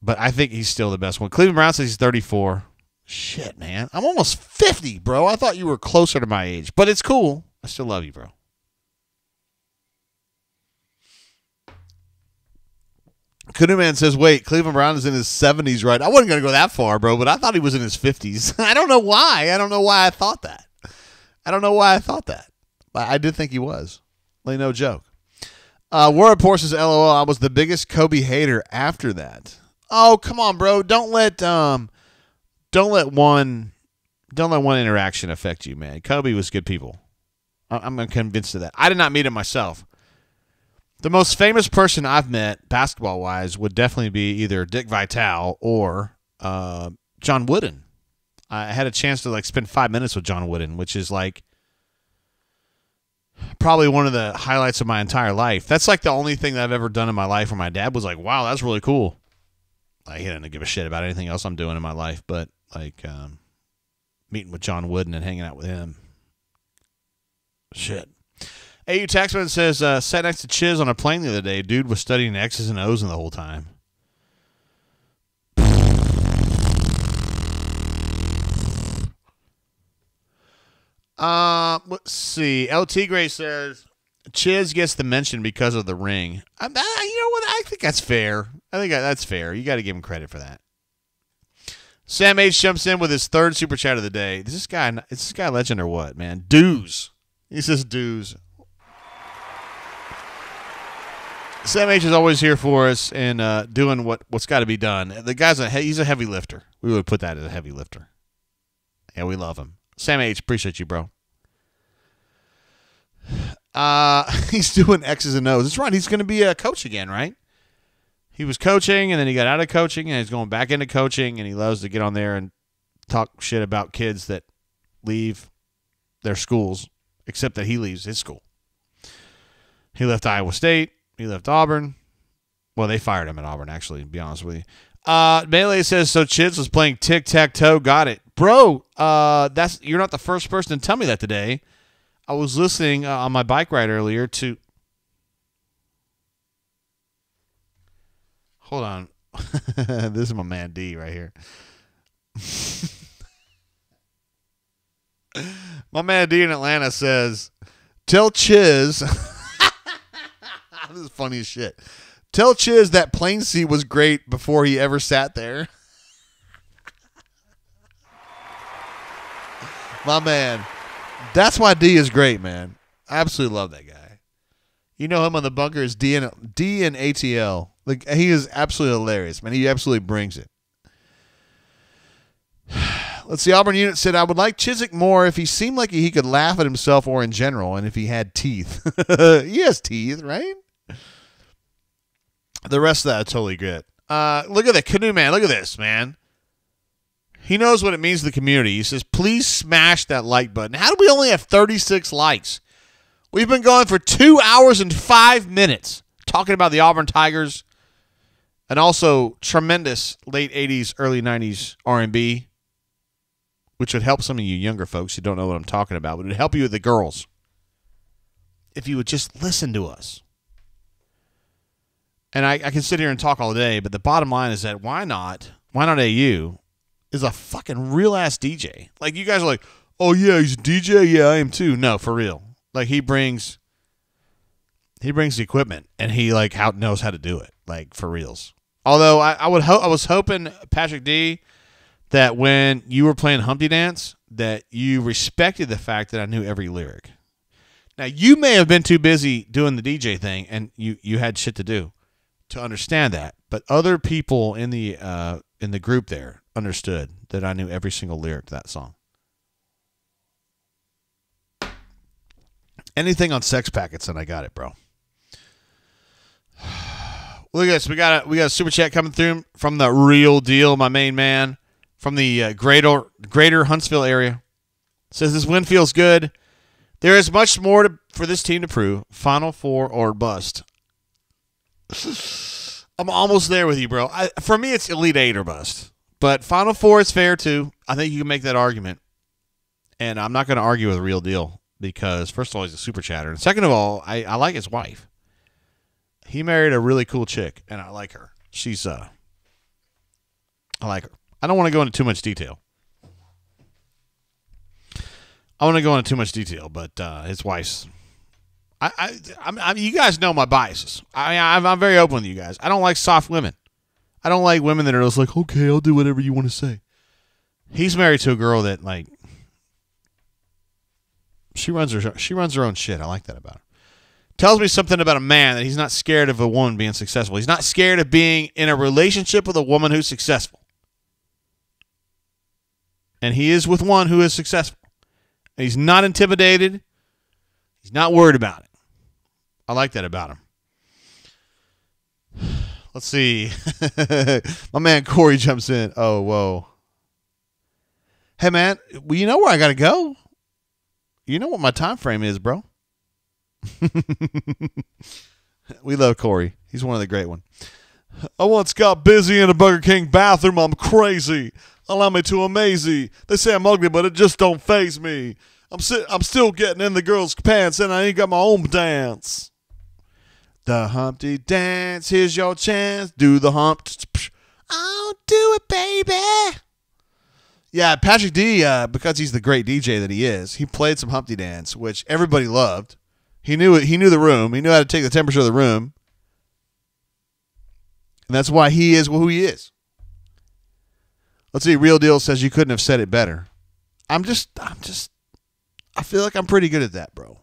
S1: But I think he's still the best one. Cleveland Brown says he's 34. Shit, man. I'm almost 50, bro. I thought you were closer to my age. But it's cool. I still love you, bro. Canoe Man says, wait, Cleveland Brown is in his 70s, right? I wasn't going to go that far, bro, but I thought he was in his 50s. I don't know why. I don't know why I thought that. But I did think he was. Like, no joke. Word Porsche says, LOL, I was the biggest Kobe hater after that. Oh, come on, bro. Don't let one interaction affect you, man. Kobe was good people. I'm convinced of that. I did not meet him myself. The most famous person I've met, basketball-wise, would definitely be either Dick Vitale or John Wooden. I had a chance to spend 5 minutes with John Wooden, which is probably one of the highlights of my entire life. That's the only thing that I've ever done in my life where my dad was like, wow, that's really cool. He didn't give a shit about anything else I'm doing in my life, but meeting with John Wooden and hanging out with him. Shit. AU Taxman says, sat next to Chiz on a plane the other day. Dude was studying X's and O's the whole time. Let's see. LT Gray says, Chiz gets the mention because of the ring. You know what? I think that's fair. That's fair. You got to give him credit for that. Sam H jumps in with his third super chat of the day. Is this guy legend or what, man? Dues. He says dues. Sam H is always here for us and doing what's got to be done. The guy's he's a heavy lifter. We would put that as a heavy lifter. Yeah, we love him. Sam H, appreciate you, bro. He's doing X's and O's. That's right. He's going to be a coach again, right? He was coaching, and then he got out of coaching, and he's going back into coaching, and he loves to get on there and talk shit about kids that leave their schools, except that he leaves his school. He left Iowa State. He left Auburn. Well, they fired him at Auburn, actually, to be honest with you. Melee says, so Chiz was playing tic-tac-toe. Got it. Bro, you're not the first person to tell me that today. I was listening on my bike ride earlier to... Hold on. This is my man D right here. My man D in Atlanta says, tell Chiz... This is funny as shit. Tell Chiz that plane seat was great before he ever sat there. My man. That's why D is great, man. I absolutely love that guy. You know him on the bunker is D and ATL. He is absolutely hilarious, man. He absolutely brings it. Let's see. Auburn Unit said, I would like Chiswick more if he seemed like he could laugh at himself or in general, and if he had teeth. He has teeth, right? The rest of that I totally get. Look at that Canoe Man. Look at this, man. He knows what it means to the community. He says, please smash that like button. How do we only have 36 likes? We've been going for 2 hours and 5 minutes talking about the Auburn Tigers and also tremendous late 80s, early 90s R&B, which would help some of you younger folks who don't know what I'm talking about. But it would help you with the girls if you would just listen to us. And I can sit here and talk all day, but the bottom line is that why not AU is a fucking real-ass DJ. Like, you guys are like, oh, yeah, he's a DJ? Yeah, I am too. No, for real. Like, he brings the equipment, and he, knows how to do it. Like, for reals. Although, I was hoping, Patrick D., that when you were playing Humpty Dance, that you respected the fact that I knew every lyric. Now, you may have been too busy doing the DJ thing, and you had shit to do to understand that, but other people in the group there understood that I knew every single lyric to that song. Anything on Sex Packets, and I got it, bro. Look at this. We got a super chat coming through from the Real Deal, my main man, from the greater Huntsville area. Says this win feels good. There is much more for this team to prove. Final Four or bust. I'm almost there with you, bro. For me, it's Elite Eight or bust. But Final Four is fair, too. I think you can make that argument. And I'm not going to argue with Real Deal because, first of all, he's a super chatter. And second of all, I like his wife. He married a really cool chick, and I like her. I like her. I don't want to go into too much detail. But his wife's. You guys know my biases. I'm very open with you guys. I don't like soft women. I don't like women that are just like, okay, I'll do whatever you want to say. He's married to a girl that like she runs her own shit. I like that about her. Tells me something about a man that he's not scared of a woman being successful. He's not scared of being in a relationship with a woman who's successful. And he is with one who is successful. And he's not intimidated. He's not worried about it. I like that about him. Let's see. My man Corey jumps in. Oh, whoa. Hey, man, well, you know where I got to go? You know what my time frame is, bro. We love Corey. He's one of the great ones. I once got busy in a Burger King bathroom. I'm crazy. Allow me to amaze you. They say I'm ugly, but it just don't faze me. I'm still getting in the girls' pants, and I ain't got my own dance. The Humpty Dance, here's your chance. Do the hump. Oh, do it, baby. Yeah, Patrick D, because he's the great DJ that he is, he played some Humpty Dance, which everybody loved. He knew it. He knew the room. He knew how to take the temperature of the room. And that's why he is who he is. Let's see. Real Deal says you couldn't have said it better. I feel like I'm pretty good at that, bro.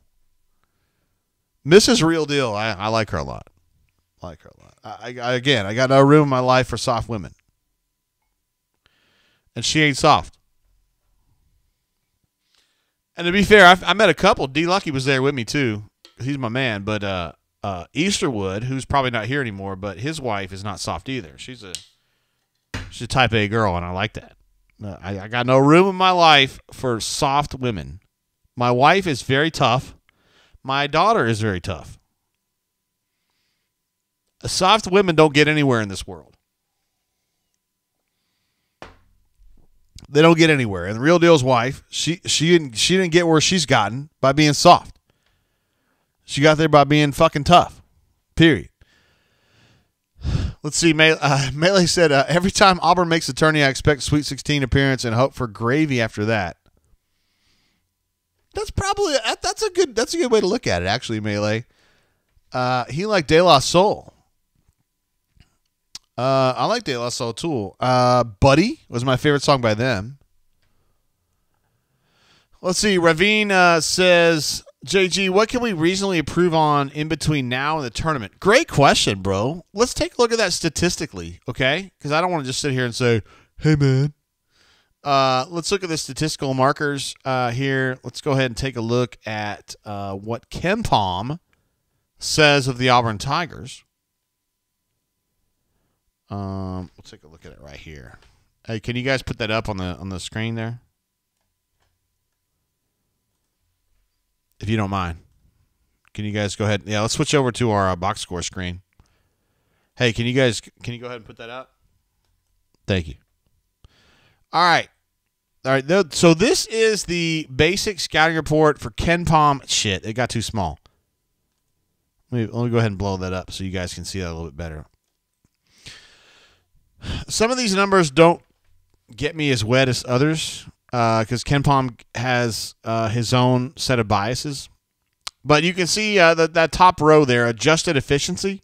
S1: Mrs. Real Deal, I like her a lot. I got no room in my life for soft women. And she ain't soft. And to be fair, I met a couple. D Lucky was there with me too. He's my man. But Easterwood, who's probably not here anymore, but his wife is not soft either. She's a type A girl, and I like that. I got no room in my life for soft women. My wife is very tough. My daughter is very tough. Soft women don't get anywhere in this world. They don't get anywhere. And the Real Deal's wife, she didn't get where she's gotten by being soft. She got there by being fucking tough. Period. Let's see. Melee said, every time Auburn makes a tourney, I expect Sweet 16 appearance and hope for gravy after that. That's a good way to look at it, actually, Melee. He liked De La Soul. I like De La Soul too. Buddy was my favorite song by them. Let's see. Ravine says, JG, what can we reasonably improve on in between now and the tournament? Great question, bro. Let's take a look at that statistically, okay? Because I don't want to just sit here and say, hey, man. Let's look at the statistical markers here. Let's go ahead and take a look at what KenPom says of the Auburn Tigers. We'll take a look at it right here. Hey, can you guys put that up on the screen there? If you don't mind. Can you guys go ahead? Yeah, let's switch over to our box score screen. Hey, can you go ahead and put that up? Thank you. All right. So this is the basic scouting report for KenPom. Shit, it got too small. Let me go ahead and blow that up so you guys can see that a little bit better. Some of these numbers don't get me as wet as others because KenPom has his own set of biases. But you can see that top row there, adjusted efficiency.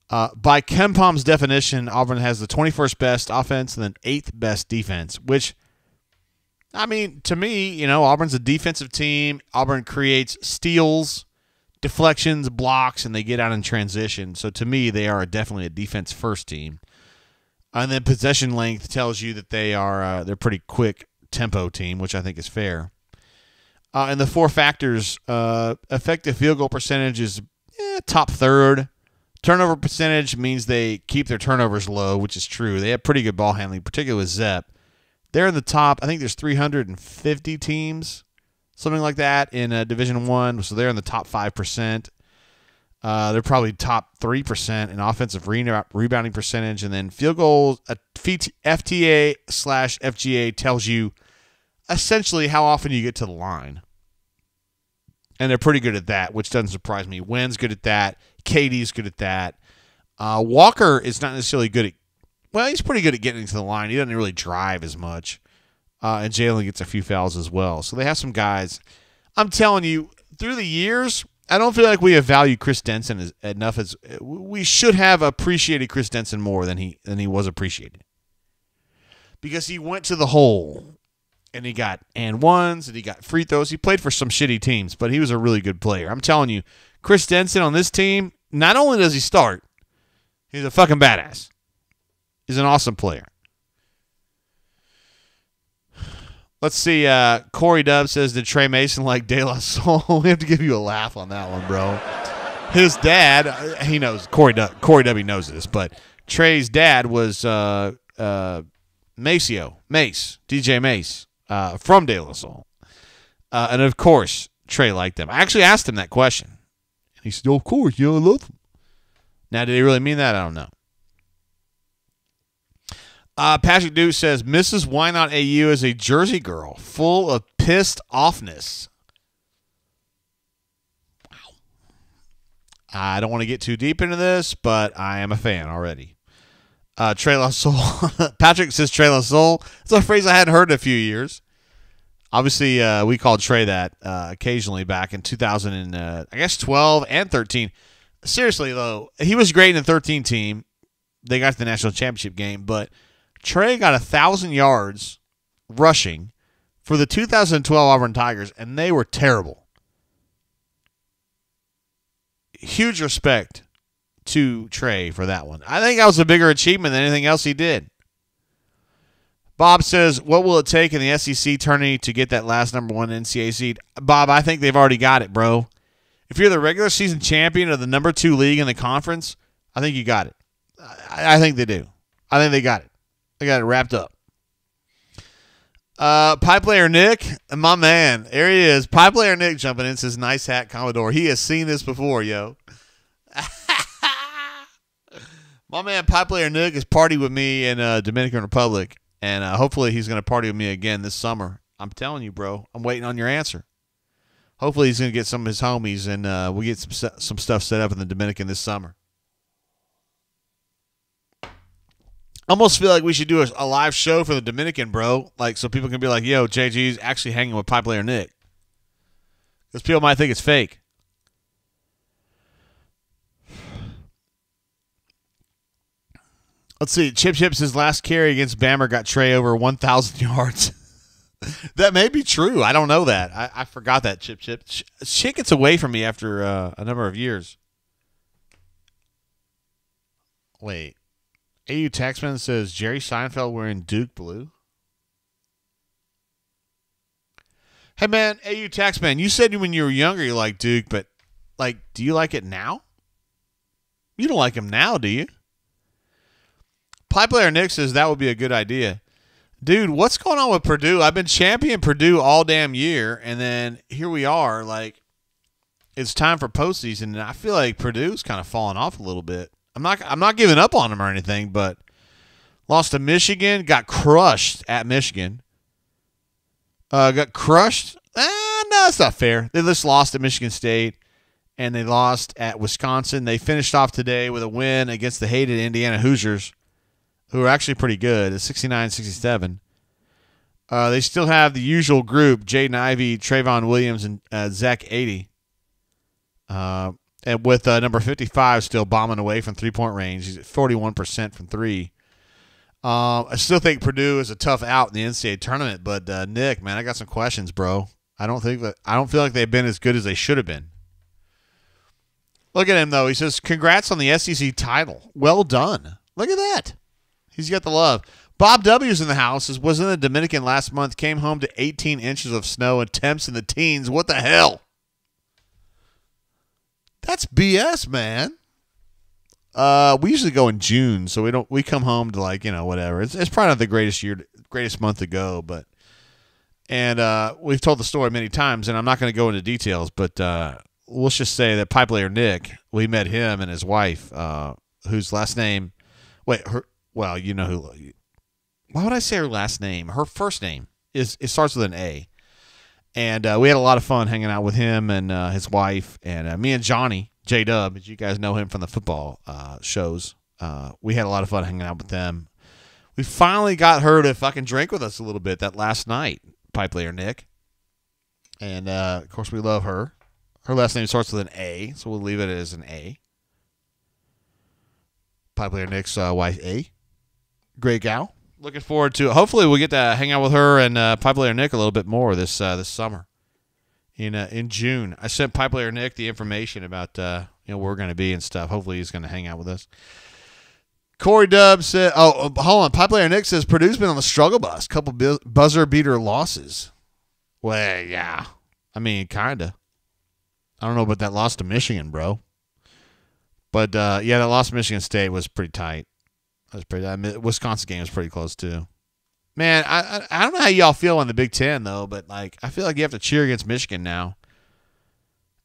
S1: By KenPom's definition, Auburn has the 21st best offense and then 8th best defense, which, I mean, to me, Auburn's a defensive team. Auburn creates steals, deflections, blocks, and they get out in transition. So to me, they are definitely a defense-first team. And then possession length tells you that they're pretty quick tempo team, which I think is fair. And the four factors, effective field goal percentage is top third, Turnover percentage means they keep their turnovers low, which is true. They have pretty good ball handling, particularly with Zepp. They're in the top. I think there's 350 teams, something like that, in Division I. So they're in the top 5%. They're probably top 3% in offensive rebounding percentage. And then field goals, FTA/FGA tells you essentially how often you get to the line. And they're pretty good at that, which doesn't surprise me. Wynn's good at that. KD's good at that. Walker is not necessarily good at – well, he's pretty good at getting to the line. He doesn't really drive as much. And Jalen gets a few fouls as well. So they have some guys. I'm telling you, through the years, I don't feel like we have valued Chris Denson enough. As we should have appreciated Chris Denson more than he was appreciated. Because he went to the hole. And he got and ones, and he got free throws. He played for some shitty teams, but he was a really good player. I'm telling you, Chris Denson on this team, not only does he start, he's a fucking badass. He's an awesome player. Let's see. Corey Dub says, did Trey Mason like De La Soul? We have to give you a laugh on that one, bro. His dad, he knows. Corey W knows this, but Trey's dad was Maceo, DJ Mace. From De La Soul. And, of course, Trey liked them. I actually asked him that question. And he said, of course, I love them. Now, did he really mean that? I don't know. Patrick Duke says, Mrs. Why Not AU is a Jersey girl full of pissed offness. Wow. I don't want to get too deep into this, but I am a fan already. Trey La Soul. Patrick says Trey La Soul. It's a phrase I hadn't heard in a few years. Obviously, we called Trey that occasionally back in 2012 and 13. Seriously, though, he was great in the 13 team. They got to the national championship game, but Trey got 1,000 yards rushing for the 2012 Auburn Tigers, and they were terrible. Huge respect to Trey for that one. I think that was a bigger achievement than anything else he did. Bob says, what will it take in the SEC tourney to get that last number 1 NCAA seed? Bob, I think they've already got it, bro. If you're the regular season champion of the number 2 league in the conference, I think you got it. I think they do. I think they got it. They got it wrapped up. Pipe player Nick, my man. There he is. Pipe player Nick jumping in, says, nice hat, Commodore. He has seen this before, yo. My man, Pipe player Nick, has partied with me in Dominican Republic, and hopefully he's going to party with me again this summer. I'm telling you, bro. I'm waiting on your answer. Hopefully he's going to get some of his homies, and we get some stuff set up in the Dominican this summer. I almost feel like we should do a live show for the Dominican, bro, like so people can be like, yo, JG's actually hanging with Pipe player Nick. Because people might think it's fake. Let's see. Chip Chip's last carry against Bammer got Trey over 1,000 yards. That may be true. I don't know that. I forgot that, Chip Chip. Shit gets away from me after a number of years. Wait. AU Taxman says Jerry Seinfeld wearing Duke blue. Hey, man, AU Taxman, you said when you were younger you liked Duke, but, like, do you like it now? You don't like him now, do you? Pipe player Nick says that would be a good idea. Dude, what's going on with Purdue? I've been championing Purdue all damn year, and then here we are. Like, it's time for postseason, and I feel like Purdue's kind of falling off a little bit. I'm not giving up on them or anything, but lost to Michigan, got crushed at Michigan. Got crushed. No, that's not fair. They just lost at Michigan State, and they lost at Wisconsin. They finished off today with a win against the hated Indiana Hoosiers, who are actually pretty good, at 69-67. They still have the usual group, Jaden Ivey, Trayvon Williams, and Zach 80. And with number 55 still bombing away from three-point range. He's at 41% from three. I still think Purdue is a tough out in the NCAA tournament, but Nick, man, I got some questions, bro. I don't feel like they've been as good as they should have been. Look at him, though. He says, congrats on the SEC title. Well done. Look at that. He's got the love. Bob W's in the house. Was in the Dominican last month. Came home to 18 inches of snow and temps in the teens. What the hell? That's BS, man. We usually go in June, so we come home to whatever. It's probably not the greatest month to go, but we've told the story many times, and I'm not going to go into details, but let's just say that pipe layer Nick, we met him and his wife, whose last name, you know who. Why would I say her last name? Her first name it starts with an A, and we had a lot of fun hanging out with him and his wife, and me and Johnny J-Dub, as you guys know him from the football shows. We had a lot of fun hanging out with them. We finally got her to fucking drink with us a little bit that last night, pipe layer Nick. And, of course, we love her. Her last name starts with an A, so we'll leave it as an A. Pipe layer Nick's wife, A. Great gal. Looking forward to it. Hopefully we'll get to hang out with her and pipe layer Nick a little bit more this summer. In June, I sent pipe layer Nick the information about where we're going to be and stuff. Hopefully, he's going to hang out with us. Corey Dub said, "Oh, hold on." Pipe layer Nick says Purdue's been on the struggle bus. Couple buzzer beater losses. Well, yeah, I mean, kinda. I don't know about that loss to Michigan, bro. But yeah, that loss to Michigan State was pretty tight. Wisconsin game was pretty close too. Man, I don't know how y'all feel on the Big Ten, though, but I feel like you have to cheer against Michigan now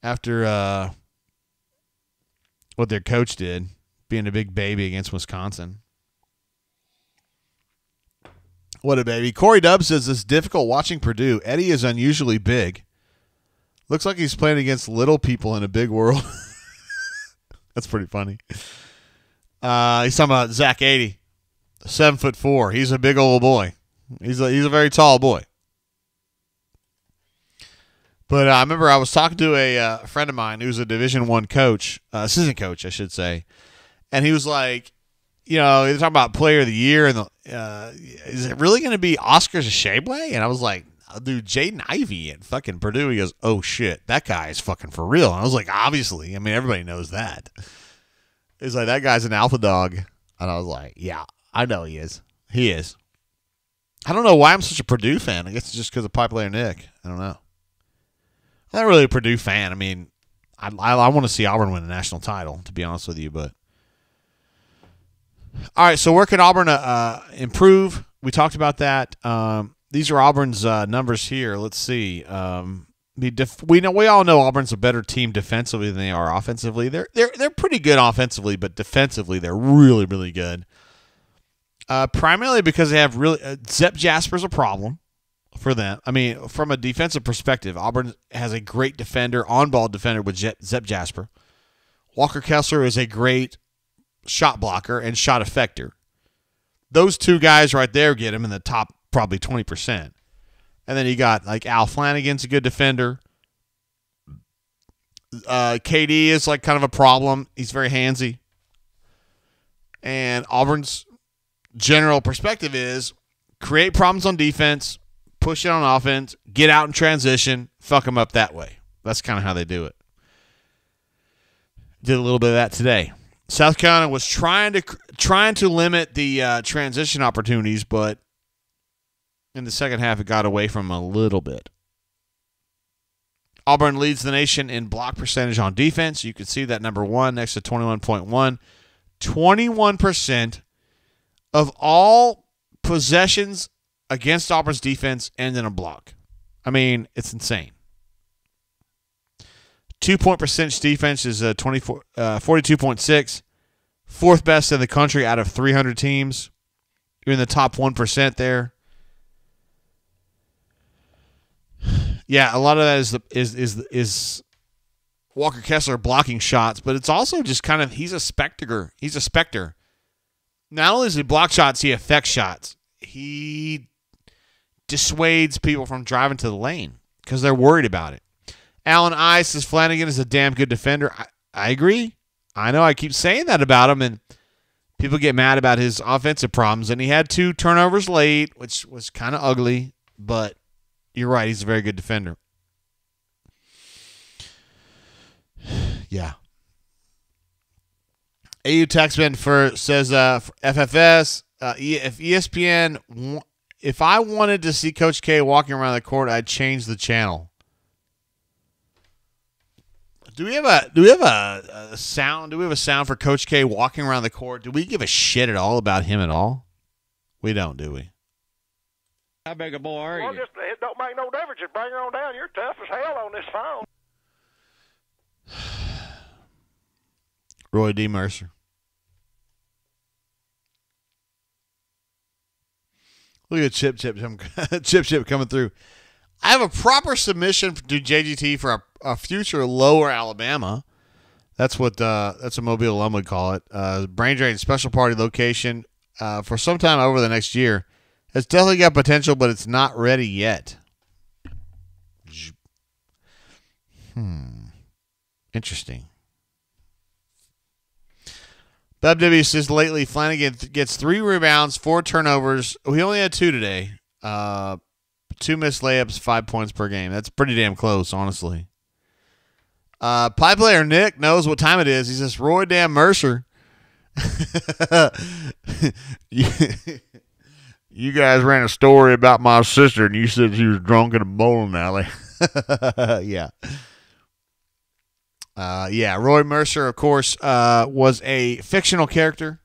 S1: after what their coach did, being a big baby against Wisconsin. What a baby. Corey Dub says it's difficult watching Purdue. Eddie is unusually big. Looks like he's playing against little people in a big world. That's pretty funny. He's talking about Zach 80, 7'4". He's a big old boy. He's a very tall boy. But I remember I was talking to a friend of mine who's a Division I coach, assistant coach, I should say, and he was like, they're talking about Player of the Year, and is it really going to be Oscar Tshiebwe? And I was like, dude, Jaden Ivey at fucking Purdue. He goes, oh shit, that guy is fucking for real. And I was like, obviously, I mean, everybody knows that. He's like, that guy's an alpha dog, and I was like, yeah, I know he is. He is. I don't know why I'm such a Purdue fan. I guess it's just because of pipe layer Nick. I don't know. I'm not really a Purdue fan. I mean, I want to see Auburn win a national title, to be honest with you. But all right, so where can Auburn improve? We talked about that. These are Auburn's numbers here. Let's see. We all know Auburn's a better team defensively than they are offensively. They're pretty good offensively, but defensively they're really, really good. Primarily because they have Zep Jasper's a problem for them. I mean, from a defensive perspective, Auburn has a great defender, on-ball defender with Zep Jasper. Walker Kessler is a great shot blocker and shot effector. Those two guys right there get him in the top probably 20%. And then you got Al Flanagan's a good defender. KD is kind of a problem. He's very handsy. And Auburn's general perspective is create problems on defense, push it on offense, get out in transition, fuck them up that way. That's kind of how they do it. Did a little bit of that today. South Carolina was trying to limit the transition opportunities, but in the second half it got away from them a little bit. Auburn leads the nation in block percentage on defense. You can see that number 1 next to 21.1. 21% of all possessions against Auburn's defense end in a block. I mean, it's insane. 2-point percentage defense is 42.6. Fourth best in the country out of 300 teams. You're in the top 1% there. Yeah, a lot of that is Walker Kessler blocking shots, but it's also just kind of he's a specter. He's a specter. Not only does he block shots, he affects shots. He dissuades people from driving to the lane because they're worried about it. Alan I says Flanagan is a damn good defender. I agree. I know I keep saying that about him, and people get mad about his offensive problems. And he had 2 turnovers late, which was kind of ugly, but you're right. He's a very good defender. Yeah. AU Taxman says for FFS, if ESPN, if I wanted to see Coach K walking around the court, I'd change the channel. Do we have a sound? Do we have a sound for Coach K walking around the court? Do we give a shit at all about him at all? We don't, do we?
S8: How big a boy are you?
S9: Well, just it don't make no difference. Just bring her on down. You're tough as hell on this phone.
S1: Roy D. Mercer. Look at Chip coming through. I have a proper submission to JGT for a future lower Alabama. That's what that's a Mobile alum would call it. Brain drain special party location for some time over the next year. It's definitely got potential, but it's not ready yet. Interesting. W says lately Flanagan gets 3 rebounds, 4 turnovers. He only had 2 today. 2 missed layups, 5 points per game. That's pretty damn close, honestly. Pie player Nick knows what time it is. He says, Roy damn Mercer. You guys ran a story about my sister, and you said she was drunk in a bowling alley. Yeah. Roy Mercer, of course, was a fictional character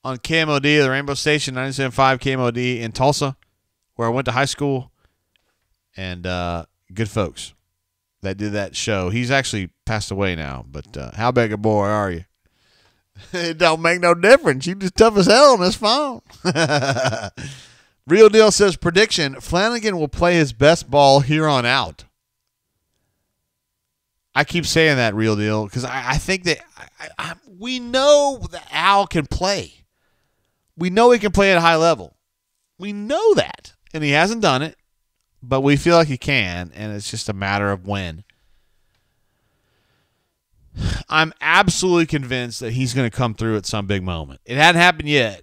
S1: on KMOD, the Rainbow Station, 97.5 KMOD in Tulsa, where I went to high school, and good folks that did that show. He's actually passed away now, but how big a boy are you? It don't make no difference. You just tough as hell on this phone. Real Deal says, prediction, Flanagan will play his best ball here on out. I keep saying that, Real Deal, because I think that we know that Al can play. We know he can play at a high level. We know that. And he hasn't done it, but we feel like he can, and it's just a matter of when. I'm absolutely convinced that he's going to come through at some big moment. It hadn't happened yet,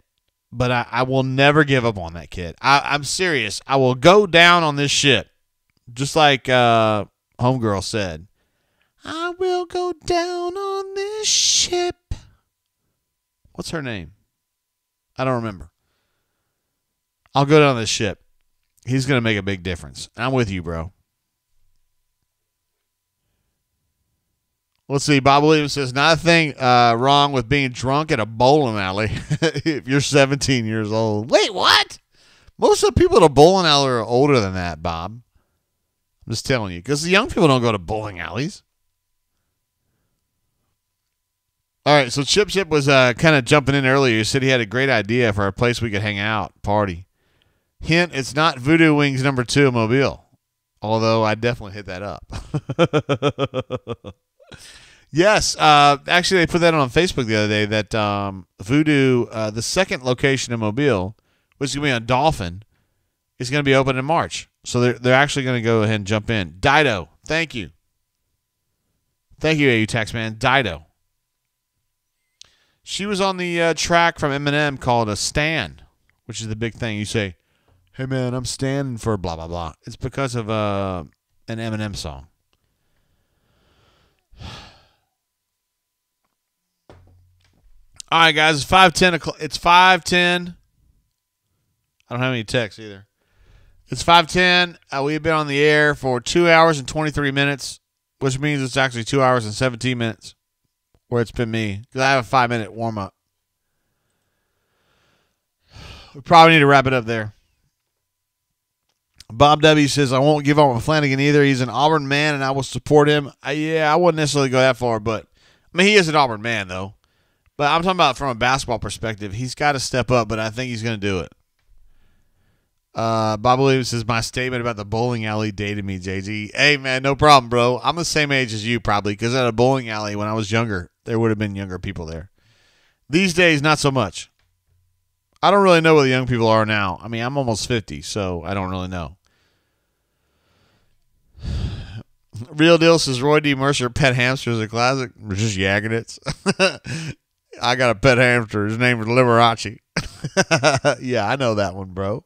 S1: but I will never give up on that kid. I'm serious. I will go down on this ship, just like Homegirl said. I will go down on this ship. What's her name? I don't remember. I'll go down on this ship. He's going to make a big difference. I'm with you, bro. Let's see. Bob Williams says, not a thing wrong with being drunk at a bowling alley if you're 17 years old. Wait, what? Most of the people at a bowling alley are older than that, Bob. I'm just telling you. Because the young people don't go to bowling alleys. All right, so Chip was kind of jumping in earlier. He said he had a great idea for a place we could hang out, party. Hint, it's not Voodoo Wings number 2 in Mobile. Although I definitely hit that up. Yes, actually they put that on Facebook the other day that Voodoo, the second location in Mobile, which is going to be on Dolphin, is going to be open in March. So they're actually going to go ahead and jump in. Dido, thank you. Thank you, AU Taxman. Dido. She was on the track from Eminem called a Stan, which is the big thing. You say, hey, man, I'm standing for blah, blah, blah. It's because of an Eminem song. All right, guys, it's 5:10. It's 5:10. I don't have any texts either. It's 5:10. We've been on the air for 2 hours and 23 minutes, which means it's actually 2 hours and 17 minutes where it's been me because I have a 5-minute warm-up. We probably need to wrap it up there. Bob W. says, I won't give up on Flanagan either. He's an Auburn man, and I will support him. I wouldn't necessarily go that far, but I mean, he is an Auburn man, though. But I'm talking about from a basketball perspective. He's got to step up, but I think he's going to do it. Bob Williams says, my statement about the bowling alley dated me, JG. Hey, man, no problem, bro. I'm the same age as you probably because at a bowling alley when I was younger, there would have been younger people there. These days, not so much. I don't really know where the young people are now. I mean, I'm almost 50, so I don't really know. Real Deal says, Roy D. Mercer, pet hamster is a classic. We're just yakking it. I got a pet hamster. His name is Liberace. Yeah, I know that one, bro.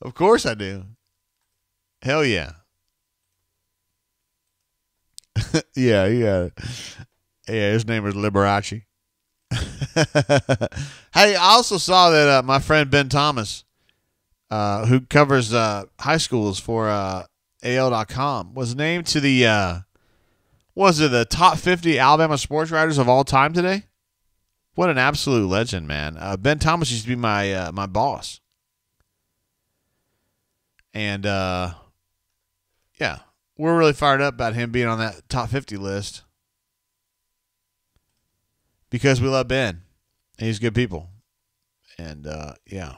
S1: Of course I do. Hell yeah. Yeah. Yeah, his name is Liberace. Hey, I also saw that my friend Ben Thomas, who covers high schools for AL.com, was named to the Was it the top 50 Alabama sports writers of all time today? What an absolute legend, man. Ben Thomas used to be my my boss. And, yeah, we're really fired up about him being on that top 50 list because we love Ben. And he's good people. And, yeah,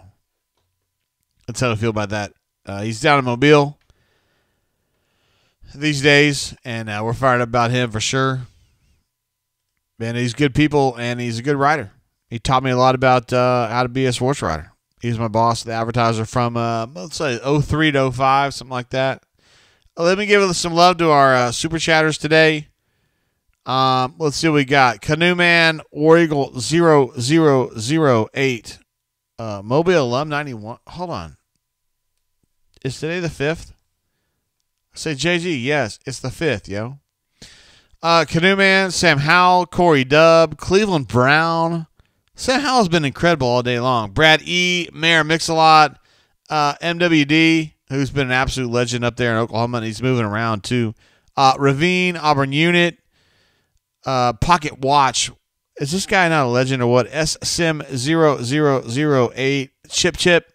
S1: that's how I feel about that. He's down in Mobile these days, and we're fired up about him for sure. Man, he's good people, and he's a good writer. He taught me a lot about how to be a sports writer. He was my boss, the advertiser, from, let's say, 03 to 05, something like that. Let me give some love to our super chatters today. Let's see what we got. Canoe Man, War Eagle 0008. Mobile Alum 91. Hold on. Is today the 5th? I say JG, yes, it's the 5th, yo. Canoe Man, Sam Howell, Corey Dubb, Cleveland Brown. Sam Howell's been incredible all day long. Brad E, Mayor Mix-a-Lot, MWD, who's been an absolute legend up there in Oklahoma, and he's moving around too. Ravine, Auburn Unit, Pocket Watch. Is this guy not a legend or what? SSim0008, Chip,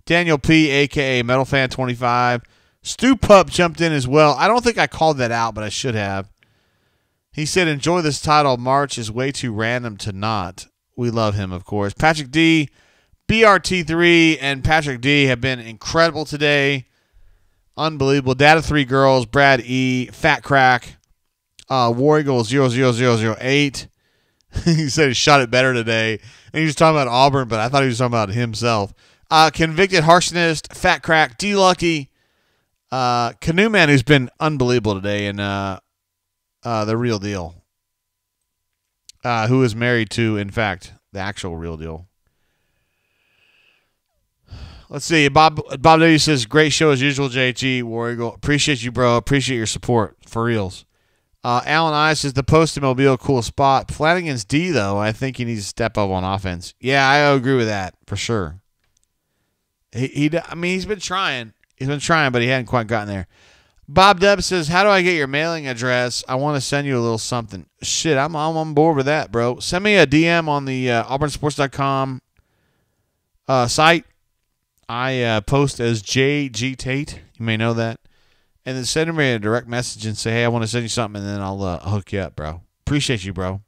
S1: Daniel P, a.k.a. Metal Fan 25. Stu Pup jumped in as well. I don't think I called that out, but I should have. He said, enjoy this title. March is way too random to not. We love him, of course. Patrick D, BRT3, and Patrick D have been incredible today. Unbelievable. Data 3 Girls, Brad E, Fat Crack, War Eagle 00008. He said he shot it better today. And he was talking about Auburn, but I thought he was talking about himself. Convicted Harsonist, Fat Crack, D Lucky, Canoe Man, who's been unbelievable today, and the real deal. Who is married to, in fact, the actual real deal. Let's see. Bob W says, great show as usual, JG, War Eagle. Appreciate you, bro. Appreciate your support. For reals. Alan I says, the post in Mobile, cool spot. Flanagan's D, though, I think he needs to step up on offense. Yeah, I agree with that, for sure. I mean, he's been trying. He's been trying, but he hadn't quite gotten there. Bob Deb says, how do I get your mailing address? I want to send you a little something. Shit, I'm on board with that, bro. Send me a DM on the auburnsports.com site. I post as JG Tate. You may know that. And then send me a direct message and say, hey, I want to send you something, and then I'll hook you up, bro. Appreciate you, bro.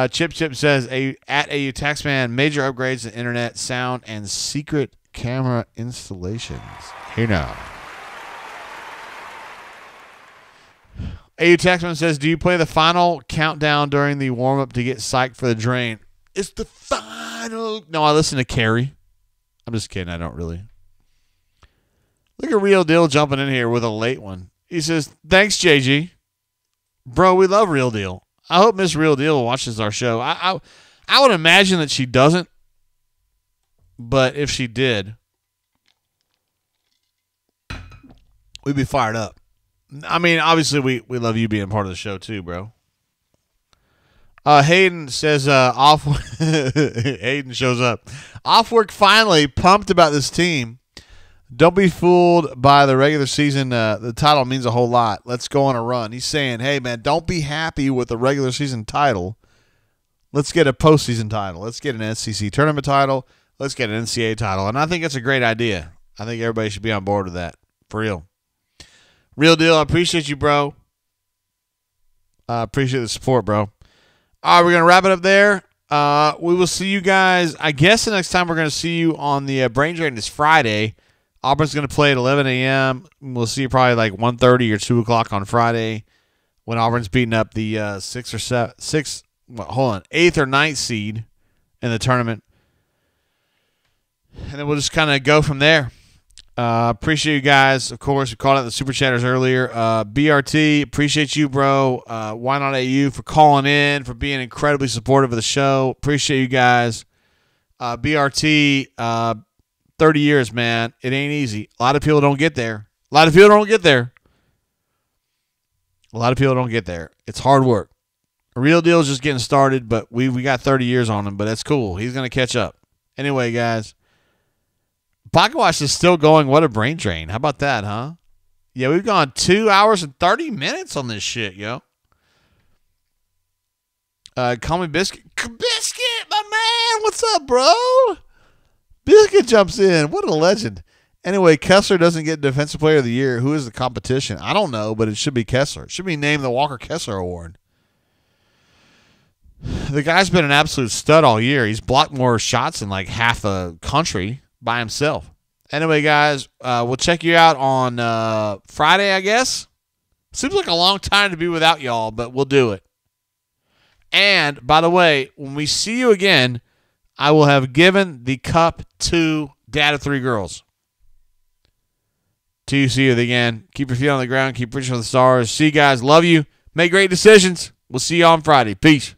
S1: Chip says, at AU Taxman, major upgrades in internet, sound, and secret camera installations. Here now. AU Taxman says, do you play the final countdown during the warm-up to get psyched for the drain? It's the final. No, I listen to Carrie. I'm just kidding. I don't really. Look at Real Deal jumping in here with a late one. He says, thanks, JG. Bro, we love Real Deal. I hope Miss Real Deal watches our show. I would imagine that she doesn't. But if she did, we'd be fired up. I mean, obviously, we love you being part of the show too, bro. Hayden says, Hayden shows up. Off work finally, pumped about this team. Don't be fooled by the regular season. The title means a whole lot. Let's go on a run. He's saying, hey, man, don't be happy with the regular season title. Let's get a postseason title. Let's get an SEC tournament title. Let's get an NCAA title. And I think it's a great idea. I think everybody should be on board with that. For real. Real deal. I appreciate you, bro. I appreciate the support, bro. All right, we're going to wrap it up there. We will see you guys. I guess the next time we're going to see you on the Brain Drain is Friday. Auburn's going to play at 11 a.m. We'll see you probably like 1:30 or 2 o'clock on Friday when Auburn's beating up the 8th or 9th seed in the tournament. And then we'll just kind of go from there. Appreciate you guys. Of course, we called out the Super Chatters earlier. BRT, appreciate you, bro. Why Not AU for calling in, for being incredibly supportive of the show. Appreciate you guys. BRT, 30 years, man. It ain't easy. A lot of people don't get there. A lot of people don't get there. It's hard work. A Real Deal is just getting started, but we got 30 years on him, but that's cool. He's going to catch up. Anyway, guys. Pocket Watch is still going. What a brain drain. How about that, huh? Yeah, we've gone 2 hours and 30 minutes on this shit, yo. Call me Biscuit. Biscuit, my man. What's up, bro? Biscuit jumps in. What a legend. Anyway, Kessler doesn't get Defensive Player of the Year. Who is the competition? I don't know, but it should be Kessler. It should be named the Walker Kessler Award. The guy's been an absolute stud all year. He's blocked more shots than like half the country by himself. Anyway, guys, we'll check you out on Friday, I guess. Seems like a long time to be without y'all, but we'll do it. And, by the way, when we see you again, I will have given the cup to Dad of 3 girls. Till you see you again, keep your feet on the ground, keep reaching for the stars. See you guys. Love you. Make great decisions. We'll see you on Friday. Peace.